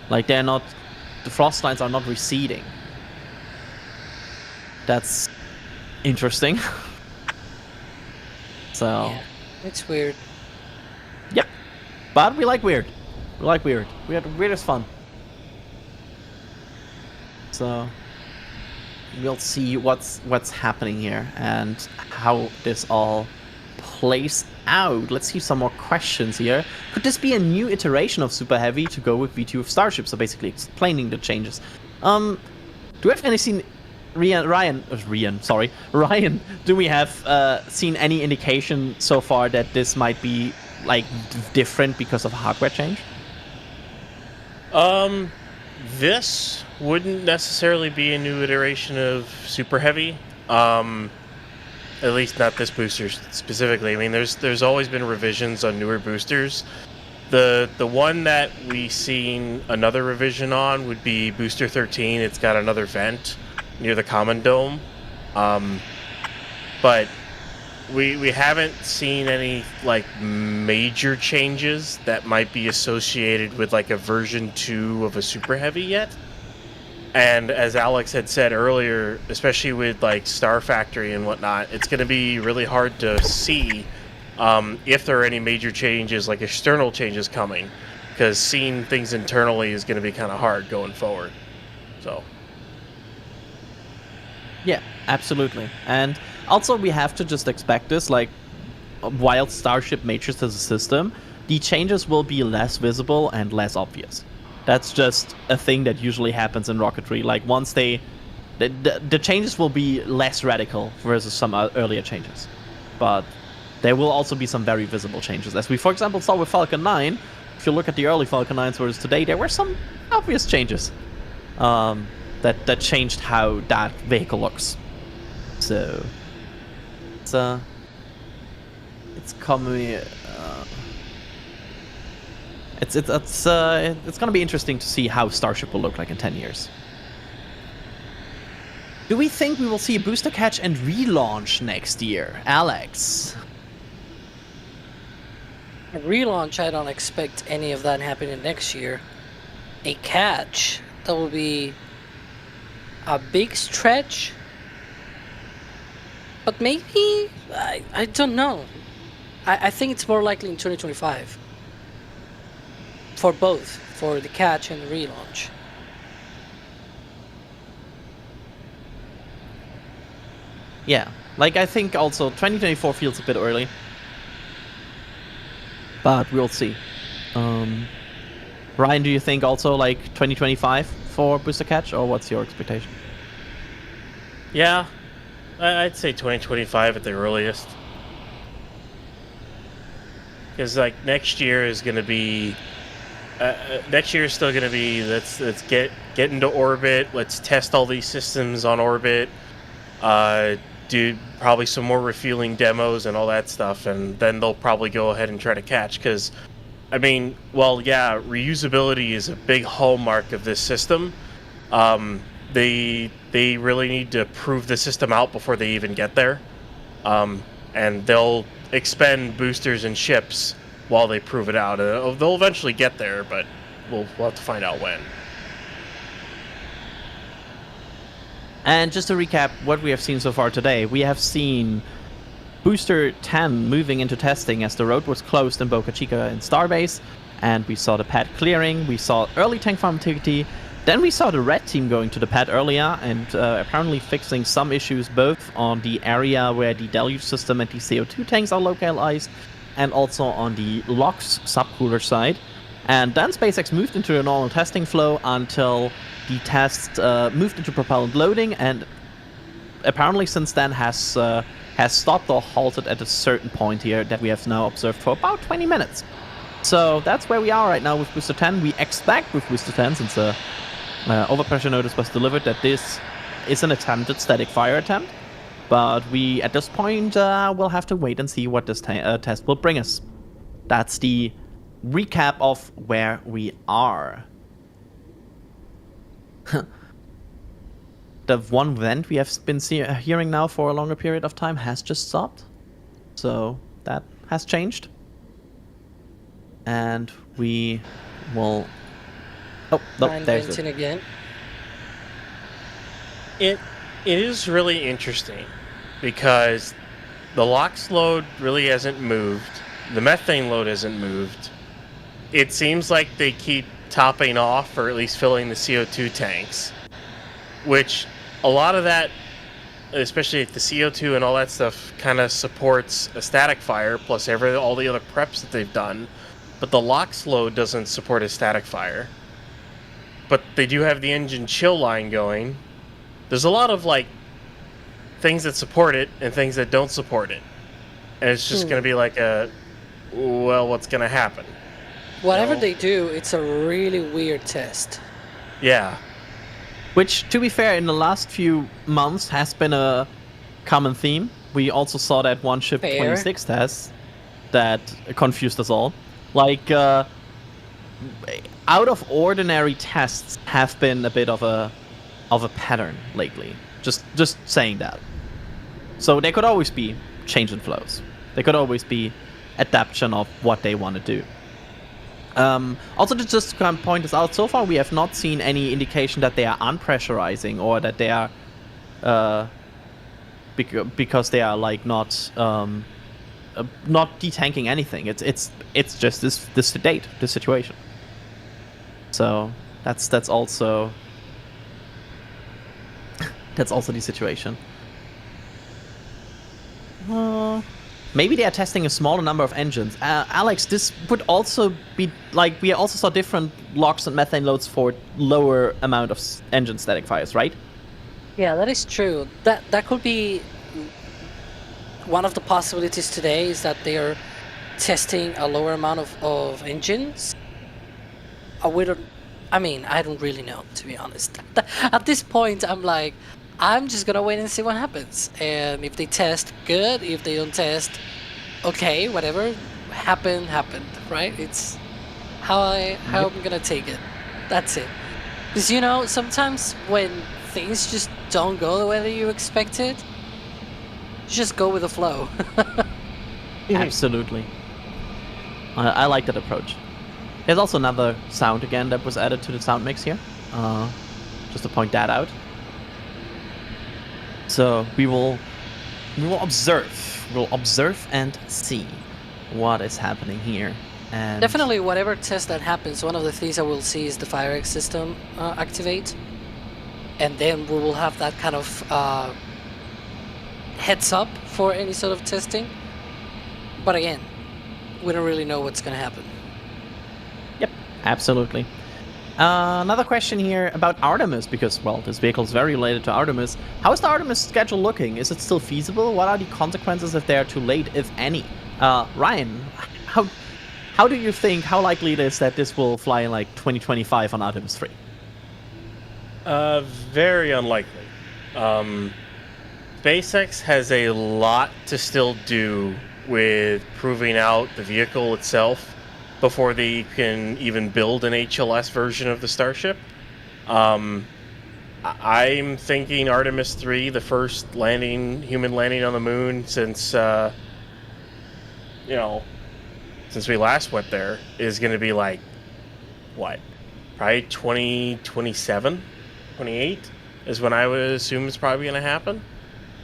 Like the frost lines are not receding. That's interesting. So, Yeah, it's weird. yep. But we like weird. We like weird. Weird is fun. So we'll see what's happening here and how this all plays out. Let's see some more questions here. Could this be a new iteration of Super Heavy to go with V2 of Starship? So basically explaining the changes. Do we have any seen Ryan, do we have seen any indication so far that this might be like different because of hardware change? This wouldn't necessarily be a new iteration of Super Heavy. At least not this booster specifically. I mean, there's always been revisions on newer boosters. The one that we seen another revision on would be Booster 13. It's got another vent near the common dome, but we haven't seen any like major changes that might be associated with like a version 2 of a Super Heavy yet. And as Alex had said earlier, especially with like Star Factory and whatnot, it's going to be really hard to see if there are any major changes, like external changes coming, because seeing things internally is going to be kind of hard going forward. So. Yeah, absolutely. And also we have to just expect this, like, while Starship matures as a system, the changes will be less visible and less obvious. That's just a thing that usually happens in rocketry. Like, once the changes will be less radical versus some earlier changes. But there will also be some very visible changes. As we, for example, saw with Falcon 9, if you look at the early Falcon 9s versus today, there were some obvious changes. That changed how that vehicle looks. So it's coming. It's gonna be interesting to see how Starship will look like in 10 years. do we think we will see a booster catch and relaunch next year? Alex? A relaunch, I don't expect any of that happening next year. A catch, that will be a big stretch. But maybe, I don't know. I think it's more likely in 2025. For both, for the catch and the relaunch. Yeah, like I think also 2024 feels a bit early. But we'll see. Ryan, do you think also like 2025 for booster catch, or what's your expectation? Yeah, I'd say 2025 at the earliest. Because like next year is going to be, next year is still going to be let's get into orbit. Let's test all these systems on orbit. Do probably some more refueling demos and all that stuff, and then they'll probably go ahead and try to catch. Because, I mean, well, yeah, reusability is a big hallmark of this system. They really need to prove the system out before they even get there, and they'll expend boosters and ships while they prove it out. They'll eventually get there, but we'll have to find out when. And just to recap what we have seen so far today, we have seen Booster 10 moving into testing as the road was closed in Boca Chica and Starbase, and we saw the pad clearing, we saw early tank farm activity, then we saw the red team going to the pad earlier and apparently fixing some issues both on the area where the deluge system and the CO2 tanks are localized, and also on the LOX subcooler side. And then SpaceX moved into a normal testing flow until the test moved into propellant loading, and apparently since then has stopped or halted at a certain point here that we have now observed for about 20 minutes. So that's where we are right now with Booster 10. We expect with Booster 10, since the overpressure notice was delivered, that this is an attempted static fire attempt. But we, at this point, will have to wait and see what this test will bring us. That's the recap of where we are. The one vent we have been hearing now for a longer period of time has just stopped. So that has changed. And we will... Oh, no, there's it. Again. It is really interesting because the LOX load really hasn't moved. The methane load hasn't moved. It seems like they keep topping off, or at least filling the CO2 tanks, which a lot of that, especially if the CO2 and all that stuff, kind of supports a static fire, plus all the other preps that they've done. But the LOX load doesn't support a static fire. But they do have the engine chill line going. There's a lot of like things that support it and things that don't support it. And it's just going to be like well, what's going to happen? Whatever they do, it's a really weird test. Yeah. Which, to be fair, in the last few months has been a common theme. We also saw that one ship 26 test that confused us all. Like, out of ordinary tests have been a bit of a pattern lately. Just saying that. So there could always be change in flows. There could always be adaptation of what they want to do. Also, to just kind of point this out, so far we have not seen any indication that they are unpressurizing or that they are, because they are like not detanking anything. It's just this situation. So that's also the situation. Maybe they are testing a smaller number of engines. Alex, this would also be like, we also saw different LOX and methane loads for lower amount of engine static fires, right? Yeah, that is true. That could be one of the possibilities today, is that they are testing a lower amount of engines. I don't really know, to be honest. At this point, I'm just gonna wait and see what happens. And if they test, good. If they don't test, okay, whatever happened, right? It's how I'm gonna take it. That's it. Because sometimes when things just don't go the way that you expected, just go with the flow. Absolutely. I like that approach. There's also another sound again that was added to the sound mix here. Just to point that out. So we will observe. We'll observe and see what is happening here. And Definitely, whatever test that happens, one of the things I will see is the fire exit system activate, and then we will have that kind of heads up for any sort of testing. But again, we don't really know what's going to happen. Yep, absolutely. Another question here about Artemis, because, well, this vehicle is very related to Artemis. How is the Artemis schedule looking? Is it still feasible? What are the consequences if they are too late, if any? Ryan, how do you think, how likely it is that this will fly in like 2025 on Artemis 3? Very unlikely. SpaceX has a lot to still do with proving out the vehicle itself before they can even build an HLS version of the Starship. I'm thinking Artemis 3, the first human landing on the moon since since we last went there, is going to be like, what? Probably 2027, 28 is when I would assume it's probably going to happen.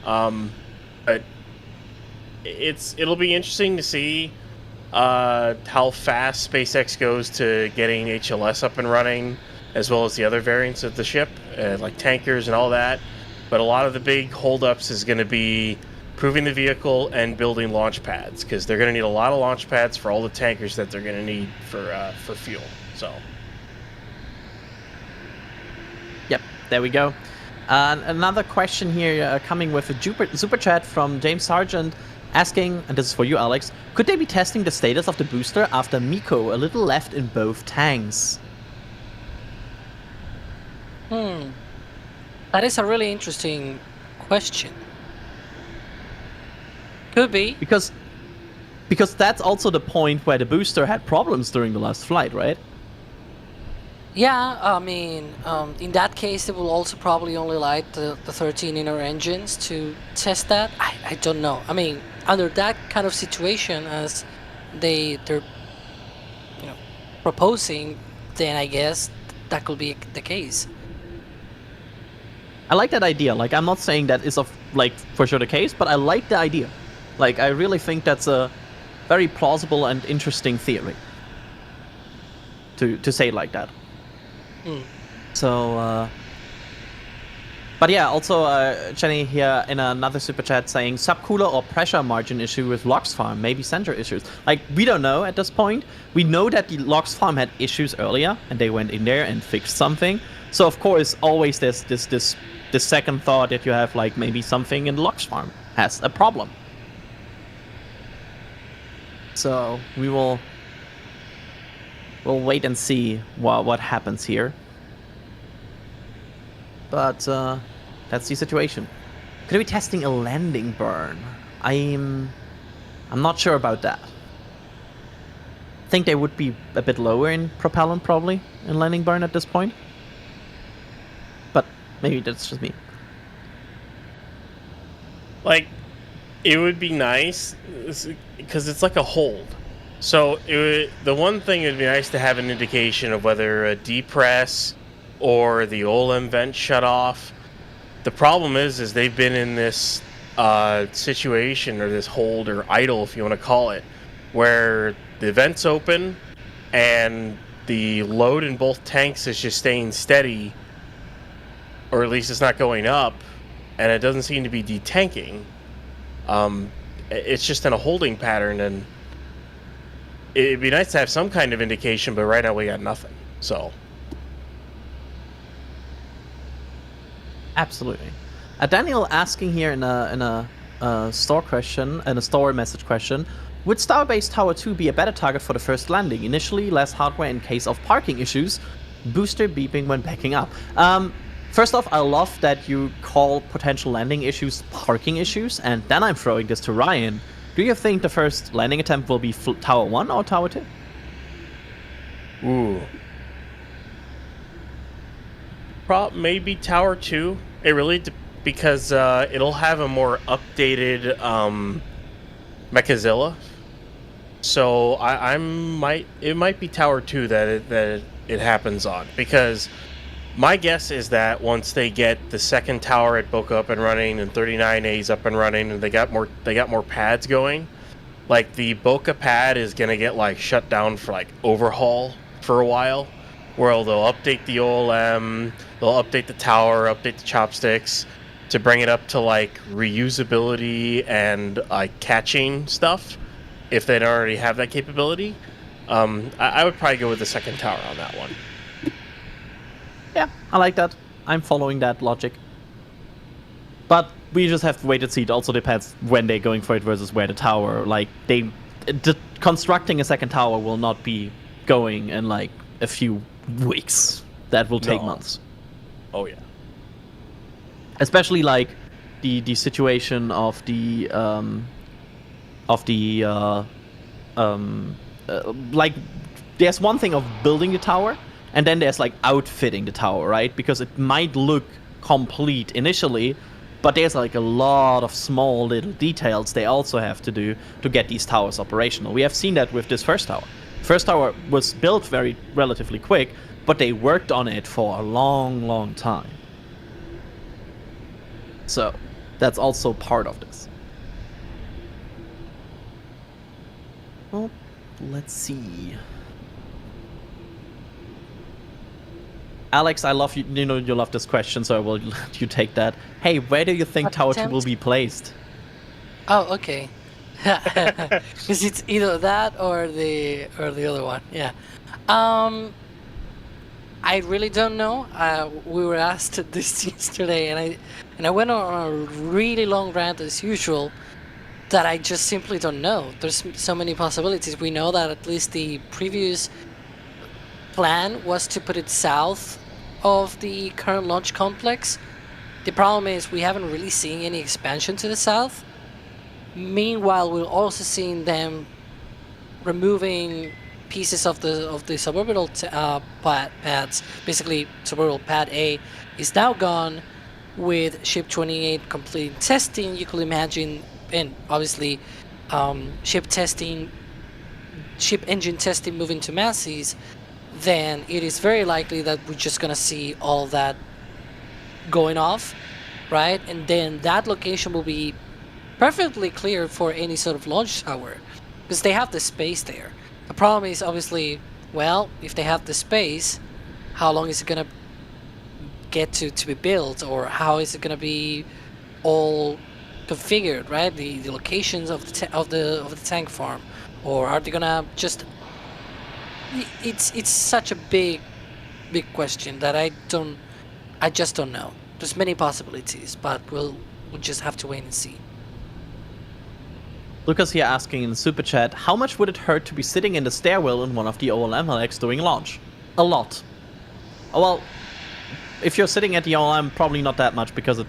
But it'll be interesting to see how fast SpaceX goes to getting HLS up and running, as well as the other variants of the ship, like tankers and all that. But a lot of the big holdups is going to be proving the vehicle and building launch pads, because they're going to need a lot of launch pads for all the tankers that they're going to need for fuel. So, yep, there we go. Another question here coming with a super chat from James Sargent, asking, and this is for you, Alex, could they be testing the status of the booster after Miko a little left in both tanks? That is a really interesting question. Could be. Because that's also the point where the booster had problems during the last flight, right? Yeah, I mean, in that case, they will also probably only light the 13 inner engines to test that. I don't know. I mean, under that kind of situation, as they're proposing, then I guess that could be the case. I like that idea. Like, I'm not saying that is for sure the case, but I like the idea. Like, I really think that's a very plausible and interesting theory. To say it like that. So, but yeah, also Jenny here in another super chat saying subcooler or pressure margin issue with LOX farm, maybe sensor issues. Like, we don't know at this point. We know that the LOX farm had issues earlier, and they went in there and fixed something. So of course, always there's this second thought that you have, like, maybe something in the LOX farm has a problem. So we'll wait and see what happens here. But that's the situation. Could we be testing a landing burn? I'm not sure about that. I think they would be a bit lower in propellant probably in landing burn at this point. But maybe that's just me. Like, it would be nice because it's like a hold. So the one thing it would be nice to have an indication of whether a depress or the OLM vent shut off. The problem is they've been in this situation, or this hold, or idle, if you want to call it, where the vent's open and the load in both tanks is just staying steady, or at least it's not going up, and it doesn't seem to be detanking. It's just in a holding pattern, and it'd be nice to have some kind of indication, but right now we got nothing. So. Absolutely. Daniel asking here in a store question, and a store message question, would Starbase Tower 2 be a better target for the first landing? Initially, less hardware in case of parking issues, booster beeping when backing up. First off, I love that you call potential landing issues parking issues, and then I'm throwing this to Ryan. Do you think the first landing attempt will be Tower 1 or Tower 2? Ooh. Maybe Tower 2. It really because it'll have a more updated Mechazilla. So it might be Tower 2 that it happens on, because my guess is that once they get the second tower at Boca up and running and 39A's up and running and they got more pads going, like the Boca pad is gonna get like shut down for like overhaul for a while, where they'll update the OLM, they'll update the tower, update the chopsticks to bring it up to like reusability and like catching stuff, if they don't already have that capability. I would probably go with the second tower on that one. Yeah, I like that. I'm following that logic. But we just have to wait and see. It also depends when they're going for it versus where the tower. Like, constructing a second tower will not be going in like a few weeks. That will take months. Oh yeah. Especially like the situation of like, there's one thing of building the tower, and then there's like outfitting the tower, right? Because it might look complete initially, but there's like a lot of small little details they also have to do to get these towers operational. We have seen that with this first tower. First tower was built relatively quick, but they worked on it for a long time. So that's also part of this. Well, let's see. Alex, I love you. You know you love this question, so I will let you take that. Hey, where do you think Tower 2 will be placed? Oh, okay. Because it's either that or the other one. Yeah. I really don't know. We were asked this yesterday, and I went on a really long rant as usual. That I just simply don't know. There's so many possibilities. We know that at least the previous plan was to put it south of the current launch complex. The problem is we haven't really seen any expansion to the south. Meanwhile, we're also seeing them removing pieces of the suborbital pads. Basically, suborbital pad A is now gone. With ship 28 completing testing, you could imagine, and obviously ship engine testing moving to Massey's, then it is very likely that we're just gonna see all that going off, right? And then that location will be perfectly clear for any sort of launch tower, because they have the space there. The problem is obviously, well, if they have the space, how long is it gonna get to be built, or how is it gonna be all configured, right? The locations of the tank farm, or are they gonna just? It's such a big question that I just don't know. There's many possibilities, but we'll just have to wait and see. Lucas here asking in the super chat, how much would it hurt to be sitting in the stairwell in one of the OLM helics doing launch? A lot. Well, if you're sitting at the OLM, probably not that much, because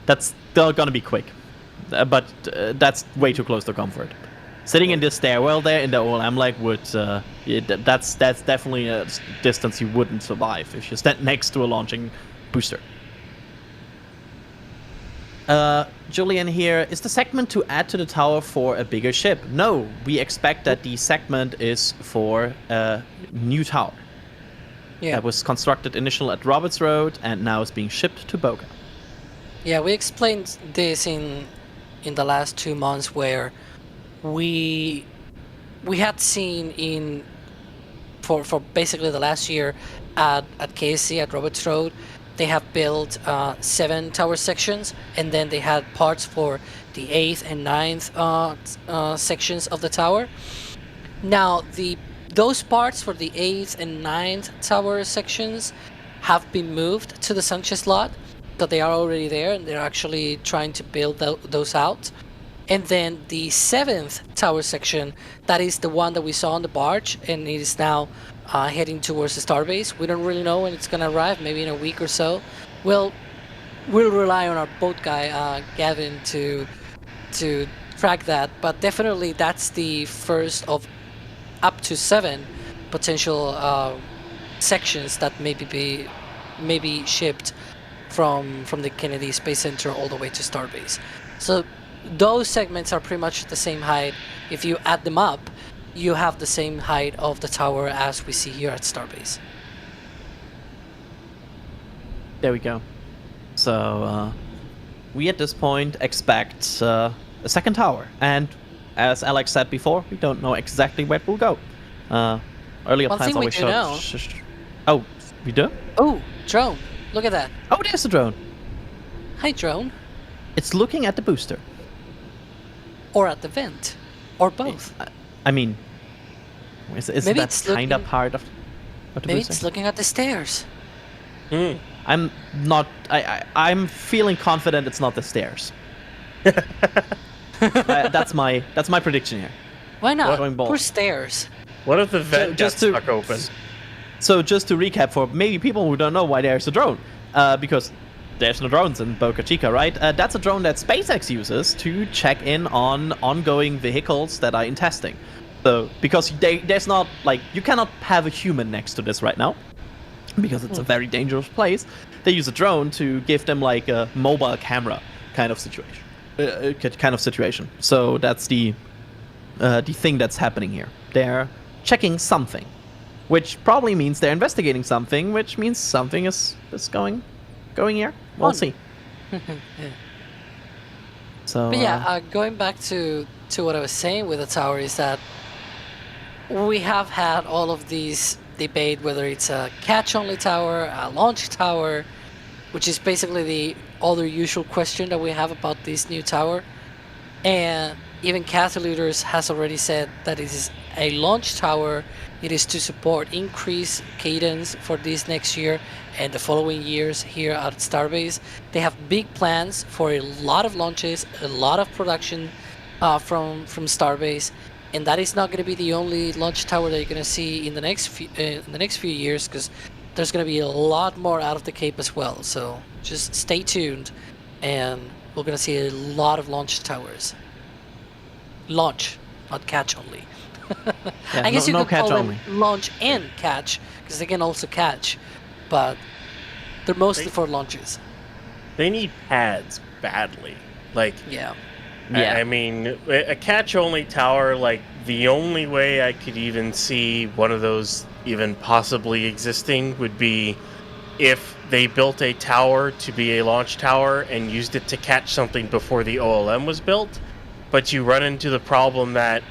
that's still gonna be quick, but that's way too close to comfort. Sitting in this stairwell there in the OLM leg that's definitely a distance you wouldn't survive if you stand next to a launching booster. Julian here, is the segment to add to the tower for a bigger ship? No, we expect that the segment is for a new tower. Yeah. That was constructed initially at Roberts Road and now is being shipped to Boca. Yeah, we explained this in the last 2 months, where we had seen for basically the last year at KSC at Roberts Road, they have built 7 tower sections, and then they had parts for the 8th and 9th sections of the tower. Now those parts for the 8th and 9th tower sections have been moved to the Sanchez lot, that they are already there, and they're actually trying to build those out. And then the 7th tower section, that is the one that we saw on the barge, and it is now heading towards the Starbase. We don't really know when it's gonna arrive, maybe in a week or so. We'll rely on our boat guy, Gavin, to track that, but definitely that's the first of up to 7 potential sections that may be shipped from the Kennedy Space Center all the way to Starbase. So those segments are pretty much the same height. If you add them up, you have the same height of the tower as we see here at Starbase. There we go. So we at this point expect a second tower, and as Alex said before, we don't know exactly where it will go. Earlier One plans thing we always do know. Oh, we do? Oh, drone! Look at that. Oh, there's the drone. Hi, drone. It's looking at the booster. Or at the vent, or both. I mean, isn't Maybe that it's kind of looking- part of the Maybe booster? it's looking at the stairs. I'm not. I'm feeling confident it's not the stairs. That's my prediction here. Why not? Going bold. Poor stairs. What if the vent just got to- stuck open? So just to recap for maybe people who don't know why there's a drone, because there's no drones in Boca Chica, right? That's a drone that SpaceX uses to check in on ongoing vehicles that are in testing. So because there's not like you cannot have a human next to this right now, because it's a very dangerous place. They use a drone to give them like a mobile camera kind of situation. So that's the thing that's happening here. They're checking something, which probably means they're investigating something, which means something is going here. We'll see. Yeah. So But yeah, going back to what I was saying with the tower is that we have had all of these debate whether it's a catch-only tower, a launch tower, which is basically the other usual question that we have about this new tower. And even Cathy Lueders has already said that it is a launch tower. It is to support increased cadence for this next year and the following years here at Starbase. They have big plans for a lot of launches, a lot of production from Starbase, and that is not going to be the only launch tower that you're going to see in the next few years, because there's going to be a lot more out of the Cape as well. So just stay tuned, and we're going to see a lot of launch towers. Launch, not catch only. Yeah, I guess no you could catch call only. them launch and catch, because they can also catch, but they're mostly for launches. They need pads badly. Like, Yeah. Yeah. I mean, a catch-only tower, like, the only way I could even see one of those even possibly existing would be if they built a tower to be a launch tower and used it to catch something before the OLM was built. But you run into the problem that,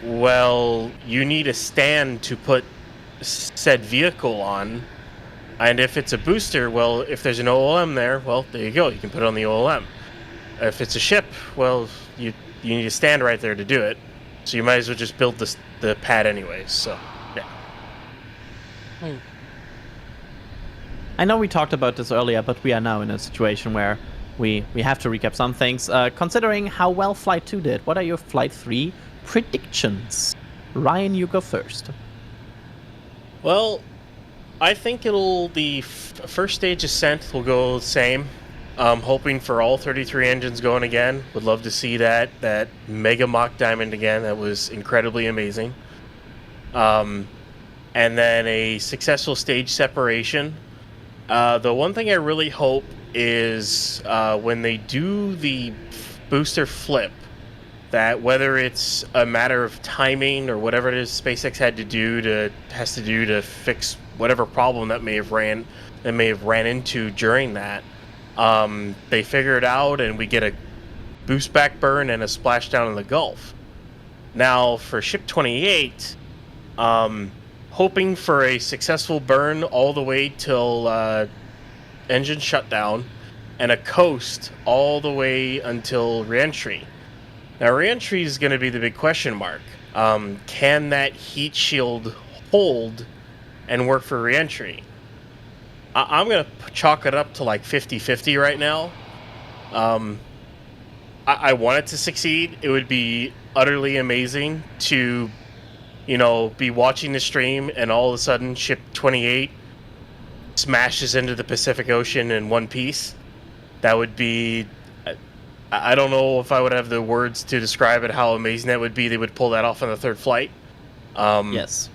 well, you need a stand to put said vehicle on. And if it's a booster, well, if there's an OLM there, well, there you go. You can put it on the OLM. If it's a ship, well, you need a stand right there to do it. So you might as well just build the pad anyways. So, yeah. I know we talked about this earlier, but we are now in a situation where we have to recap some things. Considering how well Flight 2 did, what are your Flight 3 predictions? Ryan, you go first. Well, I think the first stage ascent will go the same. Hoping for all 33 engines going again. Would love to see that Mega Mach Diamond again. That was incredibly amazing. And then a successful stage separation. The one thing I really hope is when they do the booster flip, that whether it's a matter of timing or whatever it is SpaceX has to do to fix whatever problem that may have ran into during that, they figure it out and we get a boost back burn and a splashdown in the Gulf. Now for Ship 28, hoping for a successful burn all the way till engine shutdown and a coast all the way until reentry. Now reentry is going to be the big question mark. Can that heat shield hold and work for reentry? I'm going to chalk it up to like 50-50 right now. I want it to succeed. It would be utterly amazing to, be watching the stream and all of a sudden Ship 28 smashes into the Pacific Ocean in one piece. That would be... I don't know if I would have the words to describe it, how amazing that would be. They would pull that off on the third flight. Yes.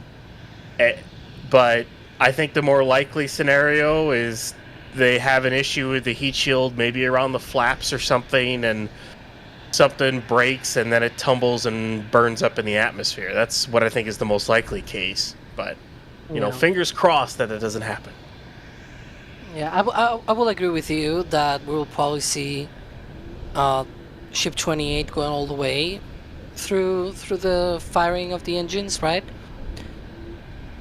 But I think the more likely scenario is they have an issue with the heat shield, maybe around the flaps or something, and something breaks and then it tumbles and burns up in the atmosphere. That's what I think is the most likely case. But, you know, fingers crossed that doesn't happen. Yeah, I will agree with you that we'll probably see Ship 28 going all the way through the firing of the engines, right?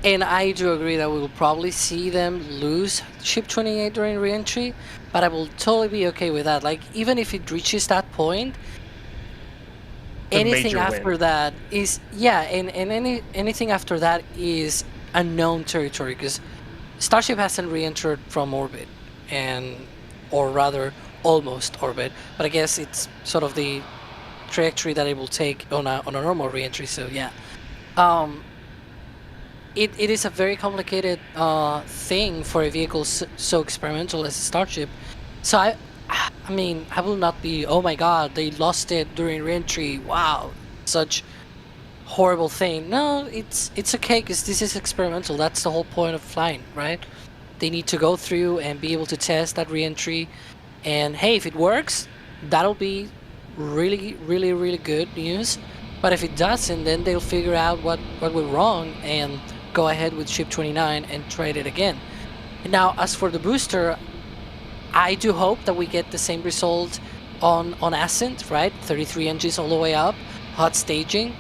And I do agree that we will probably see them lose Ship 28 during re-entry, but I will totally be okay with that. Like, even if it reaches that point, anything after that is anything after that is unknown territory, because Starship hasn't re-entered from orbit, or rather almost orbit, but I guess it's sort of the trajectory that it will take on a normal re-entry. So yeah, it is a very complicated thing for a vehicle so experimental as Starship. So I mean, I will not be, oh my god, they lost it during re-entry, wow, such horrible thing. No, it's okay, because this is experimental. That's the whole point of flying, right? They need to go through and be able to test that re-entry, and hey, if it works, that'll be really, really, really good news. But if it doesn't, then they'll figure out what went wrong and go ahead with Ship 29 and try it again. And now, as for the booster, I do hope that we get the same result on Ascent, right? 33 engines all the way up, hot staging,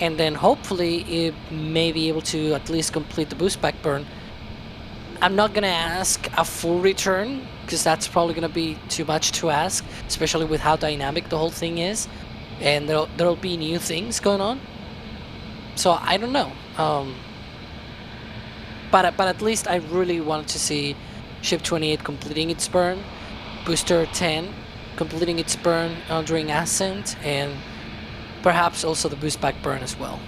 and then hopefully it may be able to at least complete the boost back burn. I'm not gonna ask a full return, because that's probably gonna be too much to ask, especially with how dynamic the whole thing is, and there'll be new things going on. So I don't know, but at least I really wanted to see Ship 28 completing its burn, Booster 10 completing its burn during Ascent, and perhaps also the boost back burn as well.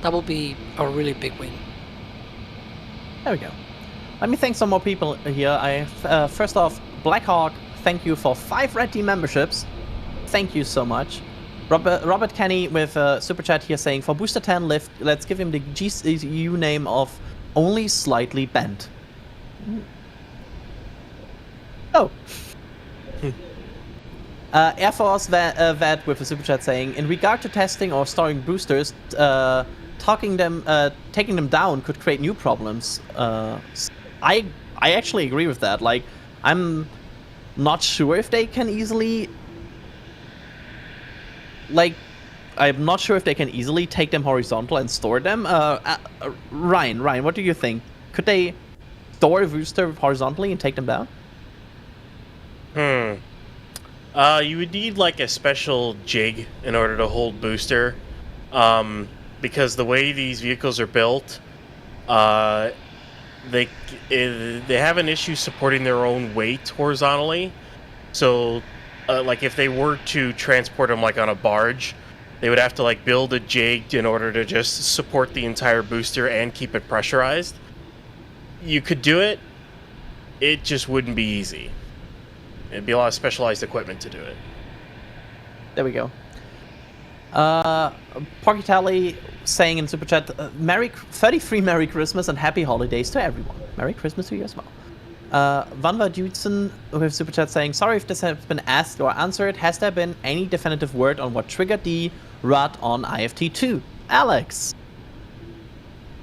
That will be a really big win. There we go. Let me thank some more people here. First off, Blackhawk, thank you for 5 Red Team memberships. Thank you so much. Robert Kenny with Super Chat here saying, for Booster 10 lift, let's give him the GCU name of Only Slightly Bent. Oh. Air Force Vet with a Super Chat saying, in regard to testing or storing boosters, taking them down could create new problems. I actually agree with that. Like, I'm not sure if they can easily take them horizontal and store them. Ryan, what do you think? Could they store a booster horizontally and take them down? You would need like a special jig in order to hold booster, because the way these vehicles are built, they have an issue supporting their own weight horizontally. So, like if they were to transport them like on a barge, they would have to like build a jig in order to just support the entire booster and keep it pressurized. You could do it. It just wouldn't be easy. It'd be a lot of specialized equipment to do it. There we go. Pocky Tally saying in Super Chat, 33 Merry Christmas and Happy Holidays to everyone. Merry Christmas to you as well. Vanva Judson with Super Chat saying, sorry if this has been asked or answered. Has there been any definitive word on what triggered the RUT on IFT2? Alex?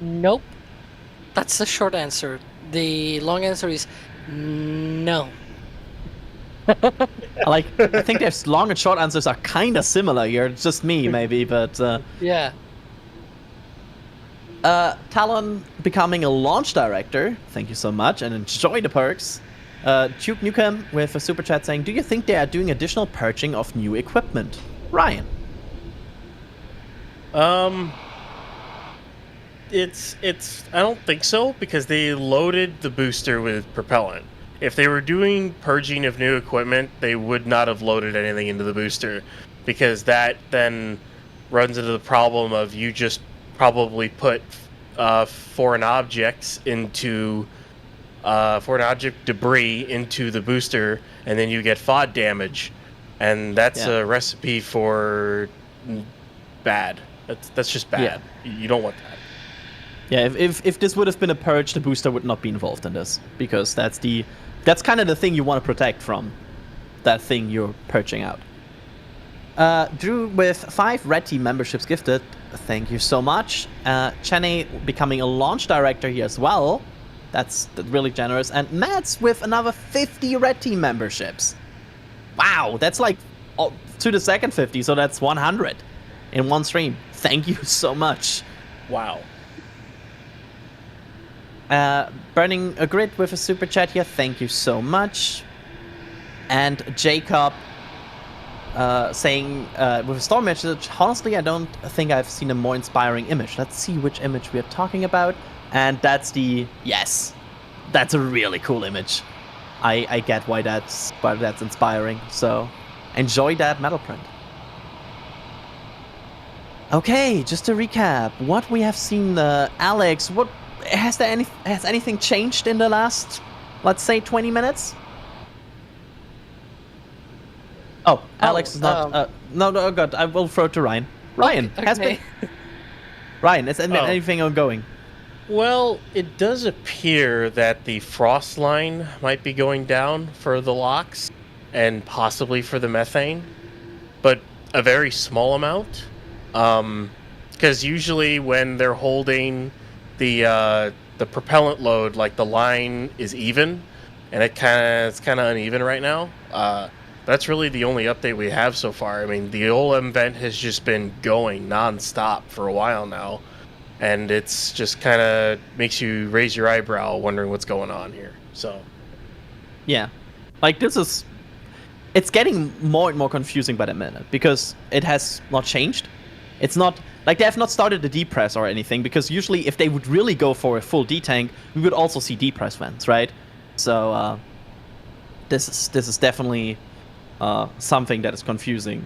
Nope. That's the short answer. The long answer is no. I think there's long and short answers are kind of similar here. It's just me, maybe, but... yeah. Talon becoming a launch director. Thank you so much, and enjoy the perks. Duke Nukem with a super chat saying, do you think they are doing additional purging of new equipment? Ryan? It's I don't think so, because they loaded the booster with propellant. If they were doing purging of new equipment, they would not have loaded anything into the booster, because that then runs into the problem of you just probably put foreign object debris into the booster, and then you get FOD damage, and that's a recipe for bad. That's just bad. You don't want that. Yeah, if this would have been a purge, the booster would not be involved in this, because that's kind of the thing you want to protect from, that thing you're purging out. Drew with 5 Red Team memberships gifted, thank you so much. Cheney becoming a launch director here as well, that's really generous. And Mads with another 50 Red Team memberships. Wow, that's like to the second 50, so that's 100 in one stream. Thank you so much. Wow. Burning a Grid with a super chat here, thank you so much. And Jacob saying with a storm message, honestly, I don't think I've seen a more inspiring image. Let's see which image we are talking about. And that's yes, that's a really cool image. I get why that's inspiring. So enjoy that metal print. Okay, just to recap what we have seen, Alex. What has anything changed in the last, let's say, 20 minutes? Oh, Alex is not. No, good. I will throw it to Ryan. Ryan has been. Ryan, is anything ongoing? Well, it does appear that the frost line might be going down for the LOX and possibly for the methane, but a very small amount. Because usually when they're holding the propellant load, like the line is even, and it's kind of uneven right now. That's really the only update we have so far. I mean, the OLM vent has just been going non-stop for a while now, and it's just kind of makes you raise your eyebrow wondering what's going on here. So, yeah, like it's getting more and more confusing by the minute, because it has not changed. It's not like they have not started the depress or anything, because usually if they would really go for a full detank, we would also see depress vents, right? So this is definitely something that is confusing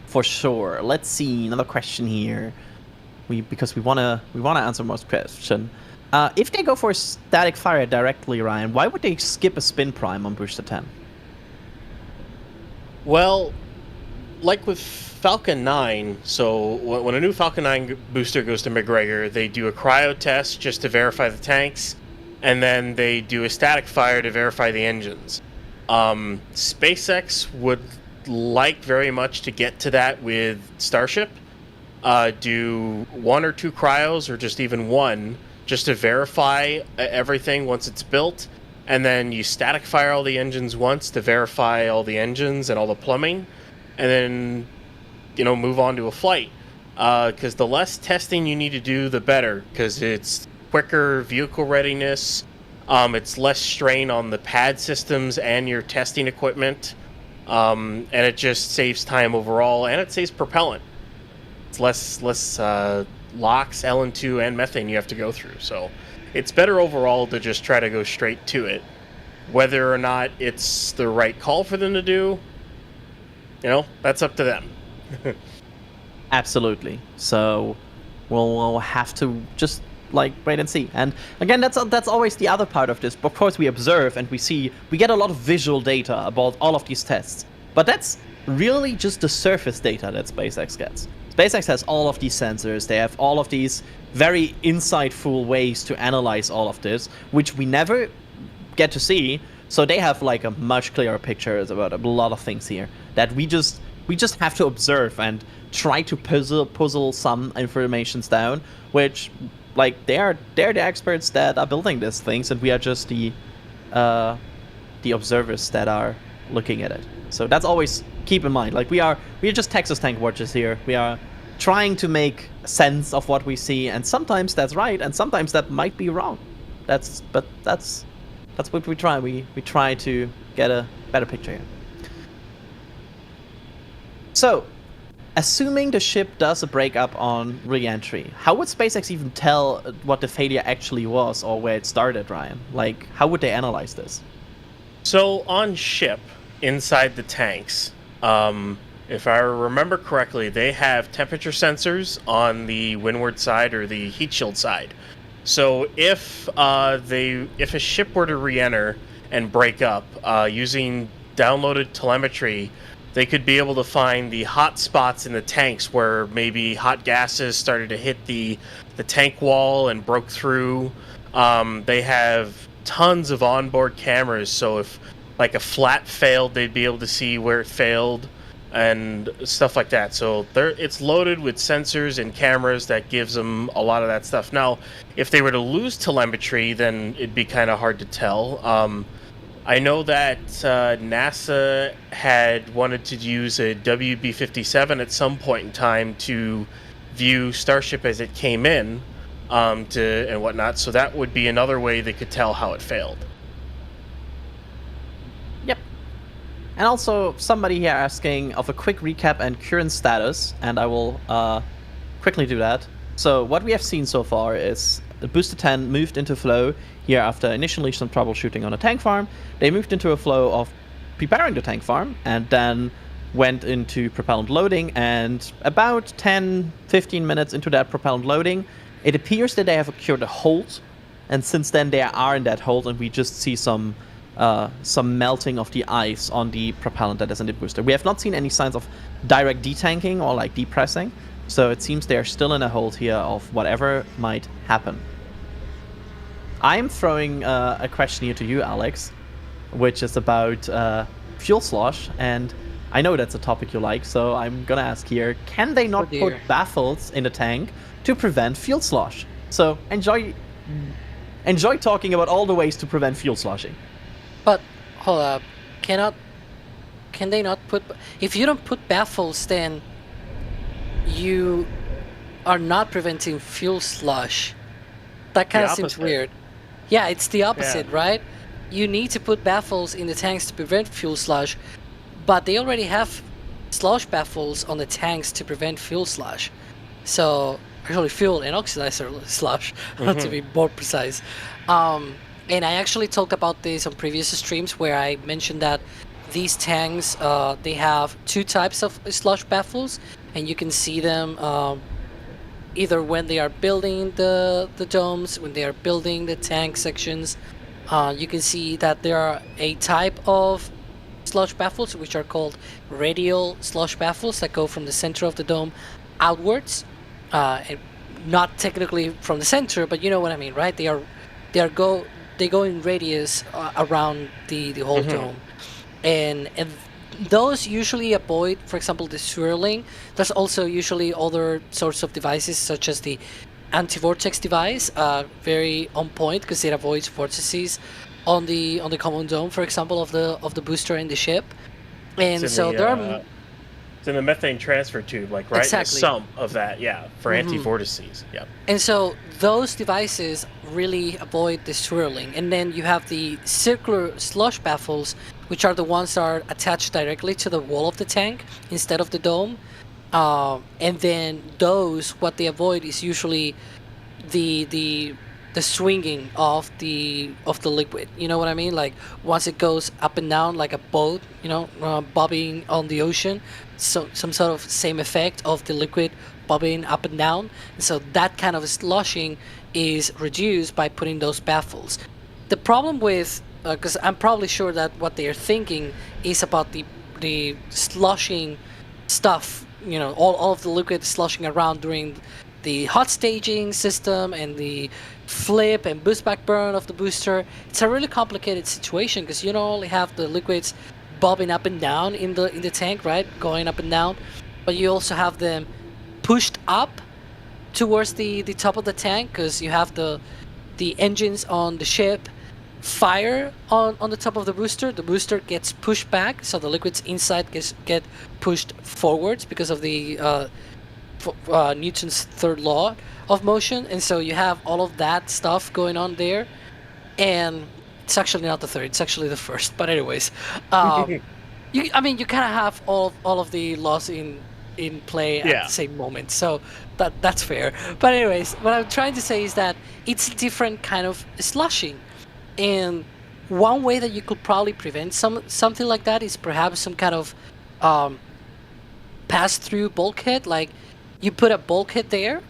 for sure. Let's see another question here. Because we wanna answer most question. If they go for a static fire directly, Ryan, why would they skip a spin prime on booster 10? Well, like with Falcon 9, so when a new Falcon 9 booster goes to McGregor, they do a cryo test just to verify the tanks, and then they do a static fire to verify the engines. SpaceX would like very much to get to that with Starship. Do 1 or 2 cryos, or just even 1, just to verify everything once it's built, and then you static fire all the engines once to verify all the engines and all the plumbing, and then move on to a flight. Because the less testing you need to do, the better, because it's quicker vehicle readiness. It's less strain on the pad systems and your testing equipment, and it just saves time overall, and it saves propellant. It's less LOX, LN2, and methane you have to go through. So it's better overall to just try to go straight to it. Whether or not it's the right call for them to do, that's up to them. Absolutely. So we'll have to just wait and see. And again, that's always the other part of this. Of course, we observe and we get a lot of visual data about all of these tests, but that's really just the surface data that SpaceX gets. SpaceX has all of these sensors. They have all of these very insightful ways to analyze all of this, which we never get to see. So they have a much clearer picture about a lot of things here that we just have to observe and try to puzzle some informations down, which they're the experts that are building these things, and we are just the observers that are looking at it. So that's always keep in mind. We are just Texas tank watchers here. We are trying to make sense of what we see, and sometimes that's right, and sometimes that might be wrong. That's what we try. We try to get a better picture here. So, assuming the ship does a breakup on re-entry, how would SpaceX even tell what the failure actually was or where it started, Ryan? How would they analyze this? So on ship, inside the tanks, if I remember correctly, they have temperature sensors on the windward side or the heat shield side. So if a ship were to re-enter and break up, using downloaded telemetry, they could be able to find the hot spots in the tanks where maybe hot gases started to hit the tank wall and broke through. They have tons of onboard cameras, so if like a flat failed, they'd be able to see where it failed and stuff like that. So it's loaded with sensors and cameras that gives them a lot of that stuff. Now, if they were to lose telemetry, then it'd be kind of hard to tell. I know that NASA had wanted to use a WB-57 at some point in time to view Starship as it came in, and whatnot. So that would be another way they could tell how it failed. Yep. And also, somebody here asking of a quick recap and current status, and I will quickly do that. So what we have seen so far is the Booster 10 moved into flow here after initially some troubleshooting on a tank farm. They moved into a flow of preparing the tank farm and then went into propellant loading, and about 10-15 minutes into that propellant loading, it appears that they have occurred a hold, and since then they are in that hold, and we just see some melting of the ice on the propellant that is in the booster. We have not seen any signs of direct detanking or like depressing, so it seems they are still in a hold here of whatever might happen. I'm throwing a question here to you, Alex, which is about fuel slosh, and I know that's a topic you like, so I'm gonna ask here, can they not put baffles in the tank to prevent fuel slosh? So enjoy talking about all the ways to prevent fuel sloshing. But hold up, can they not put? If you don't put baffles, then you are not preventing fuel slosh. That kind of seems weird. Yeah, it's the opposite, right? You need to put baffles in the tanks to prevent fuel slosh, but they already have slosh baffles on the tanks to prevent fuel slosh. So actually, fuel and oxidizer slosh, to be more precise. And I actually talked about this on previous streams where I mentioned that these tanks, they have two types of slosh baffles, and you can see them either when they are building the domes, when they are building the tank sections. You can see that there are a type of slosh baffles which are called radial slosh baffles that go from the center of the dome outwards, and not technically from the center, but you know what I mean, right? They go in radius around the whole dome, and those usually avoid, for example, the swirling. There's also usually other sorts of devices such as the anti-vortex device, very on point because it avoids vortices on the common dome, for example, of the booster and the ship. And so there are. It's in the methane transfer tube, like, right? Exactly. Some of that, yeah, for anti-vortices, yeah. And so those devices really avoid the swirling. And then you have the circular slosh baffles, which are the ones that are attached directly to the wall of the tank instead of the dome. And then those, what they avoid is usually the swinging of the liquid. You know what I mean? Like once it goes up and down like a boat, bobbing on the ocean. So some sort of same effect of the liquid bobbing up and down. And so that kind of sloshing is reduced by putting those baffles. The problem with, because I'm probably sure that what they are thinking is about the sloshing stuff, all of the liquid sloshing around during the hot staging system and the flip and boost back burn of the booster. It's a really complicated situation because you don't only have the liquids bobbing up and down in the tank, right, going up and down, but you also have them pushed up towards the top of the tank because you have the engines on the ship fire on the top of the booster gets pushed back, so the liquids inside get pushed forwards because of the Newton's third law of motion, and so you have all of that stuff going on there. And it's actually not the third, it's actually the first, but anyways, you kind of have all of the laws in play at the same moment, so that's fair. But anyways, what I'm trying to say is that it's a different kind of sloshing, and one way that you could probably prevent something like that is perhaps some kind of pass-through bulkhead. Like you put a bulkhead there,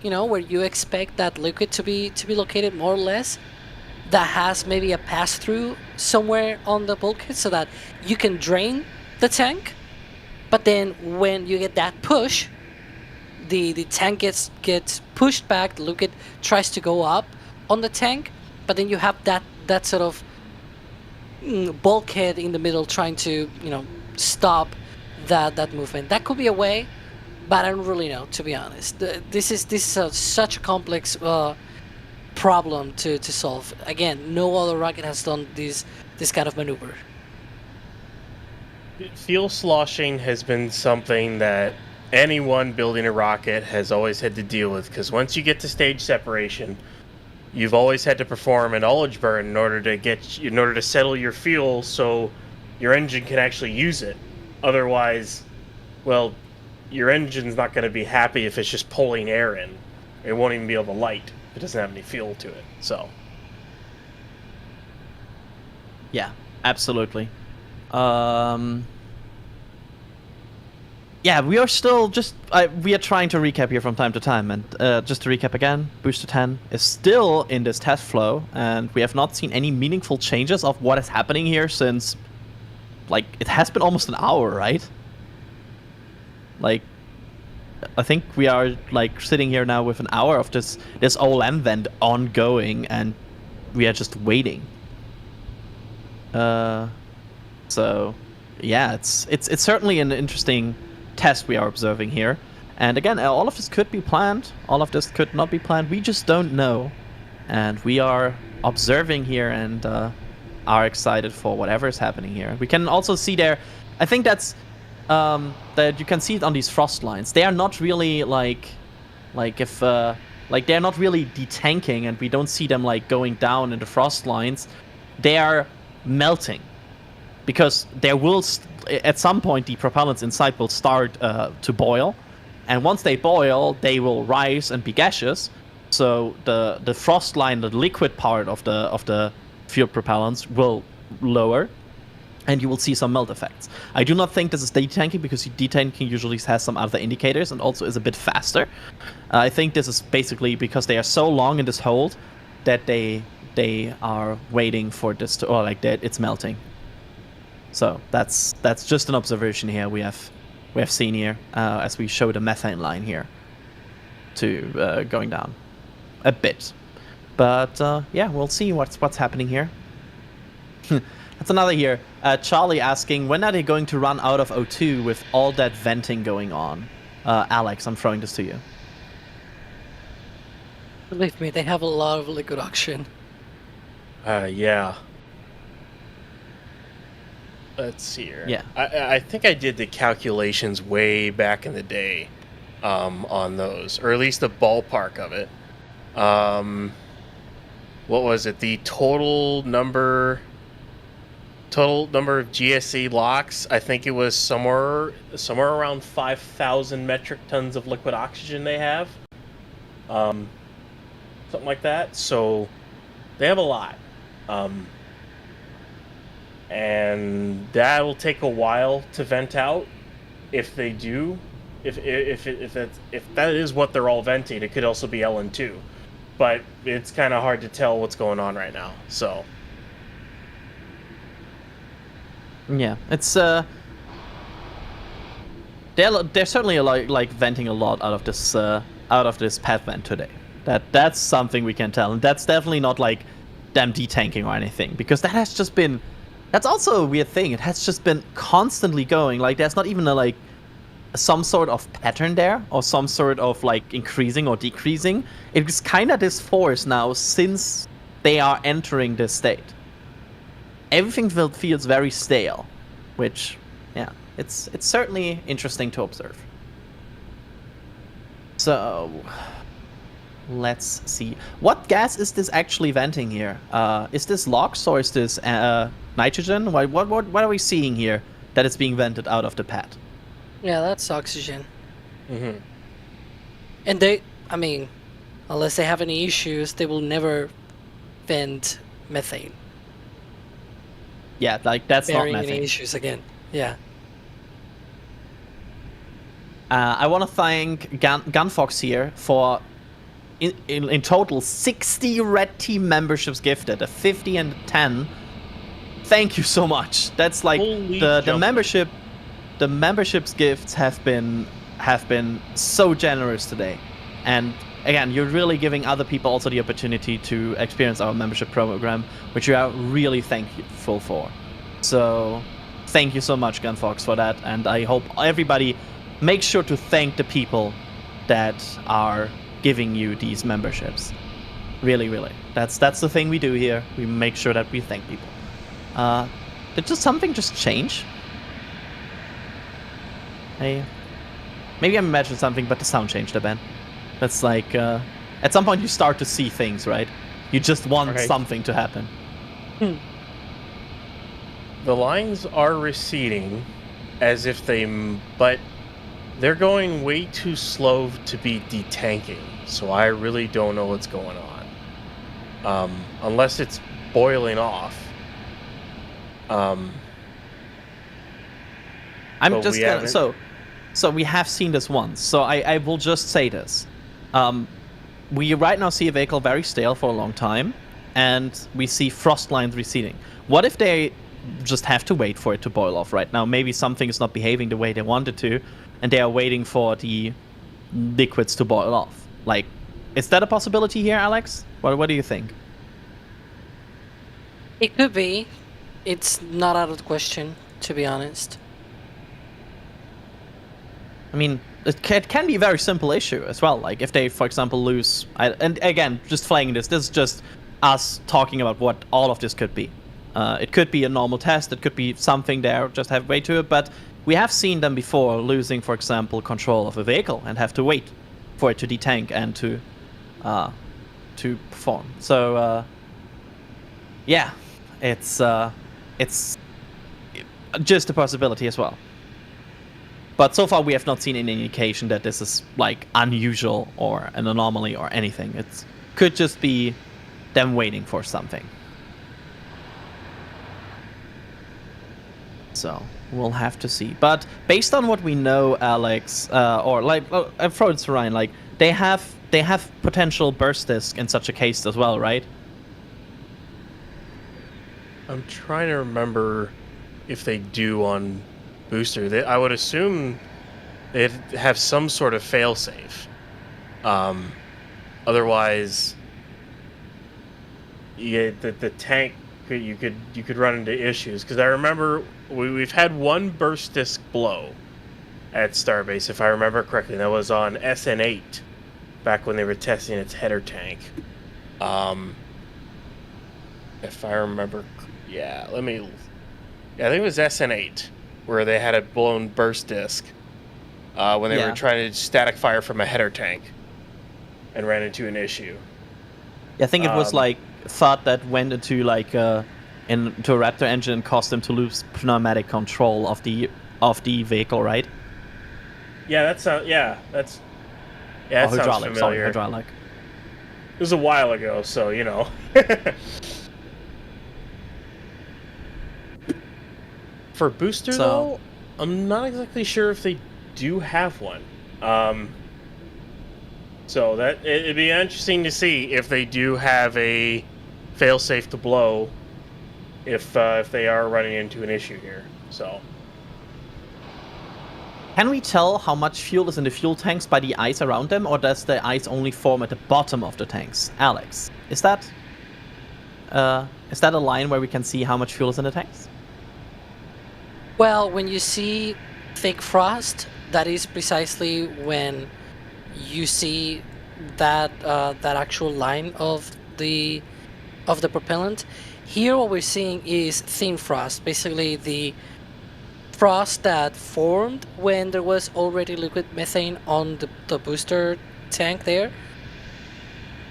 where you expect that liquid to be located more or less, that has maybe a pass-through somewhere on the bulkhead so that you can drain the tank But then when you get that push, the tank gets pushed back. The Look, it tries to go up on the tank, but then you have that sort of bulkhead in the middle trying to stop that movement. That could be a way, but I don't really know, to be honest. This is such a complex problem to solve. Again, no other rocket has done this kind of maneuver. Fuel sloshing has been something that anyone building a rocket has always had to deal with, because once you get to stage separation, you've always had to perform a knowledge burn in order to settle your fuel so your engine can actually use it. Otherwise, well, your engine's not going to be happy if it's just pulling air in. It won't even be able to light if it doesn't have any fuel to it. So, yeah, absolutely. Yeah, we are still we are trying to recap here from time to time, and just to recap again, Booster 10 is still in this test flow, and we have not seen any meaningful changes of what is happening here since, like, it has been almost an hour, right? Like, I think we are, like, sitting here now with an hour of this OLM vent ongoing, and we are just waiting. So, yeah, it's certainly an interesting test we are observing here. And again, all of this could be planned. All of this could not be planned. We just don't know. And we are observing here and are excited for whatever is happening here. We can also see there, I think that's, that you can see it on these frost lines. They are not really like they're not really detanking, and we don't see them like going down in the frost lines. They are melting. Because there will, at some point, the propellants inside will start to boil, and once they boil, they will rise and be gaseous. So the frost line, the liquid part of the fuel propellants, will lower, and you will see some melt effects. I do not think this is detanking, because detanking usually has some other indicators and also is a bit faster. I think this is basically because they are so long in this hold that they are waiting for this to, or like that it's melting. So that's just an observation here we have seen here as we show the methane line here to going down a bit, but yeah, we'll see what's happening here. That's another here. Charlie asking, when are they going to run out of O2 with all that venting going on? Alex, I'm throwing this to you. Believe me, they have a lot of liquid oxygen. Yeah. Let's see here. Yeah. I think I did the calculations way back in the day on those, or at least the ballpark of it. What was it? The total number of GSE locks, I think it was somewhere around 5,000 metric tons of liquid oxygen they have. Something like that. So they have a lot. And that will take a while to vent out. If they do, if that is what they're all venting, it could also be LN2, but it's kind of hard to tell what's going on right now. So yeah, it's they're certainly like venting a lot out of this path vent today. That's something we can tell, and that's definitely not like them detanking or anything, because that has just been. That's also a weird thing. It has just been constantly going. Like, there's not even some sort of pattern there, or some sort of like increasing or decreasing. It's kind of this force now since they are entering this state. Everything feels very stale, which, yeah, it's certainly interesting to observe. So, let's see. What gas is this actually venting here? Is this LOX or is this nitrogen? What are we seeing here that is being vented out of the pad? Yeah, that's oxygen. Mm-hmm. And they, I mean, unless they have any issues, they will never vent methane. Yeah, like that's not Bearing methane. any issues again. Yeah. I want to thank Gunfox here for in total 60 Red Team memberships gifted, a 50 and a 10. Thank you so much. That's like Holy the jump. membership. the memberships gifts have been so generous today, and again, you're really giving other people also the opportunity to experience our membership program, which we are really thankful for. So thank you so much, Gunfox, for that, and I hope everybody makes sure to thank the people that are giving you these memberships. Really, really. That's the thing we do here. We make sure that we thank people. Did something just change? Hey, maybe I'm imagining something, but the sound changed a bit. That's like, at some point you start to see things, right? You just want something to happen. The lines are receding, as if but they're going way too slow to be detanking. So I really don't know what's going on, unless it's boiling off. I'm just gonna, so we have seen this once. So I will just say this. We right now see a vehicle very stale for a long time, and we see frost lines receding. What if they just have to wait for it to boil off right now? Maybe something is not behaving the way they wanted to, and they are waiting for the liquids to boil off. Like, is that a possibility here, Alex? What do you think? It could be. It's not out of the question, to be honest. I mean, it can be a very simple issue as well. Like, if they, for example, lose... and again, just flagging this is just us talking about what all of this could be. It could be a normal test, it could be something there, just have way to it, but we have seen them before losing, for example, control of a vehicle and have to wait for it to detank and to perform. So, yeah, it's just a possibility as well. But so far we have not seen any indication that this is like unusual or an anomaly or anything. It could just be them waiting for something. So we'll have to see. But based on what we know, Alex, or like, I'll throw it to Ryan, like they have potential burst disk in such a case as well, right? I'm trying to remember if they do on booster. I would assume they'd have some sort of failsafe. Otherwise, yeah, the tank you could run into issues. Because I remember we've had one burst disk blow at Starbase, if I remember correctly. That was on SN8 back when they were testing its header tank. If I remember, I think it was SN8 where they had a blown burst disk when they were trying to static fire from a header tank and ran into an issue. I think it was like thought that went into like into a Raptor engine and caused them to lose pneumatic control of the vehicle, right? Yeah, that sounds hydraulic, familiar. sorry, hydraulic. It was a while ago, so you know. For booster, though, I'm not exactly sure if they do have one. So that it'd be interesting to see if they do have a failsafe to blow if they are running into an issue here. So, can we tell how much fuel is in the fuel tanks by the ice around them, or does the ice only form at the bottom of the tanks? Alex, is that a line where we can see how much fuel is in the tanks? Well, when you see thick frost, that is precisely when you see that that actual line of the propellant. Here, what we're seeing is thin frost, basically the frost that formed when there was already liquid methane on the booster tank there,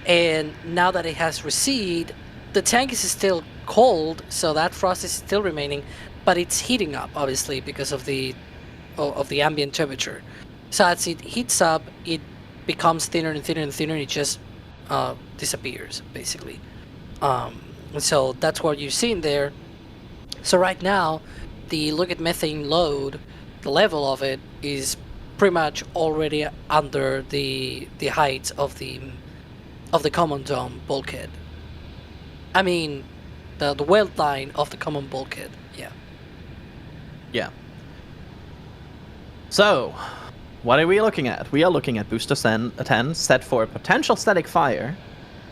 and now that it has receded, the tank is still cold, so that frost is still remaining. But it's heating up, obviously, because of the ambient temperature. So as it heats up, it becomes thinner and thinner and thinner, and it just disappears, basically. So that's what you're seeing there. So right now, the liquid methane load, the level of it, is pretty much already under the height of the common dome bulkhead. I mean, the weld line of the common bulkhead. Yeah. Yeah. So, what are we looking at? We are looking at booster 10 set for a potential static fire.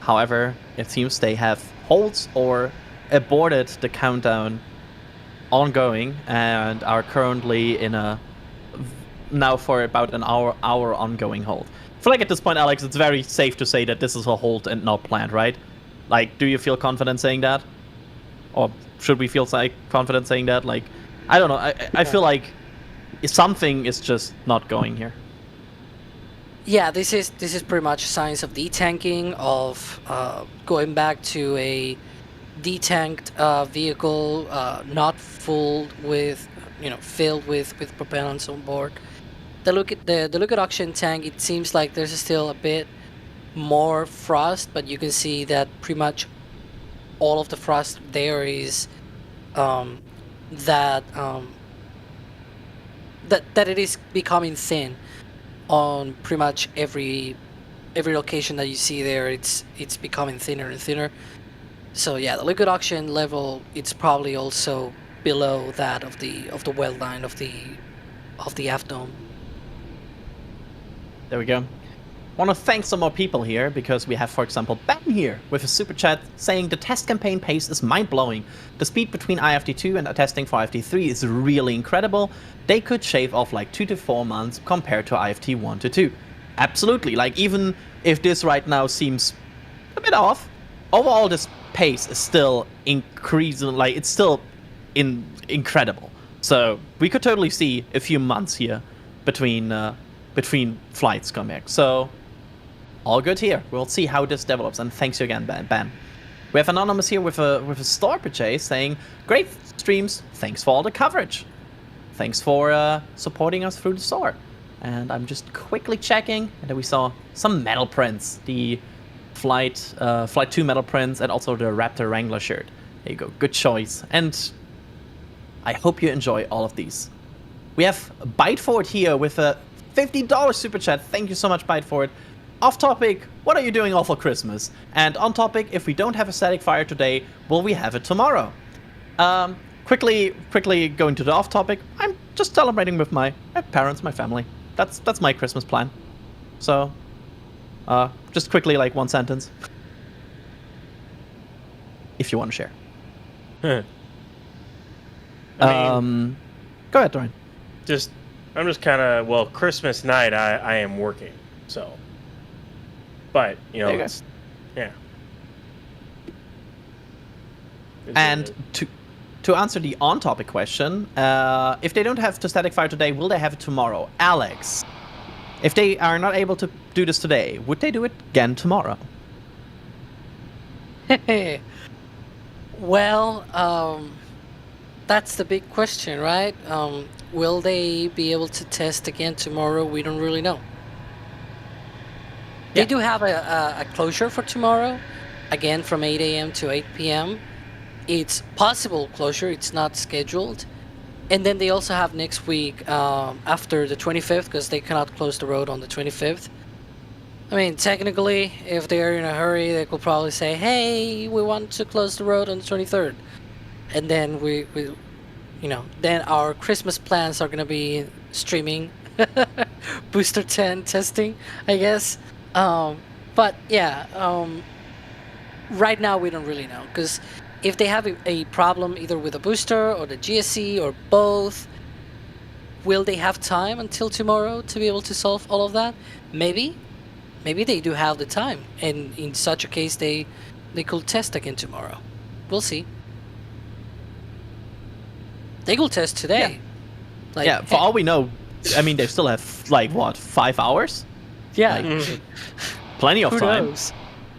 However, it seems they have holds or aborted the countdown ongoing and are currently in a now for about an hour ongoing hold. I feel like at this point, Alex, it's very safe to say that this is a hold and not planned, right? Like, do you feel confident saying that? Or should we feel confident saying that? Like, I don't know. I feel like something is just not going here. Yeah, this is pretty much signs of detanking, of going back to a detanked vehicle, not filled with propellants on board. The look at the liquid oxygen tank, it seems like there's still a bit more frost, but you can see that pretty much all of the frost there is that it is becoming thin on pretty much every location that you see there. It's becoming thinner and thinner. So yeah, the liquid oxygen level, it's probably also below that of the well line of the aft dome. There we go. Want to thank some more people here because we have, for example, Ben here with a super chat saying the test campaign pace is mind-blowing. The speed between IFT2 and testing for IFT3 is really incredible. They could shave off like 2 to 4 months compared to IFT1 to 2. Absolutely. Like, even if this right now seems a bit off, overall this pace is still increasing. Like, it's still incredible. So we could totally see a few months here between flights coming. So all good here. We'll see how this develops. And thanks you again, Ben. We have Anonymous here with a star purchase saying, great streams. Thanks for all the coverage. Thanks for supporting us through the store. And I'm just quickly checking, and then we saw some metal prints. The Flight 2 metal prints and also the Raptor Wrangler shirt. There you go. Good choice. And I hope you enjoy all of these. We have Byteford here with a $50 super chat. Thank you so much, Byteford. Off topic, what are you doing all for Christmas? And on topic, if we don't have a static fire today, will we have it tomorrow? Quickly going to the off topic, I'm just celebrating with my parents, my family. That's my Christmas plan. So, just quickly, like, one sentence. If you want to share. I mean, go ahead, Dorian. I'm just kind of, well, Christmas night I am working, so. But, you know, There you go. it's, yeah. And to answer the on-topic question, if they don't have the static fire today, will they have it tomorrow? Alex, if they are not able to do this today, would they do it again tomorrow? Well, that's the big question, right? Will they be able to test again tomorrow? We don't really know. They do have a closure for tomorrow, again from 8 a.m. to 8 p.m. It's possible closure, it's not scheduled. And then they also have next week after the 25th, because they cannot close the road on the 25th. I mean, technically, if they're in a hurry, they could probably say, hey, we want to close the road on the 23rd. And then we then our Christmas plans are going to be streaming Booster 10 testing, I guess. But yeah, right now we don't really know, because if they have a problem either with the booster or the GSC or both, will they have time until tomorrow to be able to solve all of that? Maybe they do have the time, and in such a case they could test again tomorrow. We'll see. They could test today. Yeah, for all we know, I mean, they still have, like, what, 5 hours? Yeah. Like, plenty of Who time. knows?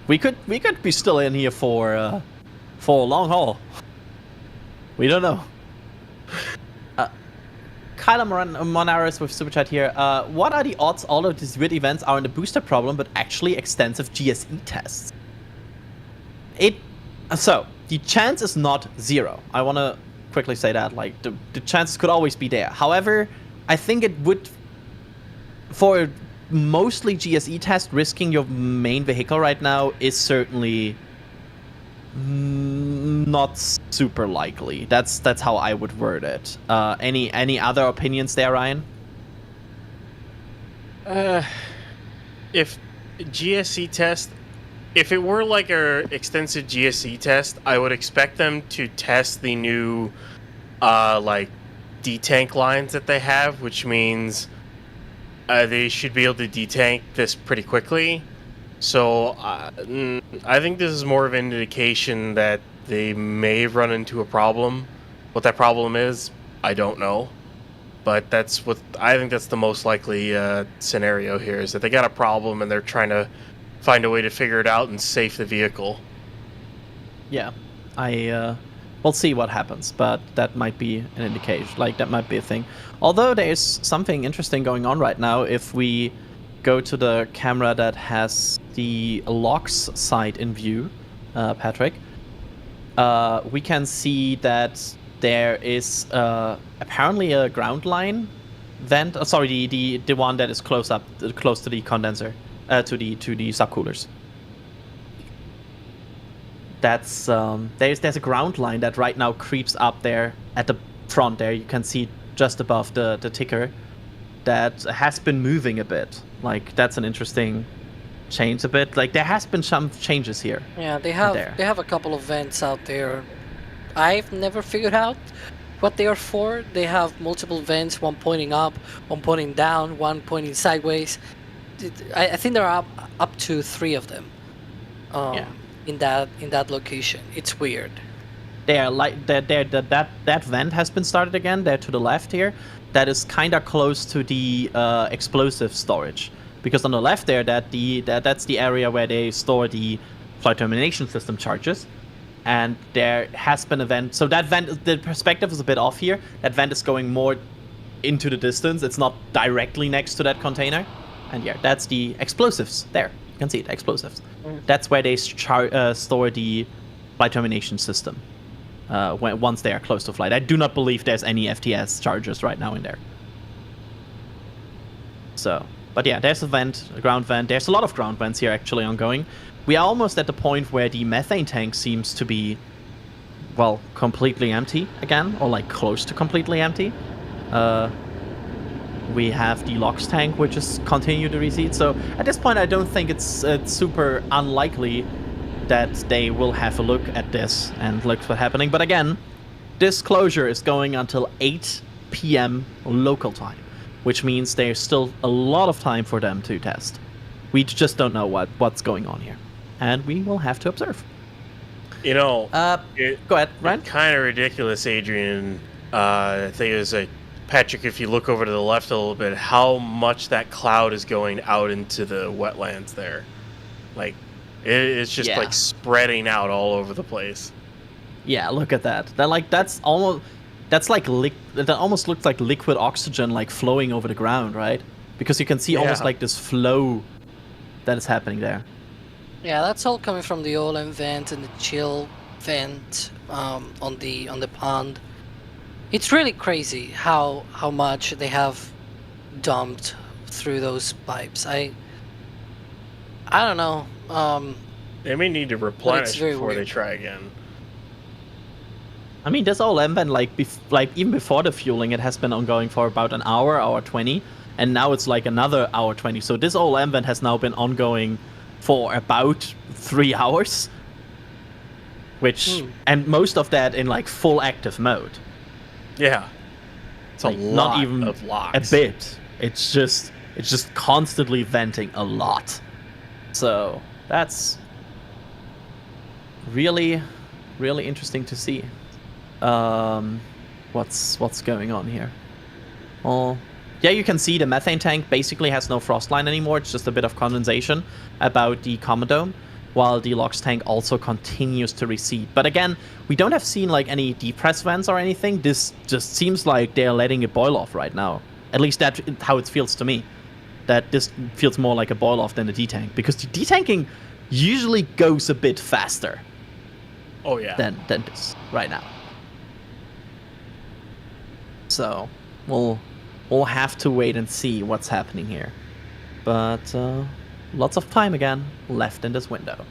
We could be still in here for a long haul. We don't know. Kyla Monaris with super chat here. What are the odds all of these weird events are in the booster problem, but actually extensive GSE tests? So the chance is not zero. I want to quickly say that, like, the chances could always be there. However, I think it would, for mostly GSE test, risking your main vehicle right now is certainly not super likely. That's how I would word it. Any other opinions there, Ryan? If GSC test, if it were like a extensive GSC test, I would expect them to test the new, like, detank lines that they have, which means they should be able to detank this pretty quickly. So I think this is more of an indication that they may run into a problem. What that problem is, I don't know. But that's what I think that's the most likely scenario here, is that they got a problem and they're trying to find a way to figure it out and save the vehicle. Yeah, we'll see what happens, but that might be an indication. Like, that might be a thing. Although there's something interesting going on right now. If we go to the camera that has the LOX side in view, Patrick, we can see that there is apparently a ground line vent. Sorry, the one that is close to the condenser, to the subcoolers. That's there's a ground line that right now creeps up there at the front there. You can see just above the ticker that has been moving a bit. Like, that's an interesting change a bit. Like, there has been some changes here. Yeah, they have a couple of vents out there. I've never figured out what they are for. They have multiple vents, one pointing up, one pointing down, one pointing sideways. I think there are up to 3 of them. In that location. It's weird. That vent has been started again. There to the left here. That is kind of close to the explosive storage, because on the left there, that's the area where they store the flight termination system charges. And there has been a vent. So that vent, the perspective is a bit off here. That vent is going more into the distance. It's not directly next to that container. And yeah, that's the explosives there. You can see it, explosives. That's where they store the flight termination system once they are close to flight. I do not believe there's any FTS charges right now in there. So, but yeah, there's a vent, a ground vent. There's a lot of ground vents here actually ongoing. We are almost at the point where the methane tank seems to be, well, completely empty again, or like close to completely empty. We have the LOX tank, which is continue to recede. So at this point, I don't think it's super unlikely that they will have a look at this and look what's happening. But again, this closure is going until 8 p.m. local time, which means there's still a lot of time for them to test. We just don't know what's going on here, and we will have to observe. You know, go ahead, Ryan. Kind of ridiculous, Adrian. I think it was Patrick, if you look over to the left a little bit, how much that cloud is going out into the wetlands there. Like, it's just like spreading out all over the place. Yeah, look at that. That almost looks like liquid oxygen, like flowing over the ground, right? Because you can see almost like this flow that is happening there. Yeah, that's all coming from the Olem vent and the chill vent on the pond. It's really crazy how much they have dumped through those pipes. I don't know. They may need to replenish before weird. they try again. I mean, this whole vent, like even before the fueling, it has been ongoing for about an hour 20, and now it's like another hour 20. So this whole vent has now been ongoing for about 3 hours, and most of that in like full active mode. Yeah, it's like not even of LOX. a bit. It's just constantly venting a lot. So that's really, really interesting to see. What's going on here? Well, yeah, you can see the methane tank basically has no frost line anymore. It's just a bit of condensation about the common dome, while the LOX tank also continues to recede. But again, we don't have seen like any depress vents or anything. This just seems like they're letting it boil off right now. At least that's how it feels to me. That this feels more like a boil off than a detank, because the detanking usually goes a bit faster. Oh yeah. Than this right now. So we'll have to wait and see what's happening here. But lots of time again left in this window.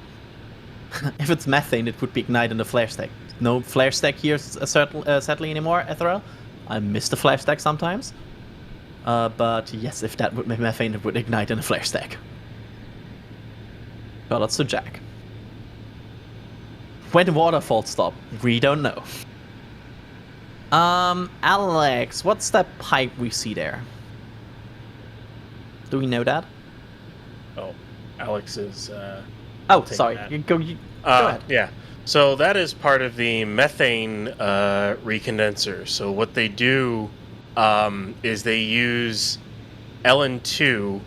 If it's methane, it would be ignited in the flare stack. No flare stack here sadly anymore, Ethereal. I miss the flare stack sometimes. But yes, if that would make methane, it would ignite in a flare stack. Shoutouts to Jack. When the waterfalls stop, we don't know. Alex, what's that pipe we see there? Do we know that? Oh, Alex is. Oh, taking sorry. that. Go ahead. Yeah. So that is part of the methane recondenser. So what they do is they use LN2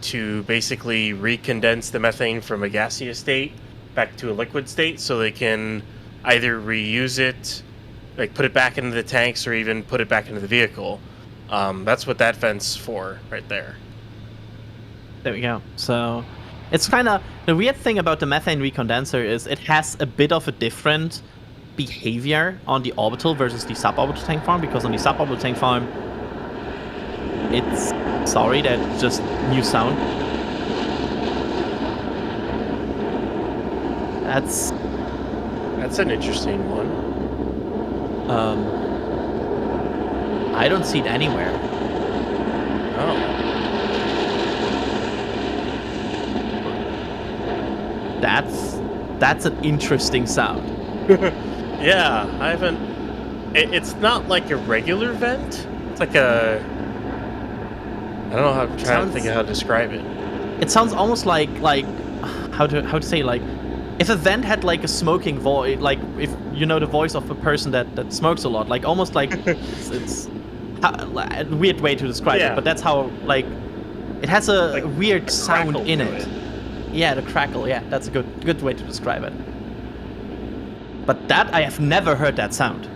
to basically recondense the methane from a gaseous state back to a liquid state, so they can either reuse it, like put it back into the tanks, or even put it back into the vehicle. That's what that vent's for, right there. There we go. So it's kind of the weird thing about the methane recondenser is it has a bit of a different behavior on the orbital versus the suborbital tank farm, because on the suborbital tank farm, it's sorry, that's just new sound. That's an interesting one. I don't see it anywhere. Oh. That's an interesting sound. Yeah, I haven't. It's not like a regular vent. It's like a. I don't know how. I'm trying to think of how to describe it. It sounds almost like how to say, like if a vent had like a smoking voice, like if you know the voice of a person that smokes a lot, like almost like it's a weird way to describe it, but that's how, like, it has a like weird sound in it. Yeah, the crackle. Yeah, that's a good way to describe it. But that, I have never heard that sound.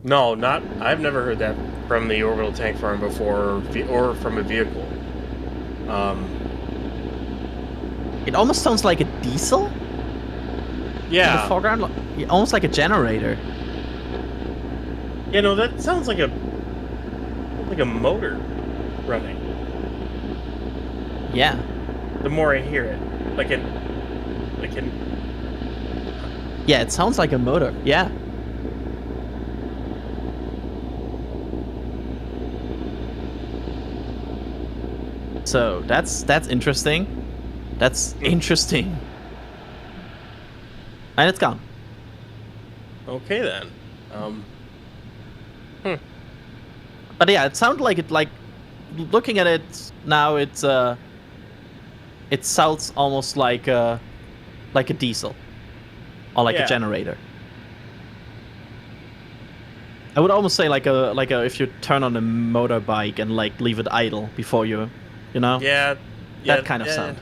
No, not. I've never heard that from the orbital tank farm before, or from a vehicle. It almost sounds like a diesel. Yeah. In the foreground, almost like a generator. You know, that sounds like a motor running. Yeah. The more I hear it, like an. Yeah, it sounds like a motor. Yeah. So that's interesting. That's interesting. And it's gone. Okay then. But yeah, it sounded like it. Like looking at it now, it sounds almost like a diesel or like a generator. I would almost say like a if you turn on a motorbike and like leave it idle before you know. Yeah. That kind of sound.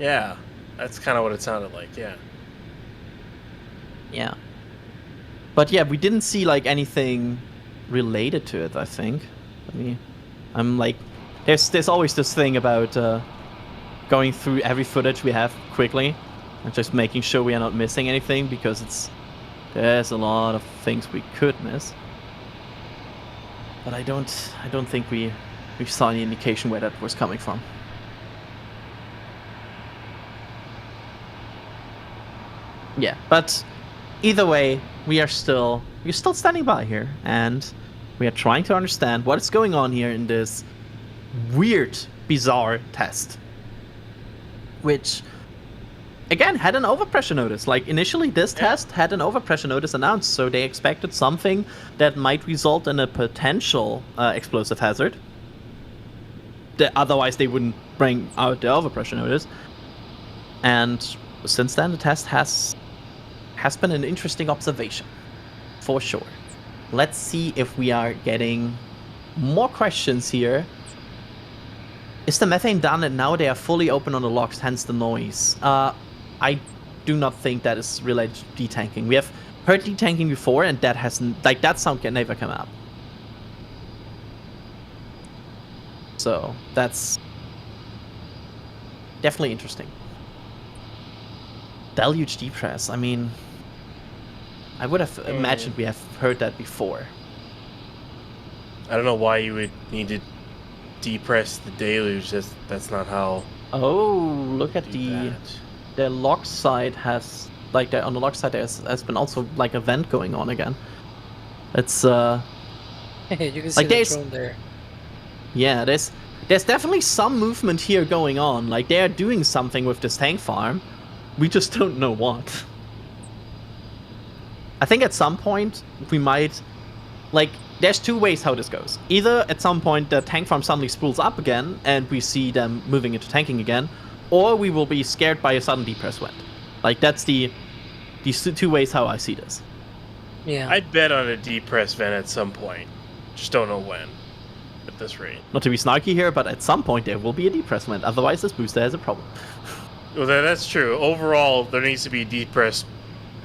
Yeah, that's kind of what it sounded like. Yeah. Yeah. But yeah, we didn't see like anything related to it, I think. I'm like, there's always this thing about going through every footage we have quickly and just making sure we are not missing anything, because there's a lot of things we could miss. But I don't think we saw any indication where that was coming from. Yeah, but either way, we're still standing by here, and we are trying to understand what is going on here in this weird, bizarre test, which again had an overpressure notice. Like initially, this test had an overpressure notice announced, so they expected something that might result in a potential explosive hazard. Otherwise, they wouldn't bring out the overpressure notice. And since then, the test has been an interesting observation, for sure. Let's see if we are getting more questions here. Is the methane done and now they are fully open on the locks, hence the noise? I do not think that is related to detanking. We have heard detanking before, and that hasn't, like, that sound can never come up. So that's definitely interesting. Deluge depress. I mean, I would have imagined we have heard that before. I don't know why you would need to depress the deluge. That's not how. Oh, look at the lock side has, like, on the lock side has been also like a vent going on again. It's you can see like the drone there. Yeah, there's definitely some movement here going on. Like, they're doing something with this tank farm. We just don't know what. I think at some point we might, like, there's two ways how this goes. Either at some point the tank farm suddenly spools up again and we see them moving into tanking again, or we will be scared by a sudden depress wind. Like, that's these two ways how I see this. Yeah. I'd bet on a depress vent at some point. Just don't know when. At this rate. Not to be snarky here, but at some point there will be a depress wind. Otherwise, this booster has a problem. Well, that's true. Overall, there needs to be a depress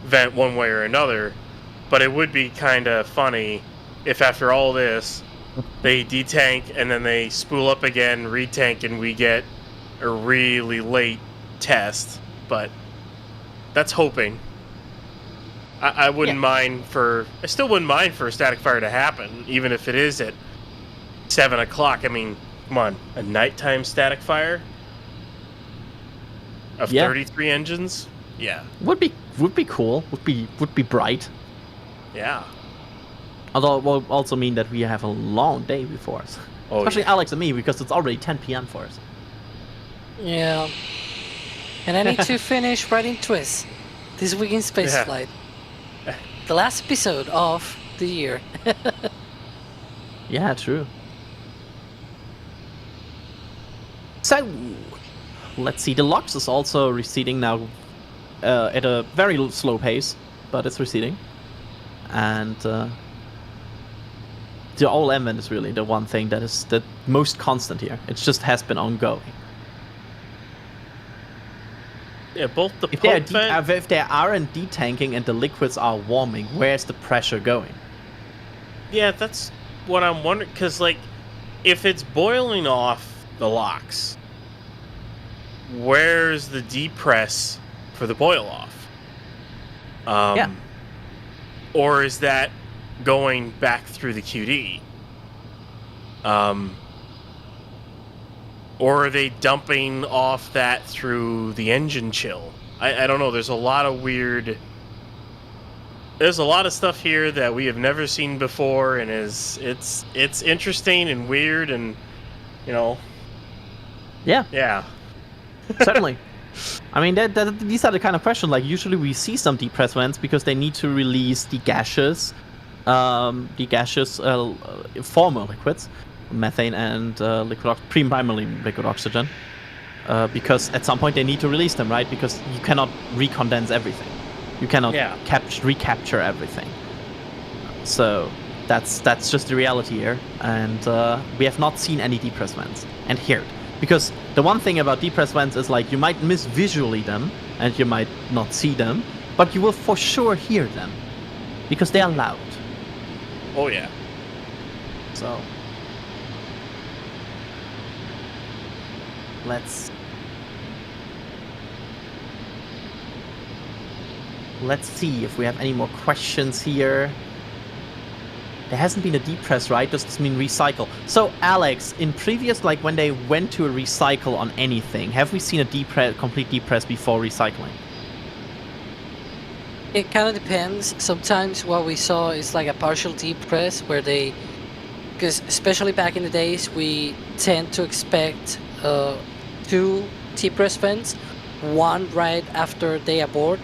vent one way or another. But it would be kind of funny if after all this, they detank and then they spool up again, retank, and we get a really late test. But that's hoping. I wouldn't mind I still wouldn't mind for a static fire to happen, even if it is at 7 o'clock. I mean, come on, a nighttime static fire of 33 engines? Yeah. Would be cool. Would be bright. Yeah. Although it will also mean that we have a long day before us. Oh, Especially yeah. Alex and me, because it's already 10 p.m. for us. Yeah. And I need to finish writing Twist this week in Spaceflight. The last episode of the year. Yeah, true. So, let's see. The Lux is also receding now at a very slow pace, but it's receding. And the OLM vent is really the one thing that is the most constant here. It just has been ongoing. Yeah, both the If pump vent... if they aren't detanking and the liquids are warming, where's the pressure going? Yeah, that's what I'm wondering. Because, like, if it's boiling off the LOX, where's the depress for the boil off? Yeah. Or is that going back through the QD? Or are they dumping off that through the engine chill? I don't know. There's a lot of weird... There's a lot of stuff here that we have never seen before, and it's interesting and weird, and, you know... Yeah. Yeah. Certainly. I mean, these are the kind of questions, like, usually we see some depress vents because they need to release the gaseous former liquids, methane and primarily liquid oxygen, because at some point they need to release them, right? Because you cannot recondense everything. You cannot recapture everything. So that's just the reality here, and we have not seen any depress vents. And here, because the one thing about depress vents is, like, you might miss visually them and you might not see them, but you will for sure hear them because they are loud. Oh, yeah. So let's see if we have any more questions here. There hasn't been a depress, right? Does this mean recycle? So, Alex, in previous, like, when they went to a recycle on anything, have we seen a complete depress before recycling? It kind of depends. Sometimes what we saw is like a partial depress where they... Because especially back in the days, we tend to expect 2 depress vents. One right after they abort,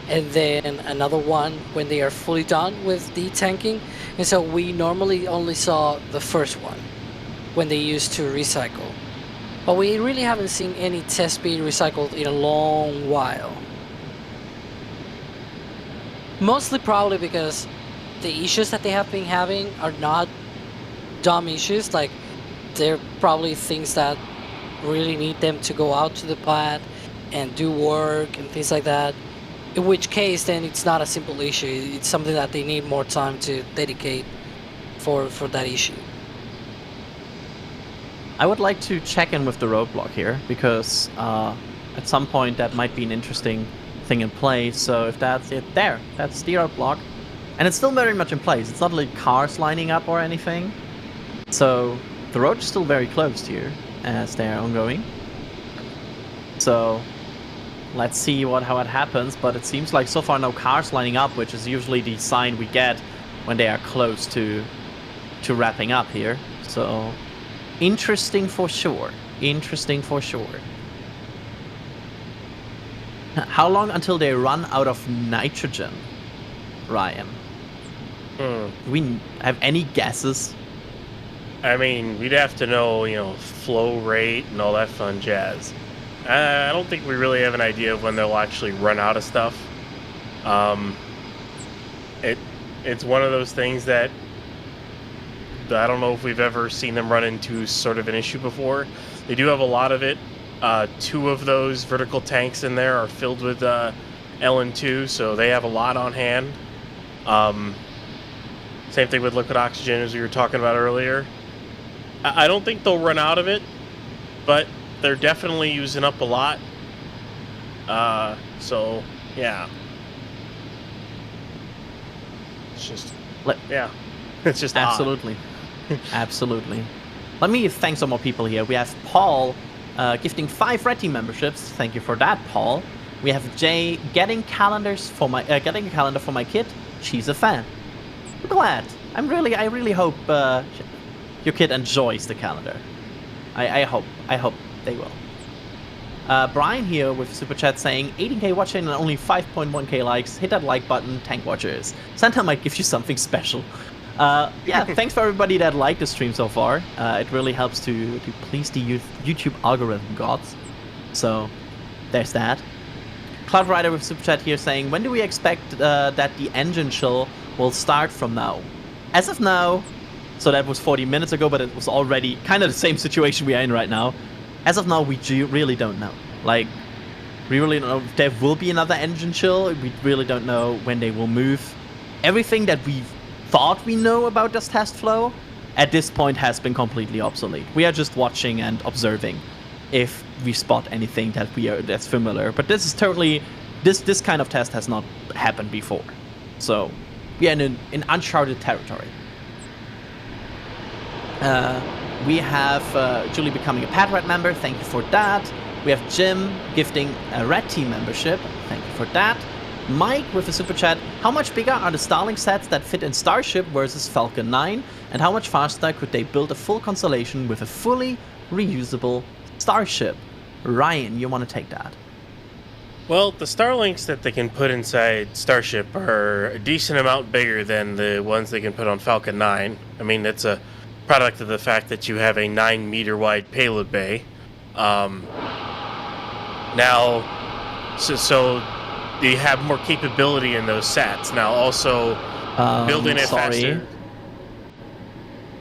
and then another one when they are fully done with detanking. And so we normally only saw the first one when they used to recycle. But we really haven't seen any test being recycled in a long while. Mostly probably because the issues that they have been having are not dumb issues. Like, they're probably things that really need them to go out to the plant and do work and things like that. In which case, then it's not a simple issue. It's something that they need more time to dedicate for that issue. I would like to check in with the roadblock here, because at some point that might be an interesting thing in play. So if that's it there, that's the roadblock. And it's still very much in place. It's not like cars lining up or anything. So the road is still very closed here as they're ongoing. So let's see how it happens, but it seems like so far no cars lining up, which is usually the sign we get when they are close to wrapping up here. So Interesting for sure. Interesting for sure. How long until they run out of nitrogen, Ryan? Do we have any guesses? I mean, we'd have to know, flow rate and all that fun jazz. I don't think we really have an idea of when they'll actually run out of stuff. It's one of those things that I don't know if we've ever seen them run into sort of an issue before. They do have a lot of it. 2 of those vertical tanks in there are filled with LN2, so they have a lot on hand. Same thing with liquid oxygen as we were talking about earlier. I don't think they'll run out of it, but they're definitely using up a lot. So, yeah. It's just, yeah. It's just absolutely. Absolutely. Let me thank some more people here. We have Paul gifting 5 Red Team memberships. Thank you for that, Paul. We have Jay getting a calendar for my kid. She's a fan. I'm glad. I really hope your kid enjoys the calendar. I hope they will. Brian here with Super Chat saying 18k watching and only 5.1k likes. Hit that like button, Tank Watchers. Santa might give you something special. Yeah, thanks for everybody that liked the stream so far. It really helps to please the YouTube algorithm gods. So, there's that. Cloud Rider with Super Chat here saying, when do we expect that the engine chill will start from now? As of now, so that was 40 minutes ago, but it was already kind of the same situation we are in right now. As of now, we really don't know. Like, we really don't know if there will be another engine chill. We really don't know when they will move. Everything that we thought we know about this test flow at this point has been completely obsolete. We are just watching and observing if we spot anything that's familiar. But this is totally this kind of test has not happened before. So we are in uncharted territory. We have Julie becoming a Pad Red member. Thank you for that. We have Jim gifting a Red Team membership. Thank you for that. Mike with a super chat. How much bigger are the Starlink sets that fit in Starship versus Falcon 9? And how much faster could they build a full constellation with a fully reusable Starship? Ryan, you want to take that? Well, the Starlinks that they can put inside Starship are a decent amount bigger than the ones they can put on Falcon 9. I mean, that's a product of the fact that you have a 9-meter wide payload bay. Now, so you have more capability in those sats. Now, also building it faster.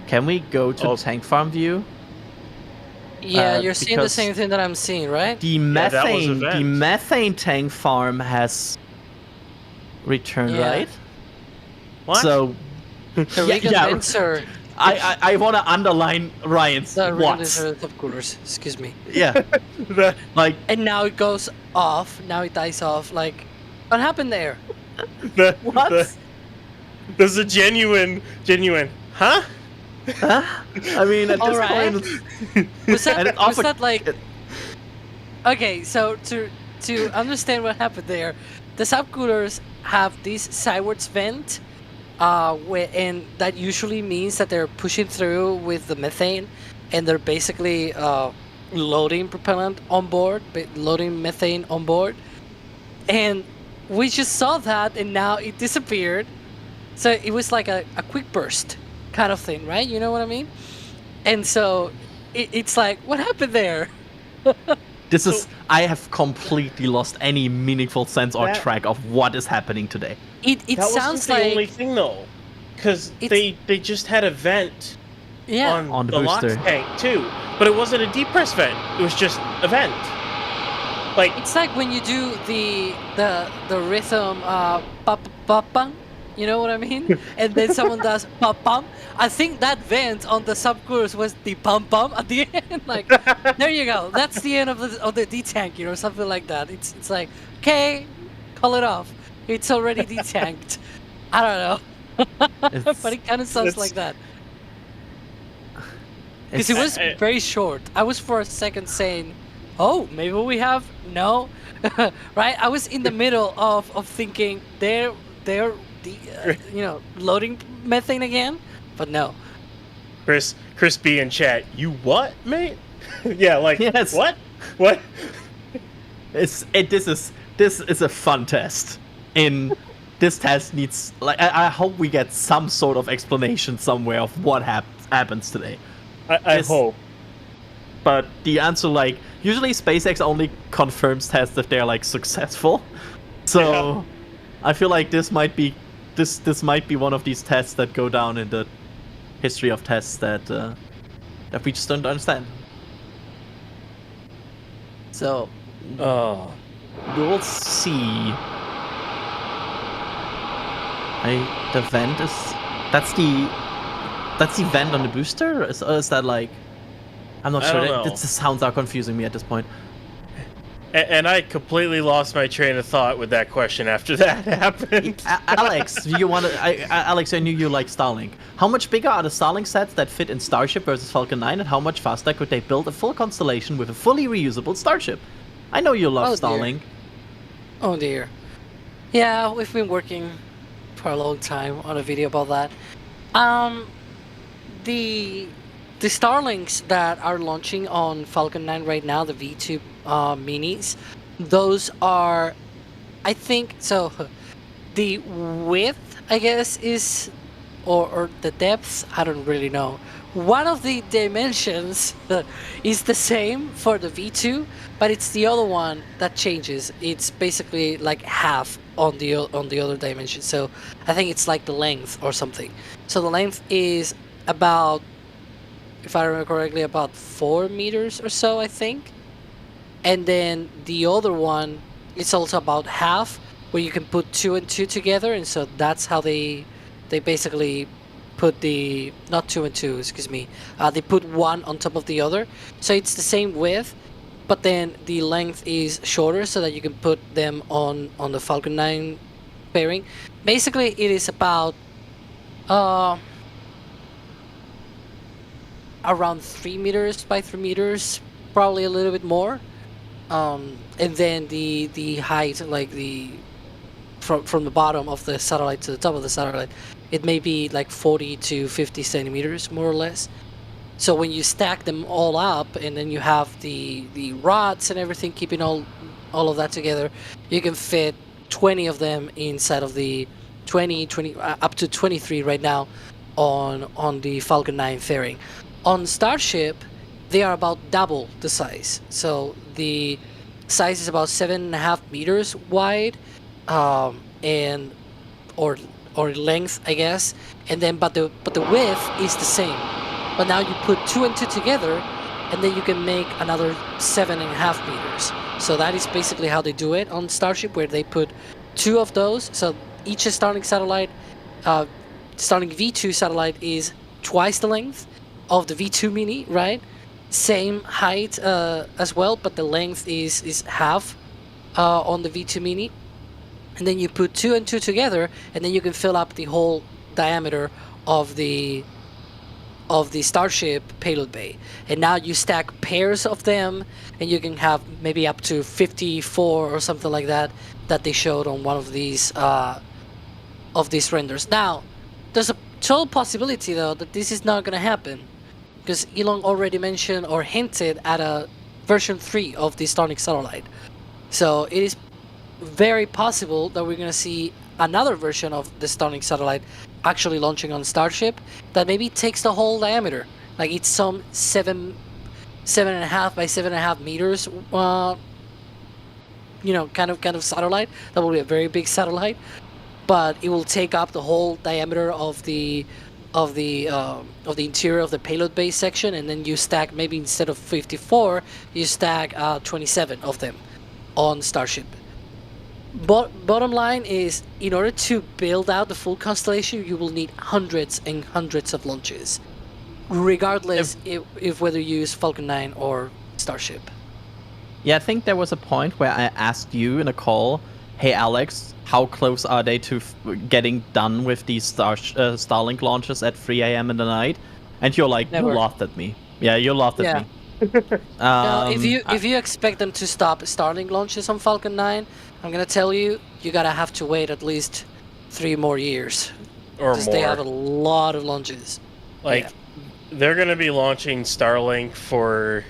Can we go to tank farm view? Yeah, you're seeing the same thing that I'm seeing, right? The methane tank farm has returned, right? What? So the recondenser. I want to underline Ryan's what? Of coolers. Excuse me. Yeah. Like. And now it goes off. Now it dies off. Like, what happened there? What? There's a genuine, huh? I mean, at this point, was that like? Okay, so to understand what happened there, the subcoolers have this sidewards vent, and that usually means that they're pushing through with the methane, and they're basically loading propellant on board, loading methane on board, and we just saw that, and now it disappeared. So it was like a quick burst kind of thing, right? You know what I mean? And so it's like, what happened there? I have completely lost any meaningful sense or track of what is happening today. It that sounds wasn't like the only thing though, because they just had a vent on the LOX tank too, but it wasn't a depress vent. It was just a vent. Like it's like when you do the rhythm pop. You know what I mean? And then someone does pum. I think that vent on the subcoolers was the pum at the end. Like, there you go. That's the end of the detank, you know, something like that. It's like, okay, call it off. It's already detanked. I don't know, but it kind of sounds like that. Because it was very short. I was for a second saying, oh, maybe we have no, right? I was in the middle of thinking they're loading methane again, but no. Chris B in chat. You what, mate? Yeah, like Yes. what? What? This is a fun test. This test needs I hope we get some sort of explanation somewhere of what happens today. I This- hope. But the answer, like, usually SpaceX only confirms tests if they're like successful. So Yeah. I feel like this might be one of these tests that go down in the history of tests that we just don't understand. So Oh. we'll see. The vent is that's the vent on the booster? Or is that like I'm not I sure. don't know. The sounds are confusing me at this point. And I completely lost my train of thought with that question after that happened. Alex, do you want to? Alex, I knew you like Starlink. How much bigger are the Starlink sets that fit in Starship versus Falcon 9, and how much faster could they build a full constellation with a fully reusable Starship? I know you love Oh, dear. Starlink. Oh dear. Yeah, we've been working for a long time on a video about that. The Starlinks that are launching on Falcon 9 right now, the V2 minis, those are, I think, so the width, I guess, is, or the depth, I don't really know. One of the dimensions is the same for the V2, but it's the other one that changes. It's basically like half on the other dimension. So I think it's like the length or something. So the length is about, if I remember correctly, about 4 meters or so, I think. And then the other one is also about half, where you can put 2 and 2 together, and so that's how they basically put the, not 2 and 2, excuse me, they put one on top of the other. So it's the same width, but then the length is shorter so that you can put them on the Falcon 9 pairing. Basically, it is about around 3 meters by 3 meters, probably a little bit more. And then the height, like the from the bottom of the satellite to the top of the satellite, it may be like 40 to 50 centimeters, more or less. So when you stack them all up, and then you have the rods and everything keeping all of that together, you can fit 20 of them inside of the 20 up to 23 right now on the Falcon 9 fairing. On Starship, they are about double the size. So the size is about 7.5 meters wide, and or length, I guess. And then but the width is the same. But now you put 2 and 2 together, and then you can make another 7.5 meters. So that is basically how they do it on Starship, where they put 2 of those. So each Starlink satellite, Starlink V2 satellite, is twice the length of the V2 mini, right? Same height as well, but the length is half on the V2 mini. And then you put 2 and 2 together, and then you can fill up the whole diameter of the Starship payload bay. And now you stack pairs of them, and you can have maybe up to 54 or something like that they showed on one of these renders. Now, there's a total possibility though that this is not going to happen, because Elon already mentioned or hinted at a version 3 of the Starlink satellite. So it is very possible that we're going to see another version of the Starlink satellite actually launching on Starship that maybe takes the whole diameter. Like it's some 7.5 by 7.5 meters, kind of satellite. That will be a very big satellite, but it will take up the whole diameter of the interior of the payload bay section, and then you stack, maybe instead of 54, you stack 27 of them on Starship. Bottom line is, in order to build out the full constellation, you will need hundreds and hundreds of launches, regardless if whether you use Falcon 9 or Starship. Yeah, I think there was a point where I asked you in a call, "Hey Alex, how close are they to getting done with these Starlink launches at 3 a.m. in the night?" And you're like, Never. "You laughed at me." Yeah, you laughed at me. Now, if you expect them to stop Starlink launches on Falcon 9, I'm gonna tell you, you gotta have to wait at least 3 more years. Or Because more. they have a lot of launches. Like, Yeah. they're going to be launching Starlink for.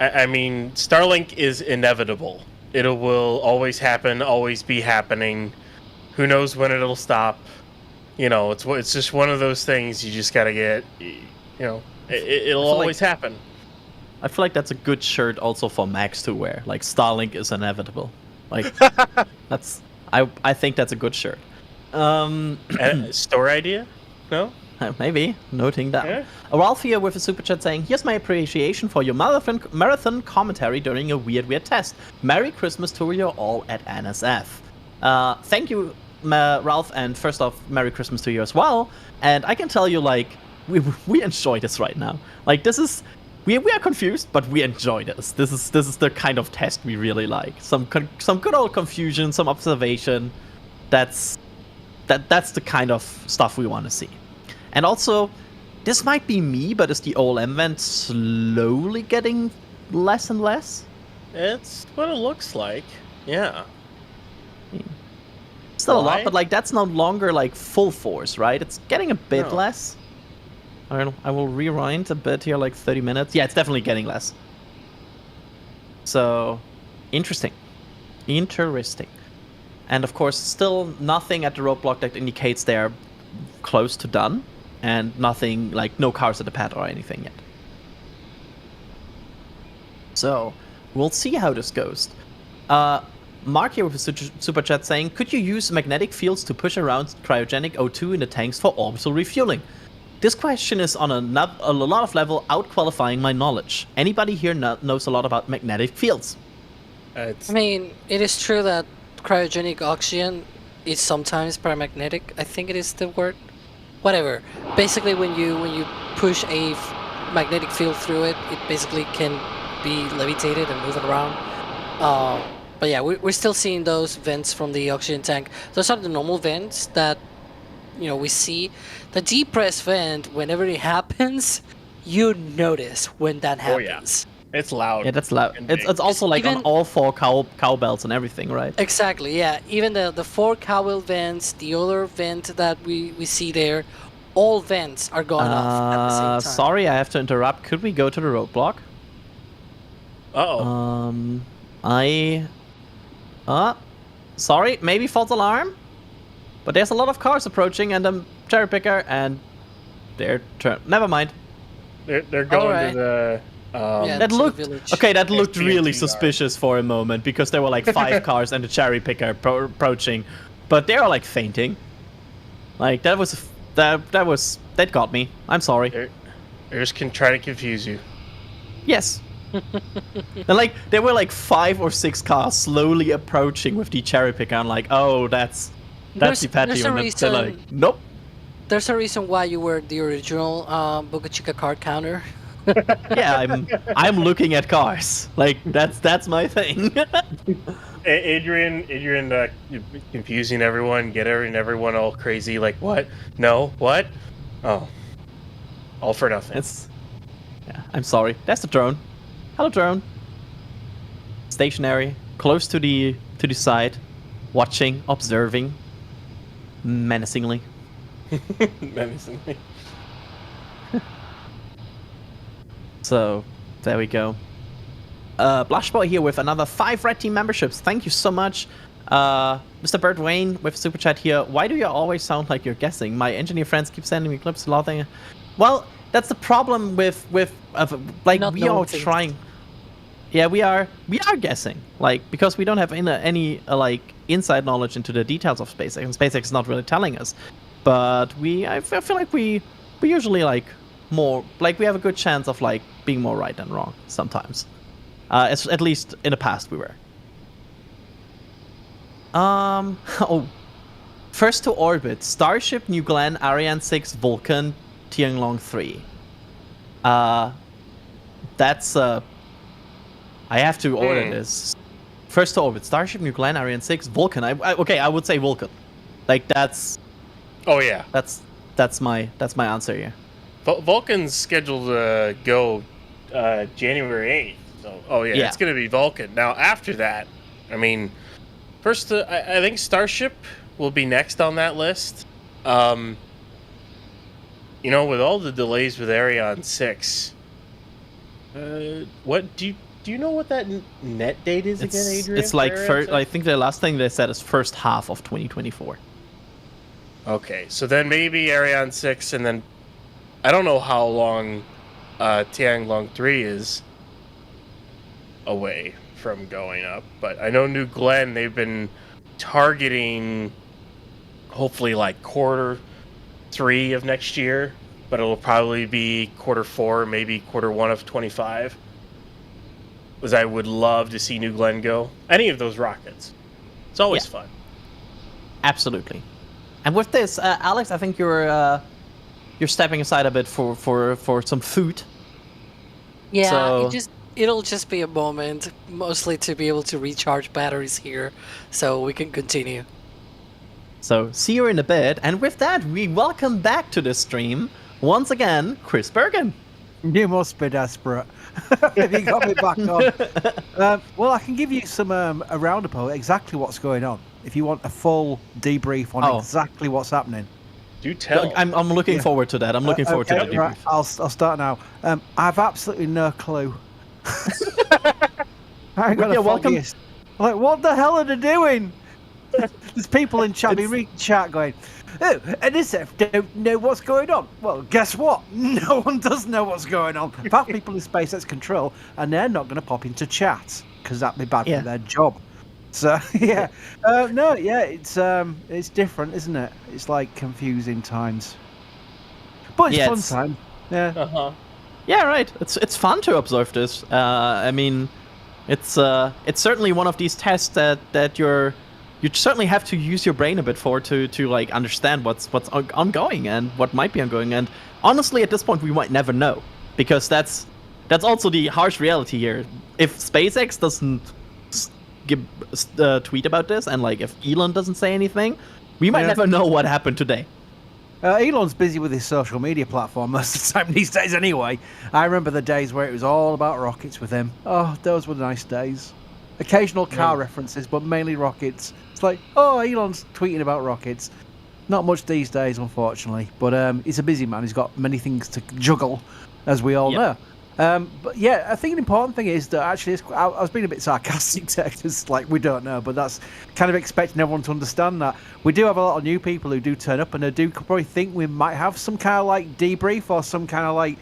I mean, Starlink is inevitable. It will always happen, always be happening. Who knows when it'll stop? It's just one of those things you just got to get. It'll always happen. I feel like that's a good shirt also for Max to wear. Like Starlink is inevitable. Like I think that's a good shirt. Store idea? No? Maybe. Noting down. Yeah. Ralph here with a super chat saying, here's my appreciation for your marathon commentary during a weird test. Merry Christmas to you all at NSF. Thank you, Ralph, and first off, Merry Christmas to you as well. And I can tell you, like, we enjoy this right now. Like, this is... We are confused, but we enjoy this. This is the kind of test we really like. Some good old confusion, some observation. That's the kind of stuff we want to see. And also, this might be me, but is the OLM vent slowly getting less and less? It's what it looks like. Yeah. Still a lot, Why? but like that's no longer like full force, right? It's getting a bit No. less. I don't know. I will rewind a bit here, like 30 minutes. Yeah, it's definitely getting less. So, interesting. And of course, still nothing at the roadblock that indicates they're close to done. And nothing, like no cars at the pad or anything yet. So, we'll see how this goes. Mark here with a super chat saying, could you use magnetic fields to push around cryogenic O2 in the tanks for orbital refueling? This question is on a lot of level out-qualifying my knowledge. Anybody here knows a lot about magnetic fields? I mean, it is true that cryogenic oxygen is sometimes paramagnetic. I think it is the word. Whatever. Basically, when you push a magnetic field through it, it basically can be levitated and move it around. But yeah, we're still seeing those vents from the oxygen tank. Those are the normal vents that we see. The depress vent, whenever it happens, you notice when that happens. Oh yeah, it's loud. Yeah, that's loud. and big. It's also like on all four cowbells and everything, right? Exactly, yeah. Even the four cowbell vents, the other vent that we see there, all vents are going off at the same time. Sorry, I have to interrupt. Could we go to the roadblock? Uh-oh. Sorry, maybe false alarm? But there's a lot of cars approaching and a cherry picker and they're never mind. They're going Alright. to the... Yeah. That to the looked village. okay. That looked SPT really yard. suspicious for a moment because there were like 5 cars and a cherry picker approaching, but they are like fainting. Like that got me. I'm sorry. They just can try to confuse you. Yes. And like there were like 5 or 6 cars slowly approaching with the cherry picker. I'm like, oh, that's the patio. And they're like, nope. There's a reason why you were the original Boca Chica card counter. Yeah, I'm looking at cars. Like that's my thing. Adrian, confusing everyone, getting everyone all crazy. Like what? No, what? Oh, all for nothing. Yeah, I'm sorry. That's the drone. Hello, drone. Stationary, close to the side, watching, observing, menacingly. Menacingly. So, there we go. Blushboy here with another 5 Red Team memberships. Thank you so much. Mr. Bert Wayne with Super Chat here. Why do you always sound like you're guessing? My engineer friends keep sending me clips laughing. Well, that's the problem with like Not we are knowing things. trying. Yeah, we are guessing, like because we don't have any like inside knowledge into the details of SpaceX, and SpaceX is not really telling us. But I feel like we usually like more like we have a good chance of like being more right than wrong sometimes. At least in the past we were. Oh, first to orbit: Starship, New Glenn, Ariane 6, Vulcan, Tianlong 3. That's I have to order this. First to orbit: Starship, New Glenn, Ariane 6, Vulcan. I would say Vulcan. Like that's. Oh yeah. That's my answer here. Vulcan's scheduled to go January 8th. So, yeah, it's going to be Vulcan. Now, after that, I mean, first, I think Starship will be next on that list. You know, with all the delays with Ariane 6, what do you know what that net date is again, Adrian? It's like for Ariane 6? I think the last thing they said is first half of 2024. Okay, so then maybe Ariane 6, and then I don't know how long Tiangong 3 is away from going up, but I know New Glenn, they've been targeting hopefully like quarter 3 of next year, but it'll probably be quarter 4, maybe quarter 1 of 25. Because I would love to see New Glenn go. Any of those rockets. It's always fun. Absolutely. And with this, Alex, I think you're stepping aside a bit for some food. Yeah, So- it'll just be a moment, mostly to be able to recharge batteries here, so we can continue. So see you in a bit. And with that, we welcome back to the stream once again, Chris Bergen. You must be desperate. If you got me back on. Well, I can give you some a roundup of exactly what's going on. If you want a full debrief on exactly what's happening. Do tell. I'm looking forward to that. I'm looking forward to that. Right, I'll start now. I've absolutely no clue. I ain't got a welcome. foggiest. Like, what the hell are they doing? There's people in chat, reading chat going, oh, NSF don't know what's going on. Well, guess what? No one does know what's going on. Apart from people in SpaceX control, and they're not going to pop into chat because that'd be bad for their job. So it's different, isn't it? It's like confusing times, but it's fun time. Yeah. Yeah, right. It's fun to observe this. I mean, it's certainly one of these tests that you certainly have to use your brain a bit for to like understand what's ongoing and what might be ongoing. And honestly, at this point, we might never know, because that's also the harsh reality here. If SpaceX doesn't give tweet about this, and like if Elon doesn't say anything, we might never know what happened today. Elon's busy with his social media platform most of the time these days anyway. I remember the days where it was all about rockets with him. Oh, those were nice days. Occasional car references, but mainly rockets. It's like, oh, Elon's tweeting about rockets. Not much these days, unfortunately. But he's a busy man. He's got many things to juggle, as we all know. But yeah, I think an important thing is that actually, I was being a bit sarcastic there, because like we don't know, but that's kind of expecting everyone to understand that. We do have a lot of new people who do turn up, and they do probably think we might have some kind of like debrief or some kind of like,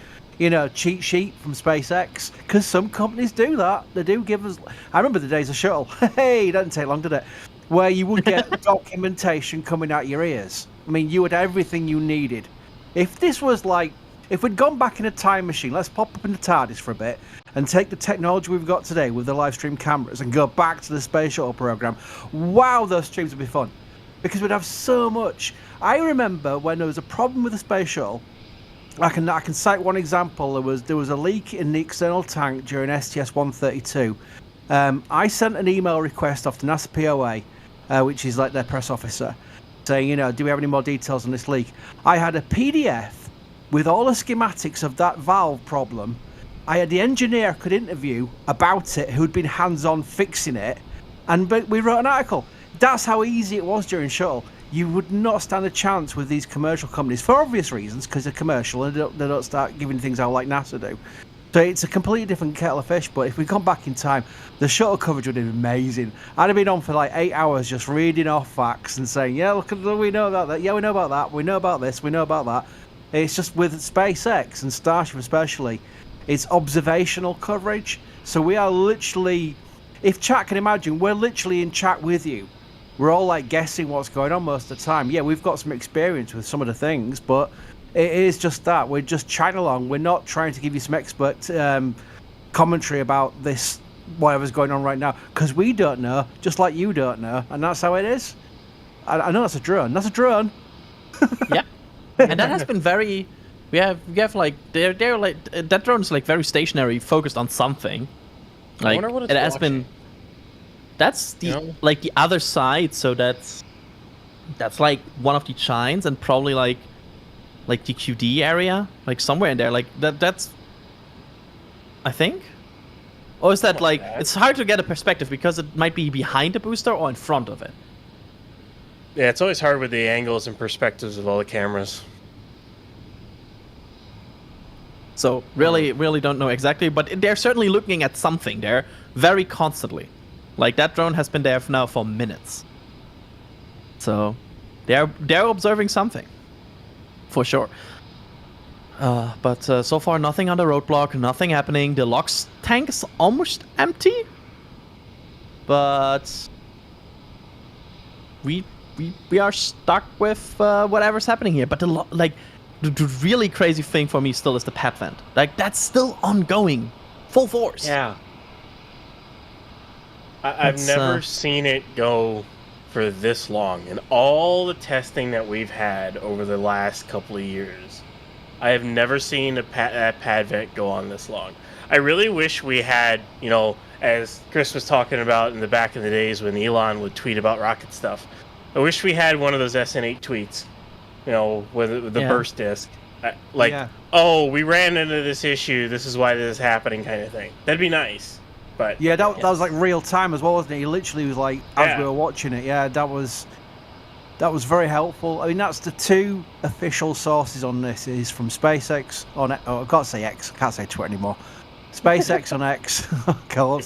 cheat sheet from SpaceX, because some companies do that. They do give us. I remember the days of shuttle. Hey, it didn't take long, did it? Where you would get documentation coming out your ears. I mean, you had everything you needed. If this was like, if we'd gone back in a time machine, let's pop up in the TARDIS for a bit and take the technology we've got today with the live stream cameras and go back to the space shuttle program. Wow, those streams would be fun, because we'd have so much. I remember when there was a problem with the space shuttle. I can cite one example. There was a leak in the external tank during STS-132. I sent an email request off to NASA POA, which is like their press officer, saying, do we have any more details on this leak? I had a PDF with all the schematics of that valve problem. I had the engineer I could interview about it, who'd been hands-on fixing it, and we wrote an article. That's how easy it was during shuttle. You would not stand a chance with these commercial companies, for obvious reasons, because they're commercial and they don't start giving things out like NASA do. So it's a completely different kettle of fish. But if we'd gone back in time, the shuttle coverage would have been amazing. I'd have been on for like 8 hours just reading off facts and saying, yeah, look, we know about that. Yeah, we know about that. We know about this. We know about that. It's just with SpaceX and Starship especially, it's observational coverage. So we are literally, if chat can imagine, we're literally in chat with you. We're all like guessing what's going on most of the time. Yeah, we've got some experience with some of the things, but it is just that. We're just chatting along. We're not trying to give you some expert commentary about this, whatever's going on right now, because we don't know, just like you don't know, and that's how it is. I know that's a drone. That's a drone. Yeah. And that has been very. We have like they're like that drone's like very stationary, focused on something. Like, I wonder what it's it has watching. been. That's the like the other side. So that's like one of the chines, and probably like the QD area, like somewhere in there. Like that's. I think. Or is that like it's hard to get a perspective because it might be behind the booster or in front of it. Yeah, it's always hard with the angles and perspectives of all the cameras. So really don't know exactly, but they're certainly looking at something there very constantly. Like that drone has been there now for minutes. So they're observing something, for sure. But so far nothing on the roadblock, nothing happening. The LOX tank is almost empty, but we are stuck with whatever's happening here. But the really crazy thing for me still is the pad vent. Like that's still ongoing, full force. Yeah. I've never seen it go for this long. In all the testing that we've had over the last couple of years, I have never seen a pad vent go on this long. I really wish we had, as Chris was talking about in the back in the days when Elon would tweet about rocket stuff, I wish we had one of those SN8 tweets, with the burst disk. Oh, we ran into this issue, this is why this is happening kind of thing. That'd be nice. But yeah, that was like real time as well, wasn't it? He literally was like, as we were watching it, that was very helpful. I mean, that's the two official sources on this is from SpaceX on, I've got to say X, I can't say Twitter anymore. SpaceX on X, God,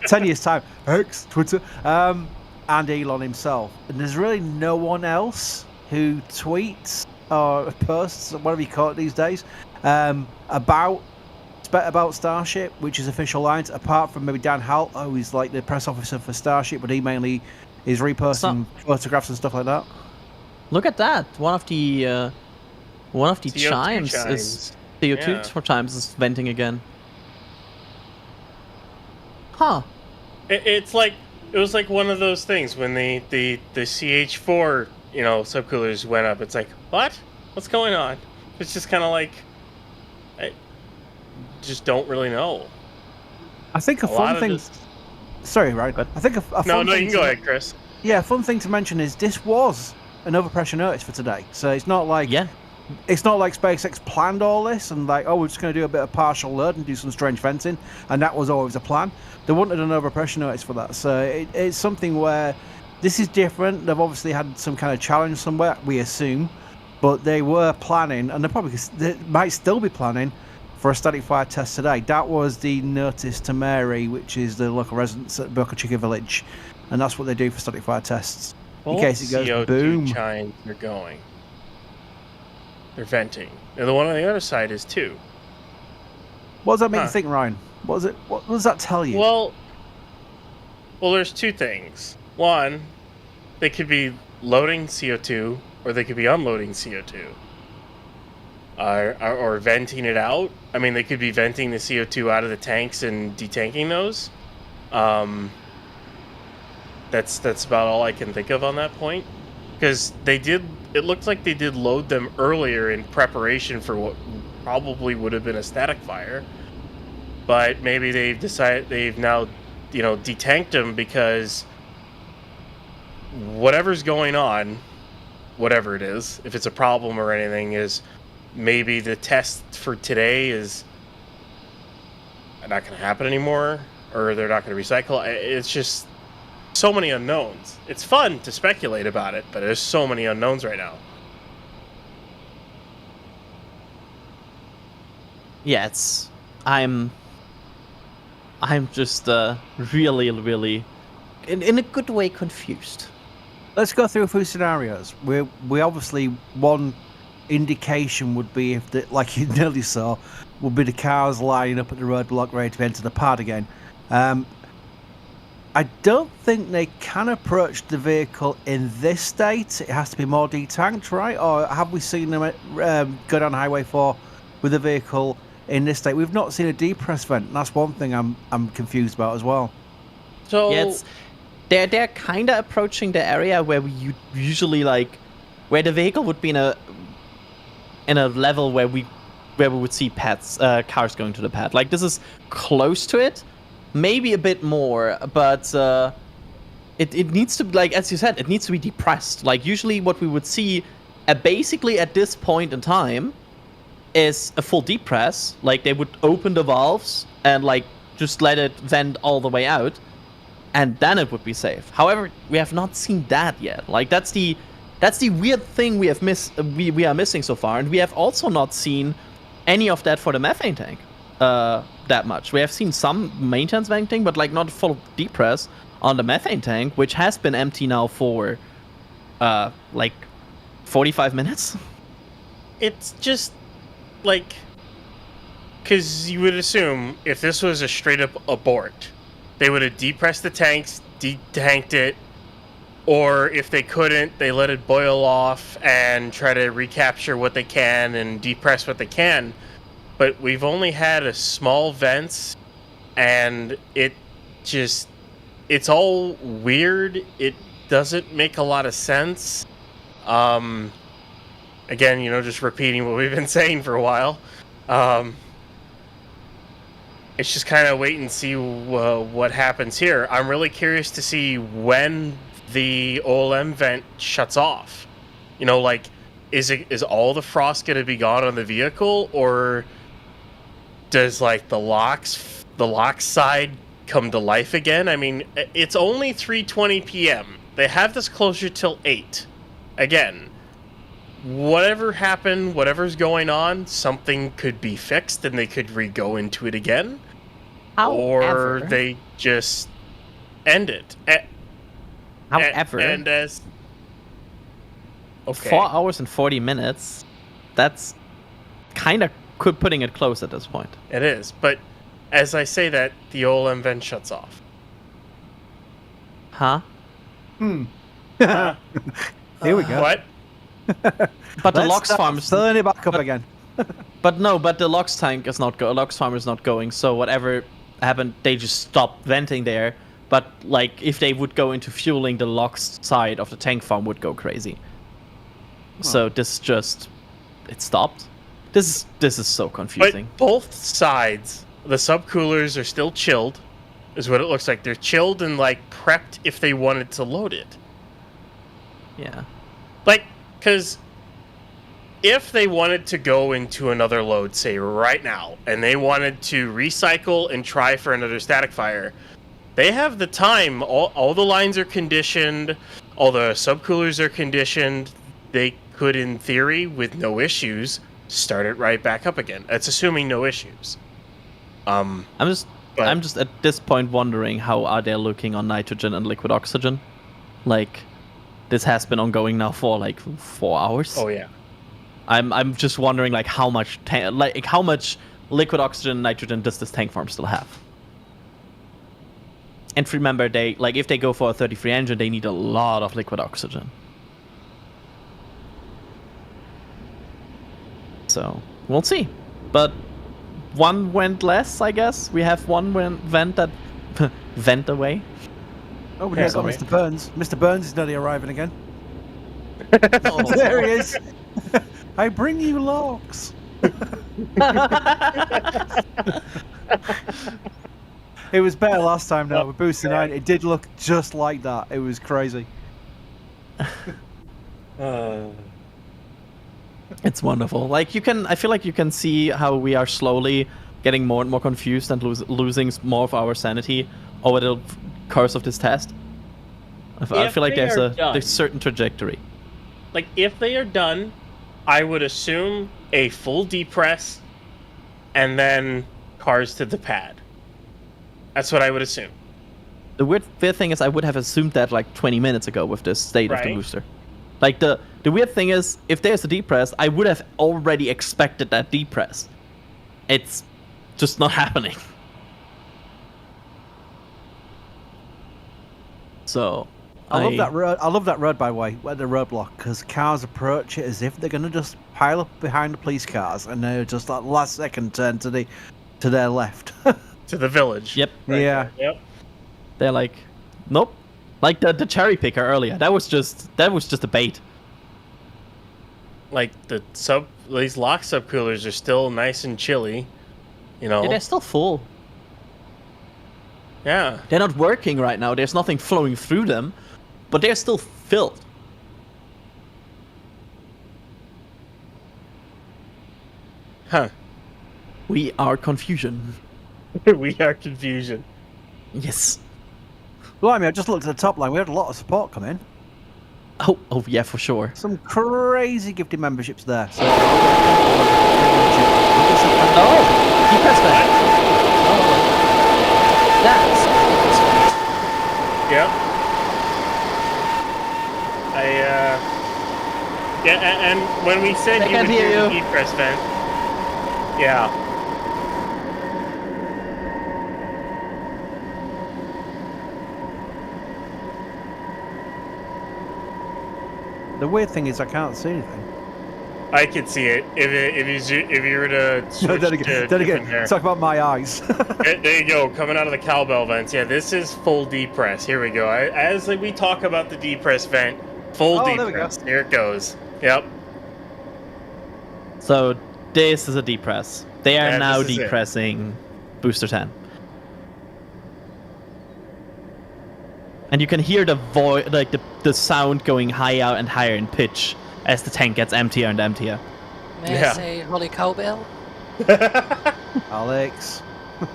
10 years time, X, Twitter, and Elon himself. And there's really no one else who tweets or posts, whatever you call it these days, about Starship, which is official lines, apart from maybe Dan Halt, who's like the press officer for Starship, but he mainly is reposting photographs and stuff like that. Look at that! One of the chimes is CO2 chimes is venting again. Huh? It was like one of those things when the CH4 subcoolers went up. It's like, what's going on? It's just kind of like, I just don't really know. I think a fun thing. Sorry, Ryan. I think a fun no, thing you can go ahead, Chris. Yeah, a fun thing to mention is this was an overpressure notice for today, so it's not like it's not like SpaceX planned all this and like, we're just going to do a bit of partial load and do some strange venting, and that was always a plan. They wanted an overpressure notice for that, so it's something where this is different. They've obviously had some kind of challenge somewhere, we assume, but they were planning, and they might still be planning for a static fire test today. That was the notice to Mary, which is the local residents at Boca Chica Village, and that's what they do for static fire tests. In case it goes CO2 boom. chimes are going. They're venting. And the one on the other side is too. What does that make you think, Ryan? What does that tell you? Well, there's two things. One, they could be loading CO2, or they could be unloading CO2. Or venting it out. I mean, they could be venting the CO2 out of the tanks and detanking those. That's about all I can think of on that point. Because it looked like they did load them earlier in preparation for what probably would have been a static fire. But maybe they've now, detanked them because whatever's going on, whatever it is, if it's a problem or anything, is maybe the test for today is not going to happen anymore, or they're not going to recycle. It's just so many unknowns. It's fun to speculate about it, but there's so many unknowns right now. Yeah, I'm just really in a good way confused. Let's go through a few scenarios. We obviously, one indication would be, if like you nearly saw, would be the cars lining up at the roadblock ready to enter the pad again. I don't think they can approach the vehicle in this state. It has to be more detanked, right? Or have we seen them go down Highway 4 with a vehicle in this state? We've not seen a depress vent. And that's one thing I'm confused about as well. So yeah, they're kind of approaching the area where we usually where the vehicle would be in a level where we would see cars going to the pad. Like, this is close to it. Maybe a bit more, but it needs to, as you said, it needs to be depressed. Like, usually what we would see basically at this point in time is a full depress. Like, they would open the valves and just let it vent all the way out, and then it would be safe. However, we have not seen that yet. Like, that's the weird thing we are missing so far, and we have also not seen any of that for the methane tank that much. We have seen some maintenance venting, but like not full depress on the methane tank, which has been empty now for like 45 minutes. It's just like, because you would assume if this was a straight up abort, they would have depressed the tanks, de-tanked it, or if they couldn't, they let it boil off and try to recapture what they can and depress what they can. But we've only had a small vents, and it's all weird. It doesn't make a lot of sense. Again, just repeating what we've been saying for a while. It's just kind of wait and see what happens here. I'm really curious to see when the OLM vent shuts off. Like, is all the frost going to be gone on the vehicle, or does like the lock side come to life again? I mean, it's only 3:20 p.m. They have this closure till 8. Again, whatever happened, whatever's going on, something could be fixed and they could re-go into it again. However, or they just end it. However, and as... Okay. 4 hours and 40 minutes, that's kind of putting it close at this point. It is, but as I say that, the OLM vent shuts off. Huh? Here we go. What? But the Lox farm is... Turn it back up again. But the Lox tank is not Lox farm is not going, so whatever happened, they just stopped venting there. But like, if they would go into fueling, the Lox side of the tank farm would go crazy. So this just... it stopped. This is so confusing. But both sides, the subcoolers are still chilled, is what it looks like. They're chilled and like prepped if they wanted to load it. Yeah. Like, because if they wanted to go into another load, say right now, and they wanted to recycle and try for another static fire, they have the time. All the lines are conditioned, all the subcoolers are conditioned. They could, in theory, with no issues, start it right back up again. That's assuming no issues. I'm just at this point wondering how are they looking on nitrogen and liquid oxygen. Like, this has been ongoing now for like 4 hours. Oh yeah. I'm just wondering like how much how much liquid oxygen and nitrogen does this tank farm still have? And remember, they like if they go for a 33 engine, they need a lot of liquid oxygen. So we'll see. But one went less, I guess. We have one vent that went away. Oh, but here's Mr. Burns. Mr. Burns is nearly arriving again. There he is. I bring you logs. It was better last time though. With Booster 9, it did look just like that. It was crazy. It's wonderful. Like I feel like you can see how we are slowly getting more and more confused and losing more of our sanity over the course of this test. I feel like there's a certain trajectory. Like, if they are done, I would assume a full depress and then cars to the pad. That's what I would assume. The weird thing is I would have assumed that like 20 minutes ago with this state of the booster. Like, the weird thing is, if there's a depress, I would have already expected that depress. It's just not happening. So... I love that road. I love that road, by the way, where the roadblock, because cars approach it as if they're going to just pile up behind the police cars, and they're just like last second turn to their left. To the village. Yep. Yeah. Yep. They're like, nope. Like the cherry picker earlier. That was just a bait. Like these lock subcoolers are still nice and chilly, Yeah, they're still full. Yeah. They're not working right now. There's nothing flowing through them. But they're still filled. Huh. We are confusion. We are confusion. Yes. Well, I mean, I just looked at the top line. We had a lot of support come in. Oh yeah, for sure. Some crazy gifted memberships there. So, Oh, depress vent. Oh, that's Yep. And when we said They you can't would hear hear the you. depress vent, yeah. The weird thing is I can't see anything. I could see it if you were to switch then to again, different there. talk about my eyes. There you go, coming out of the cowbell vents. Yeah, this is full depress. Here we go. As we talk about the depress vent, full Oh, there we depress. Here it goes. Yep. So this is a depress. They are Yeah, now this is it. depressing booster 10. And you can hear the voice, like the sound going higher and higher in pitch as the tank gets emptier and emptier. May Yeah. I say holy cowbell? Alex.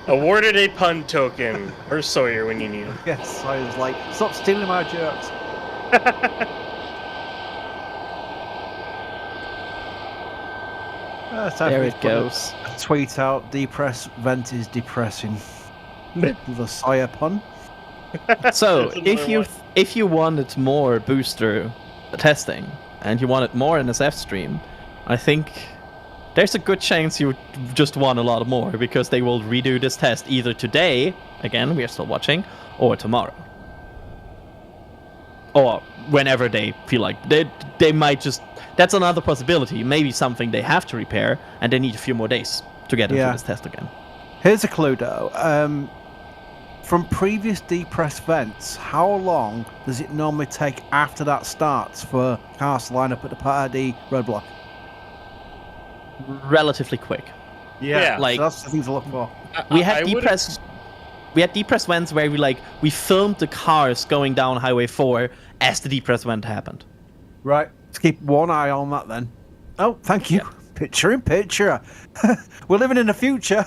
Awarded a pun token. Or Sawyer when you need him. Yes, I was like, stop stealing my jokes. There it goes. Tweet out, depress vent is depressing. The Sawyer pun. So That's if another you wanted more booster testing and you wanted more NSF stream, I think there's a good chance you just want a lot more because they will redo this test either today, again we are still watching, or tomorrow. Or whenever they feel like they might just, that's another possibility, maybe something they have to repair and they need a few more days to get into Yeah. this test again. Here's a clue though. From previous depress vents, how long does it normally take after that starts for cars to line up at the roadblock? Relatively quick. Yeah. Like So that's the thing to look for. we had I would've- depress vents where we filmed the cars going down Highway 4 as the depress vent happened. Right. Let's keep one eye on that then. Oh, thank you. Picture in picture. We're living in the future.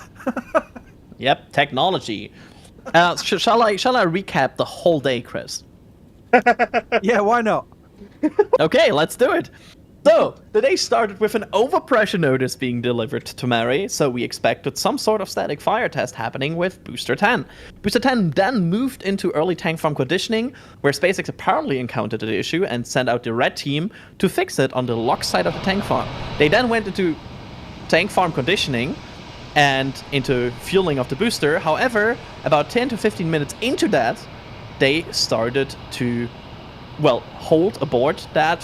Yep, technology. Shall I recap the whole day, Chris? Yeah, why not? Okay, let's do it. So, the day started with an overpressure notice being delivered to Mary, so we expected some sort of static fire test happening with Booster 10. Booster 10 then moved into early tank farm conditioning, where SpaceX apparently encountered the issue and sent out the red team to fix it on the lock side of the tank farm. They then went into tank farm conditioning and into fueling of the booster. However, about 10 to 15 minutes into that, they started to hold aboard that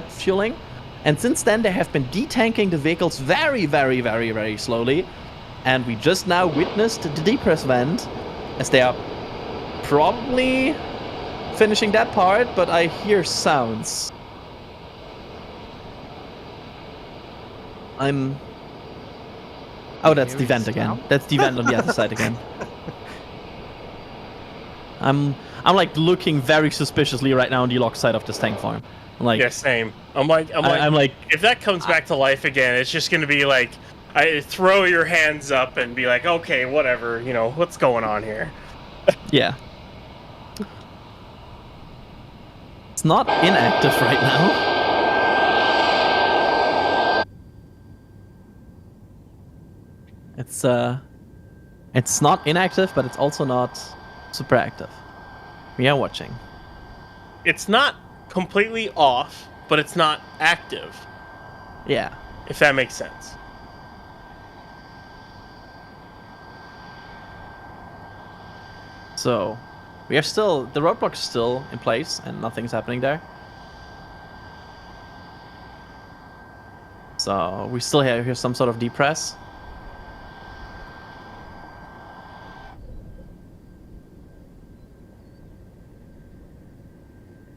fueling, and since then they have been detanking the vehicles very, very, very, very slowly, and we just now witnessed the depress vent as they are probably finishing that part, but I hear sounds. Oh, that's the vent again. That's the vent on the other side again. I'm like looking very suspiciously right now on the lock side of this tank farm. Like, Yeah, same. I'm like, if that comes back to life again, it's just gonna be like, I throw your hands up and be like, okay, whatever, what's going on here? yeah. It's not inactive right now. It's not inactive, but it's also not super active. We are watching. It's not completely off, but it's not active, Yeah. if that makes sense. So, we are still, the roadblock's still in place and nothing's happening there. So, we still hear some sort of depress.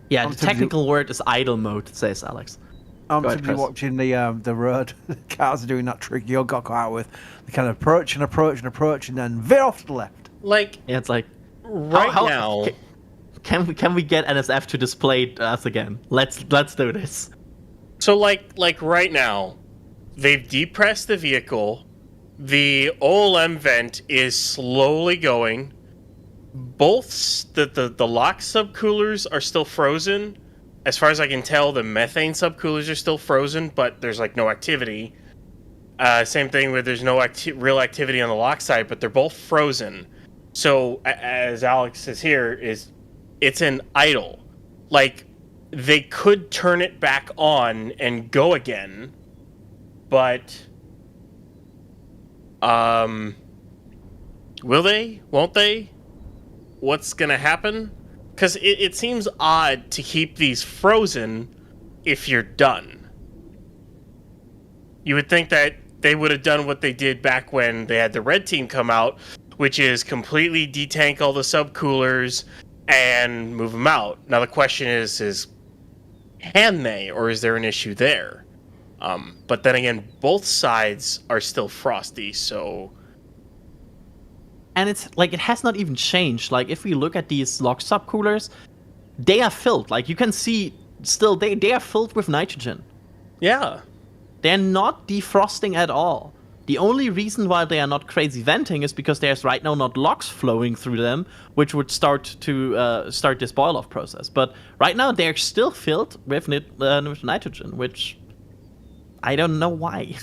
Yeah, the technical word is idle mode, says Alex. I'm Go ahead, simply Chris. watching the road. The cars are doing that trick you got caught out with. They kind of approach and approach and approach and then veer off to the left. Like, Yeah, it's like, right how- now, can we get NSF to display us again? Let's do this. so like right now, they've depressed the vehicle. The OLM vent is slowly going. Both the lock subcoolers are still frozen. As far as I can tell, the methane subcoolers are still frozen, but there's like no activity. Same thing where there's no real activity on the lock side, but they're both frozen. So as Alex says here, it's an idle. Like they could turn it back on and go again, but will they? Won't they? What's gonna happen? Because it seems odd to keep these frozen if you're done. You would think that they would have done what they did back when they had the red team come out, which is completely detank all the subcoolers and move them out. Now the question is can they, or is there an issue there? But then again, both sides are still frosty, so... And it's like it has not even changed. Like if we look at these locked subcoolers, they are filled. Like you can see still they are filled with nitrogen. Yeah. They're not defrosting at all. The only reason why they are not crazy venting is because there's right now not locks flowing through them, which would start this boil-off process. But right now they're still filled with nitrogen, which I don't know why.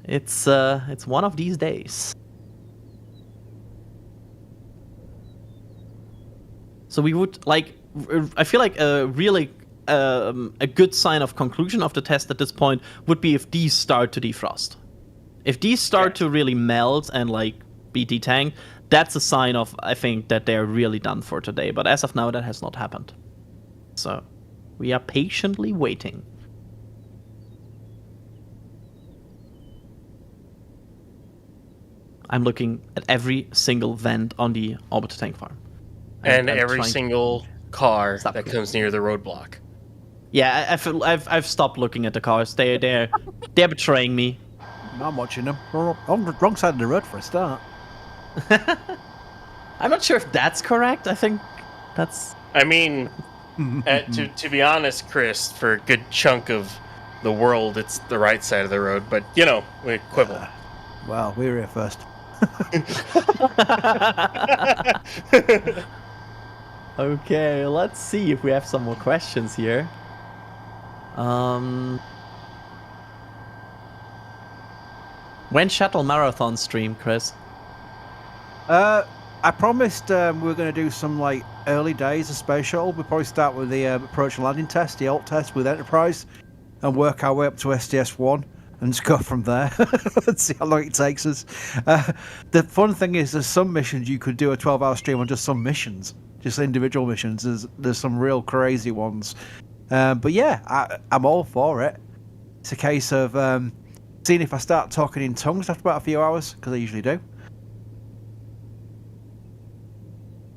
It's one of these days. So we would I feel like a really a good sign of conclusion of the test at this point would be if these start to defrost. If these start to really melt and be detanked, that's a sign of, I think, that they're really done for today. But as of now, that has not happened. So we are patiently waiting. I'm looking at every single vent on the orbiter tank farm. And every single car that comes near the roadblock. Yeah, I've stopped looking at the cars. They're betraying me. I'm watching them. On the wrong side of the road for a start. I'm not sure if that's correct. I think that's... I mean, to be honest, Chris, for a good chunk of the world, it's the right side of the road. But, we quibble. Well, we were here first. Okay, let's see if we have some more questions here. When shuttle marathon stream, Chris? I promised we were going to do some early days of space shuttle. We'll probably start with the approach and landing test, the alt test with Enterprise, and work our way up to STS-1 and just go from there. Let's see how long it takes us. The fun thing is there's some missions you could do a 12-hour stream on just some missions, just individual missions. There's some real crazy ones. But yeah, I'm all for it. It's a case of seeing if I start talking in tongues after about a few hours, because I usually do.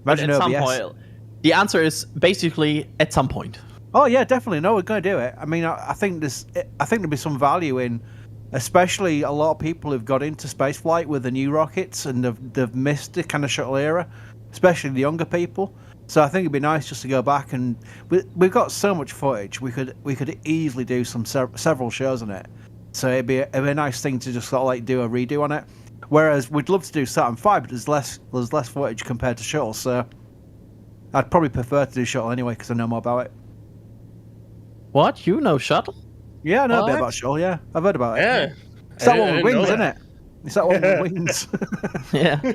Imagine at OBS. some point, the answer is basically at some point. Oh yeah, definitely. No, we're going to do it. I mean, I think there'll be some value in, especially a lot of people who've got into spaceflight with the new rockets and they've missed the kind of shuttle era, especially the younger people. So I think it'd be nice just to go back and we've got so much footage. We could easily do some several shows on it. So it'd be a nice thing to just sort of do a redo on it. Whereas we'd love to do Saturn V, but there's less footage compared to shuttle. So I'd probably prefer to do shuttle anyway because I know more about it. What? You know shuttle? Yeah, I know a bit about shuttle. Yeah, I've heard about it. Yeah, It's that one with wings, isn't it? It's that one with wings. Yeah.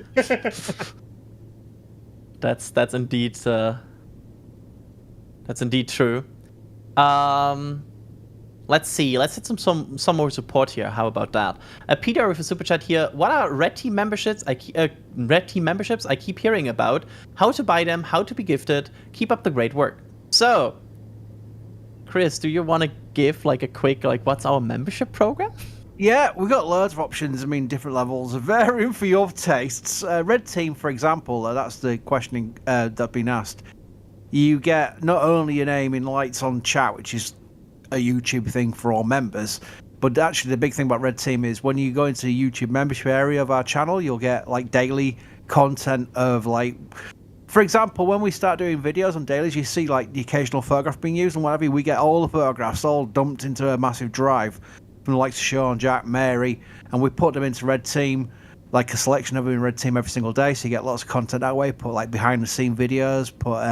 That's indeed true. Let's see. Let's hit some more support here. How about that? Peter with a super chat here. What are red team memberships? I keep hearing about. How to buy them? How to be gifted? Keep up the great work. So, Chris, do you want to give a quick what's our membership program? Yeah, we've got loads of options. I mean, different levels, varying for your tastes. Red Team, for example, that's the questioning that's been asked. You get not only your name in lights on chat, which is a YouTube thing for all members, but actually the big thing about Red Team is when you go into the YouTube membership area of our channel, you'll get daily content of for example, when we start doing videos on dailies, you see the occasional photograph being used and whatever. We get all the photographs all dumped into a massive drive from the likes of Sean, Jack, Mary, and we put them into Red Team, a selection of them in Red Team every single day, so you get lots of content that way. Put behind the scene videos, put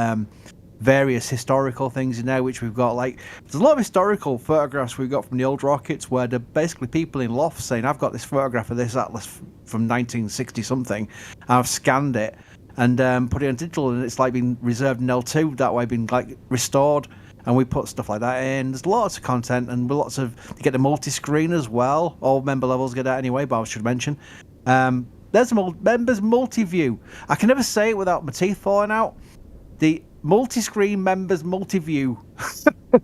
various historical things in there, which we've got. Like, there's a lot of historical photographs we've got from the old rockets where they're basically people in lofts saying, I've got this photograph of this Atlas from 1960 something, and I've scanned it and put it on digital, and it's like been reserved in L2 that way, been like restored, and we put stuff like that in. There's lots of content, and lots of, you get the multi-screen as well. All member levels get that anyway, but I should mention. There's members multi-view. I can never say it without my teeth falling out. The multi-screen members multi-view.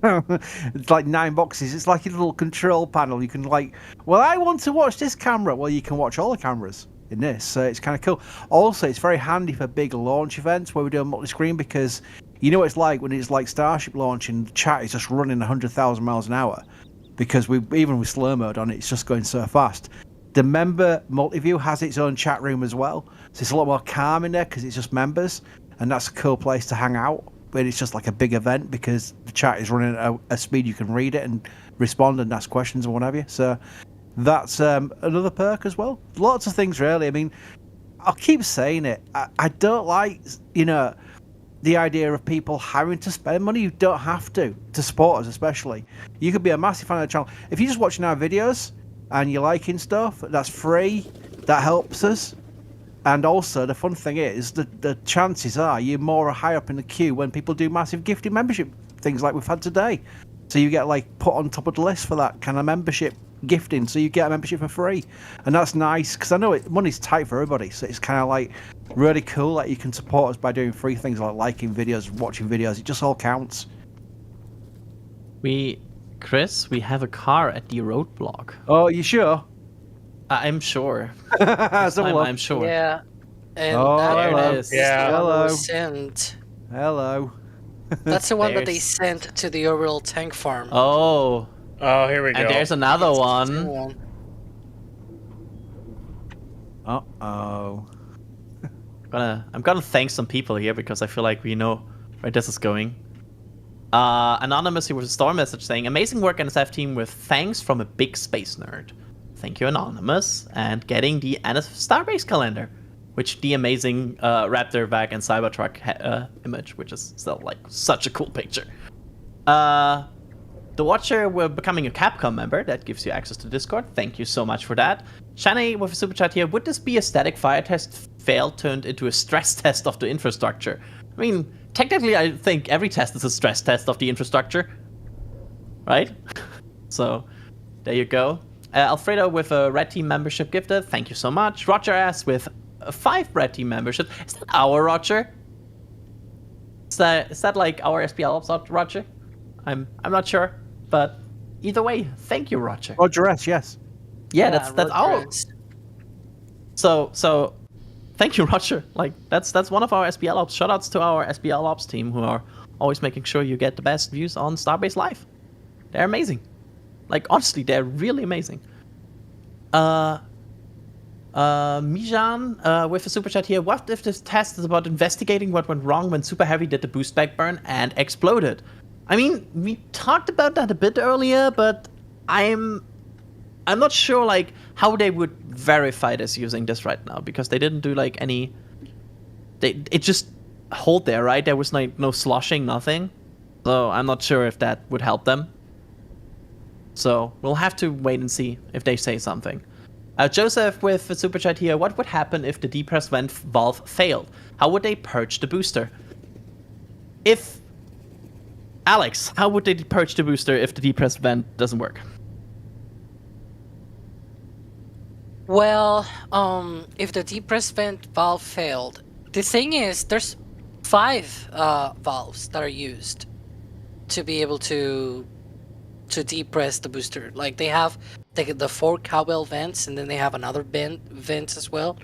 It's like 9 boxes. It's like a little control panel. You can like, well, I want to watch this camera. Well, you can watch all the cameras in this, so it's kind of cool. Also, it's very handy for big launch events where we do a multi-screen, because you know what it's like when it's like Starship launching, the chat is just running 100,000 miles an hour, because we, even with slow mode on it, it's just going so fast. The member multi-view has its own chat room as well, so it's a lot more calm in there because it's just members, and that's a cool place to hang out. But it's just like a big event because the chat is running at a speed you can read it and respond and ask questions and what have you. So that's another perk as well. Lots of things, really. I mean, I'll keep saying it. I don't like, the idea of people having to spend money. You don't have to support us, especially. You could be a massive fan of the channel. If you're just watching our videos and you're liking stuff, that's free. That helps us. And also, the fun thing is that the chances are you're more high up in the queue when people do massive gifted membership things like we've had today. So you get like put on top of the list for that kind of membership gifting. So you get a membership for free, and that's nice because I know money's tight for everybody. So it's kind of like really cool that you can support us by doing free things like liking videos, watching videos. It just all counts. Chris, we have a car at the roadblock. Oh, you sure? I'm sure. I'm sure. Yeah. And Oh, that hello. one is Yeah. the one that Hello. was sent. Hello. That's the one that they There's- sent to the overall tank farm. Oh, Oh, here we go. and there's another It's the one. same one. Uh-oh. I'm gonna thank some people here because I feel like we know where this is going. Anonymous here with a star message saying, amazing work NSF team with thanks from a big space nerd. Thank you, Anonymous, and getting the Starbase calendar, which the amazing Raptor, Vac, and Cybertruck image, which is still like such a cool picture. The Watcher, we're becoming a Capcom member. That gives you access to Discord. Thank you so much for that. Shani with a super chat here. Would this be a static fire test fail turned into a stress test of the infrastructure? I mean, technically, I think every test is a stress test of the infrastructure, right? So, there you go. Alfredo with a Red Team membership gifted. Thank you so much. Roger S with 5 Red Team memberships. Is that our Roger? Is that like our SPL ops Roger? I'm not sure, but either way, thank you, Roger. Roger S, yes. Yeah, that's Roger our. is- So thank you, Roger. Like that's one of our SPL ops. Shoutouts to our SPL ops team who are always making sure you get the best views on Starbase Live. They're amazing. Like honestly, they're really amazing. Mijan with a super chat here. What if this test is about investigating what went wrong when Super Heavy did the boost back burn and exploded? I mean, we talked about that a bit earlier, but I'm not sure like how they would verify this using this right now because they didn't do like any. It just hold there, right? There was like no sloshing, nothing. So I'm not sure if that would help them. So we'll have to wait and see if they say something. Joseph with a super chat here. What would happen if the depress vent valve failed? How would they purge the booster? Alex, how would they purge the booster if the depress vent doesn't work? Well, if the depress vent valve failed, the thing is, there's 5 valves that are used to be able to depress the booster. Like they have the 4 cowbell vents, and then they have another vent as well.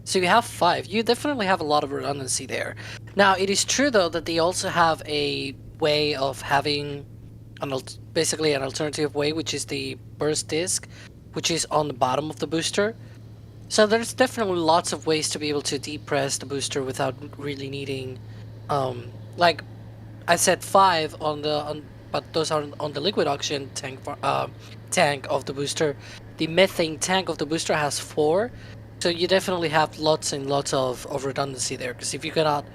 So you have 5. You definitely have a lot of redundancy there. Now it is true though that they also have a way of having basically an alternative way, which is the burst disc, which is on the bottom of the booster. So there's definitely lots of ways to be able to depress the booster without really needing, like I said, 5 but those are on the liquid oxygen tank of the booster. The methane tank of the booster has 4, so you definitely have lots and lots of redundancy there. Because if you cannot,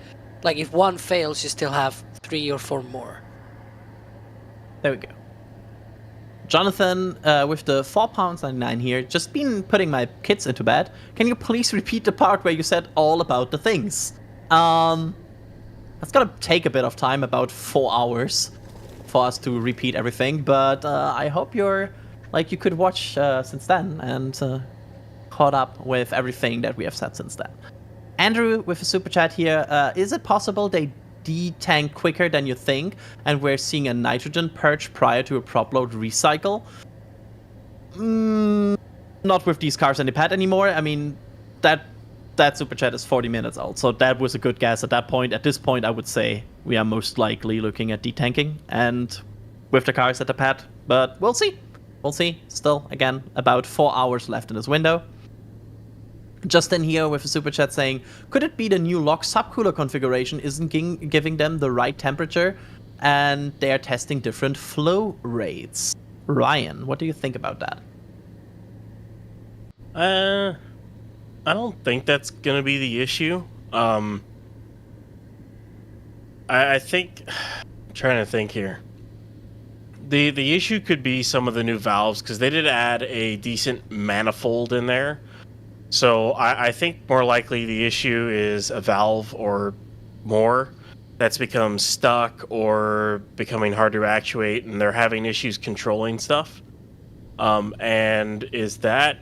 like if one fails, you still have 3 or 4 more. There we go. Jonathan, with the £4.99 here, just been putting my kids into bed. Can you please repeat the part where you said all about the things? That's gonna take a bit of time, about 4 hours, for us to repeat everything. But I hope you could watch since then and caught up with everything that we have said since then. Andrew with a super chat here. Is it possible they detank quicker than you think, and we're seeing a nitrogen purge prior to a prop load recycle? Not with these cars in the pad anymore. I mean, that super chat is 40 minutes old, so that was a good guess at that point. At this point, I would say we are most likely looking at detanking, and with the cars at the pad, but we'll see. We'll see. Still, again, about 4 hours left in this window. Justin here with a super chat saying, could it be the new lock subcooler configuration isn't giving them the right temperature and they are testing different flow rates? Ryan, what do you think about that? I don't think that's going to be the issue. I think... I'm trying to think here. The issue could be some of the new valves, because they did add a decent manifold in there. So I think more likely the issue is a valve or more that's become stuck or becoming hard to actuate, and they're having issues controlling stuff. And is that...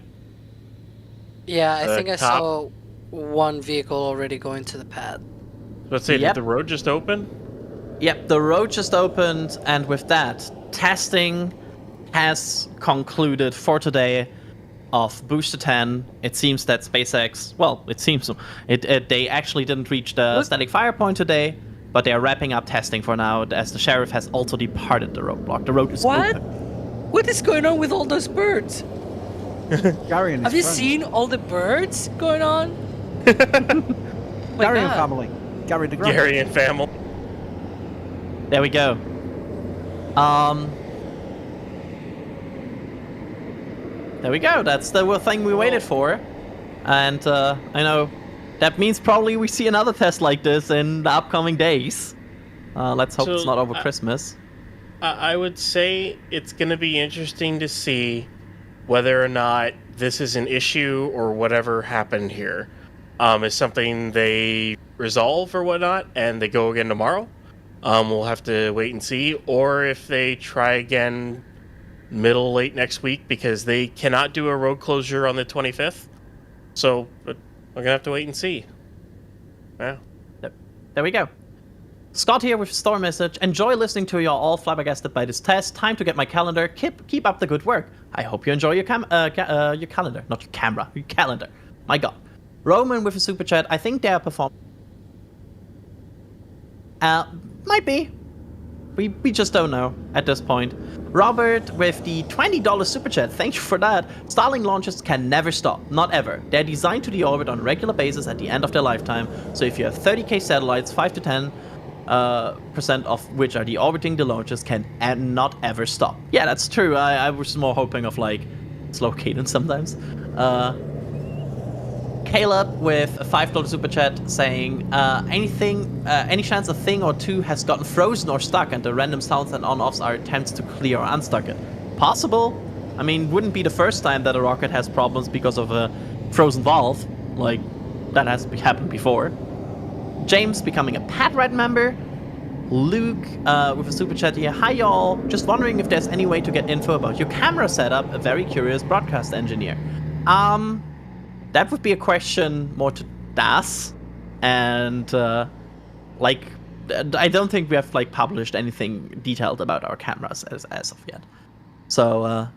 Yeah, I think I saw one vehicle already going to the pad. Let's say, Yep. Did the road just open? Yep, the road just opened, and with that, testing has concluded for today of Booster 10. It seems that SpaceX, well, it seems they actually didn't reach the static fire point today, but they are wrapping up testing for now, as the sheriff has also departed the roadblock. The road is What? open. What is going on with all those birds? Gary and his Have you friends. seen all the birds going on? Gary and family. Gary the Grumman. Gary and family. There we go. There we go. That's the thing we waited for. And I know that means probably we see another test like this in the upcoming days. Let's hope it's not over Christmas. I would say it's going to be interesting to see whether or not this is an issue or whatever happened here is something they resolve or whatnot, and they go again tomorrow. We'll have to wait and see. Or if they try again late next week, because they cannot do a road closure on the 25th. So we're going to have to wait and see. Yeah. There we go. Scott here with a store message. Enjoy listening to you all flabbergasted by this test. Time to get my calendar. Keep up the good work. I hope you enjoy your calendar. Not your camera, your calendar. My god. Roman with a super chat. I think they are performing. Might be. We just don't know at this point. Robert with the $20 super chat. Thank you for that. Starlink launches can never stop. Not ever. They're designed to deorbit on a regular basis at the end of their lifetime. So if you have 30k satellites, 5 to 10% of which are deorbiting, the launches can not ever stop. Yeah, that's true. I was more hoping of like slow cadence sometimes. Caleb with a $5 super chat saying, any chance a thing or two has gotten frozen or stuck and the random sounds and on-offs are attempts to clear or unstuck it? Possible. I mean, wouldn't be the first time that a rocket has problems because of a frozen valve. Like, that has happened before. James becoming a Pat Red member. Luke with a super chat here. Hi y'all. Just wondering if there's any way to get info about your camera setup. A very curious broadcast engineer. That would be a question more to Das, and I don't think we have like published anything detailed about our cameras as of yet. So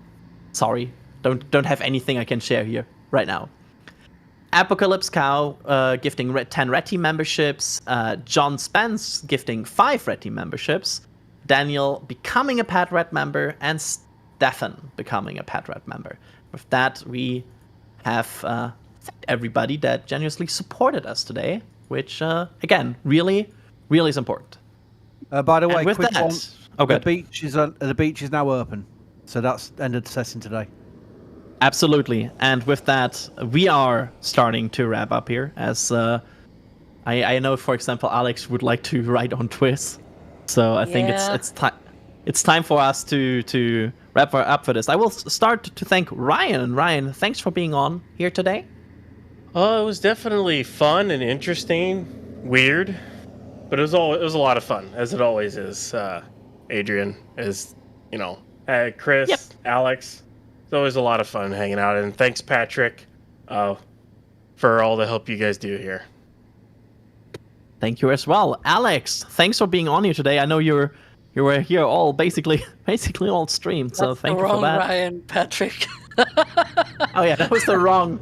sorry, don't have anything I can share here right now. Apocalypse Cow gifting 10 Red Team memberships. John Spence gifting 5 Red Team memberships. Daniel becoming a Pat Red member, and Stefan becoming a Pat Red member. With that, we have thanked everybody that generously supported us today, which again, really, really is important. By the way, with quick that, one, the beach is now open, so that's ended the session today. Absolutely, and with that, we are starting to wrap up here. As I know, for example, Alex would like to ride on Twiz. So I think Yeah. it's time for us to wrap up for this. I will start to thank Ryan. Ryan, thanks for being on here today. Oh, it was definitely fun and interesting, weird, but it was a lot of fun, as it always is. Adrian is, Chris, Yep. Alex. It's always a lot of fun hanging out, and thanks Patrick, for all the help you guys do here. Thank you as well, Alex. Thanks for being on here today. I know you were here all basically all streamed. So That's thank the you for wrong that. Ryan, Patrick. Oh yeah, that was the wrong.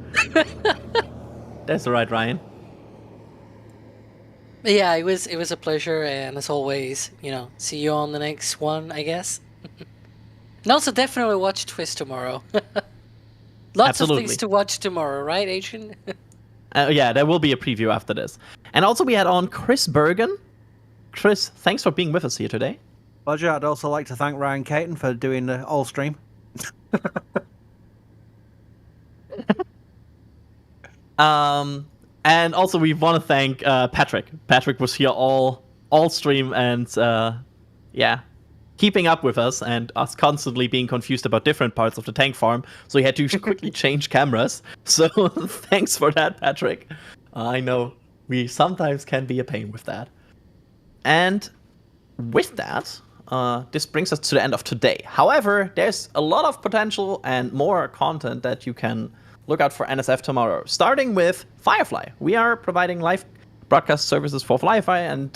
That's right, Ryan. Yeah, it was a pleasure, and as always, see you on the next one, I guess. And also definitely watch Twist tomorrow. Lots Absolutely. of things to watch tomorrow, right, Adrian? Yeah, there will be a preview after this. And also we had on Chris Bergen. Chris, thanks for being with us here today. Pleasure. I'd also like to thank Ryan Caton for doing the all stream. And also we want to thank Patrick. Patrick was here all stream and keeping up with us and us constantly being confused about different parts of the tank farm. So he had to quickly change cameras. So thanks for that, Patrick. I know we sometimes can be a pain with that. And with that, this brings us to the end of today. However, there's a lot of potential and more content that you can look out for NSF tomorrow, starting with Firefly. We are providing live broadcast services for Firefly, and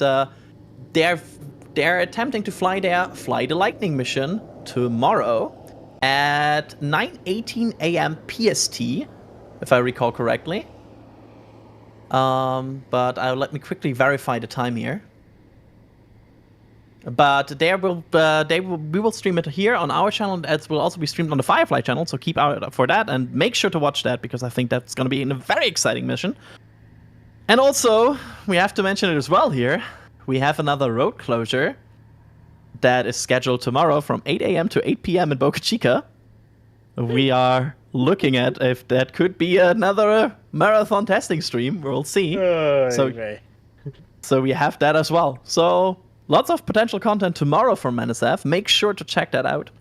they're attempting to fly the Lightning mission tomorrow at 9:18 a.m. PST, if I recall correctly. But let me quickly verify the time here. But we will stream it here on our channel, and it will also be streamed on the Firefly channel, so keep out for that and make sure to watch that, because I think that's going to be a very exciting mission. And also, we have to mention it as well here, we have another road closure that is scheduled tomorrow from 8 a.m. to 8 p.m. in Boca Chica. We are looking at if that could be another marathon testing stream. We'll see. So we have that as well. So lots of potential content tomorrow from NSF. Make sure to check that out.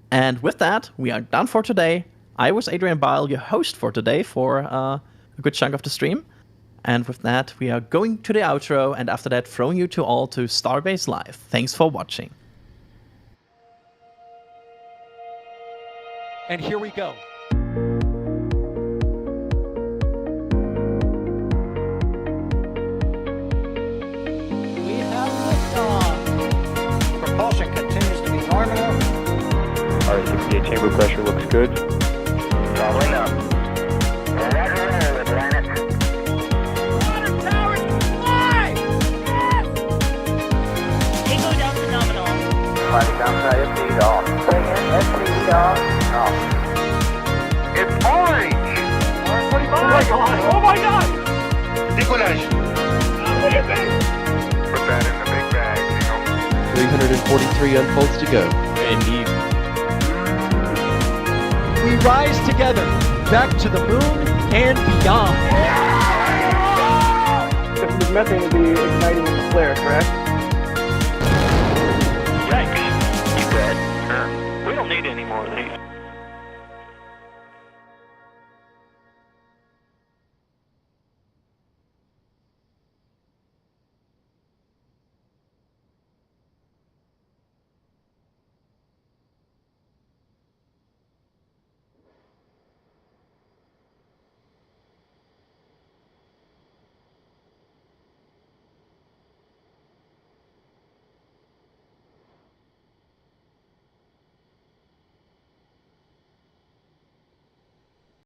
And with that, we are done for today. I was Adrian Bile, your host for today for a good chunk of the stream. And with that, we are going to the outro, and after that, throwing you all to Starbase Live. Thanks for watching. And here we go. We have liftoff. Propulsion continues to be normal. R68 chamber pressure looks good. Traveling up. Roger, planet. Water towers fly! Yes! Echo down to nominal. Sliding down to IFC off. Bring in SC off. Off. It's orange! Oh my god! Décollage! What is it? Put that in the big bag, 343 unfolds to go. Indeed. We rise together, back to the moon and beyond. This methane will be igniting in the flare, correct?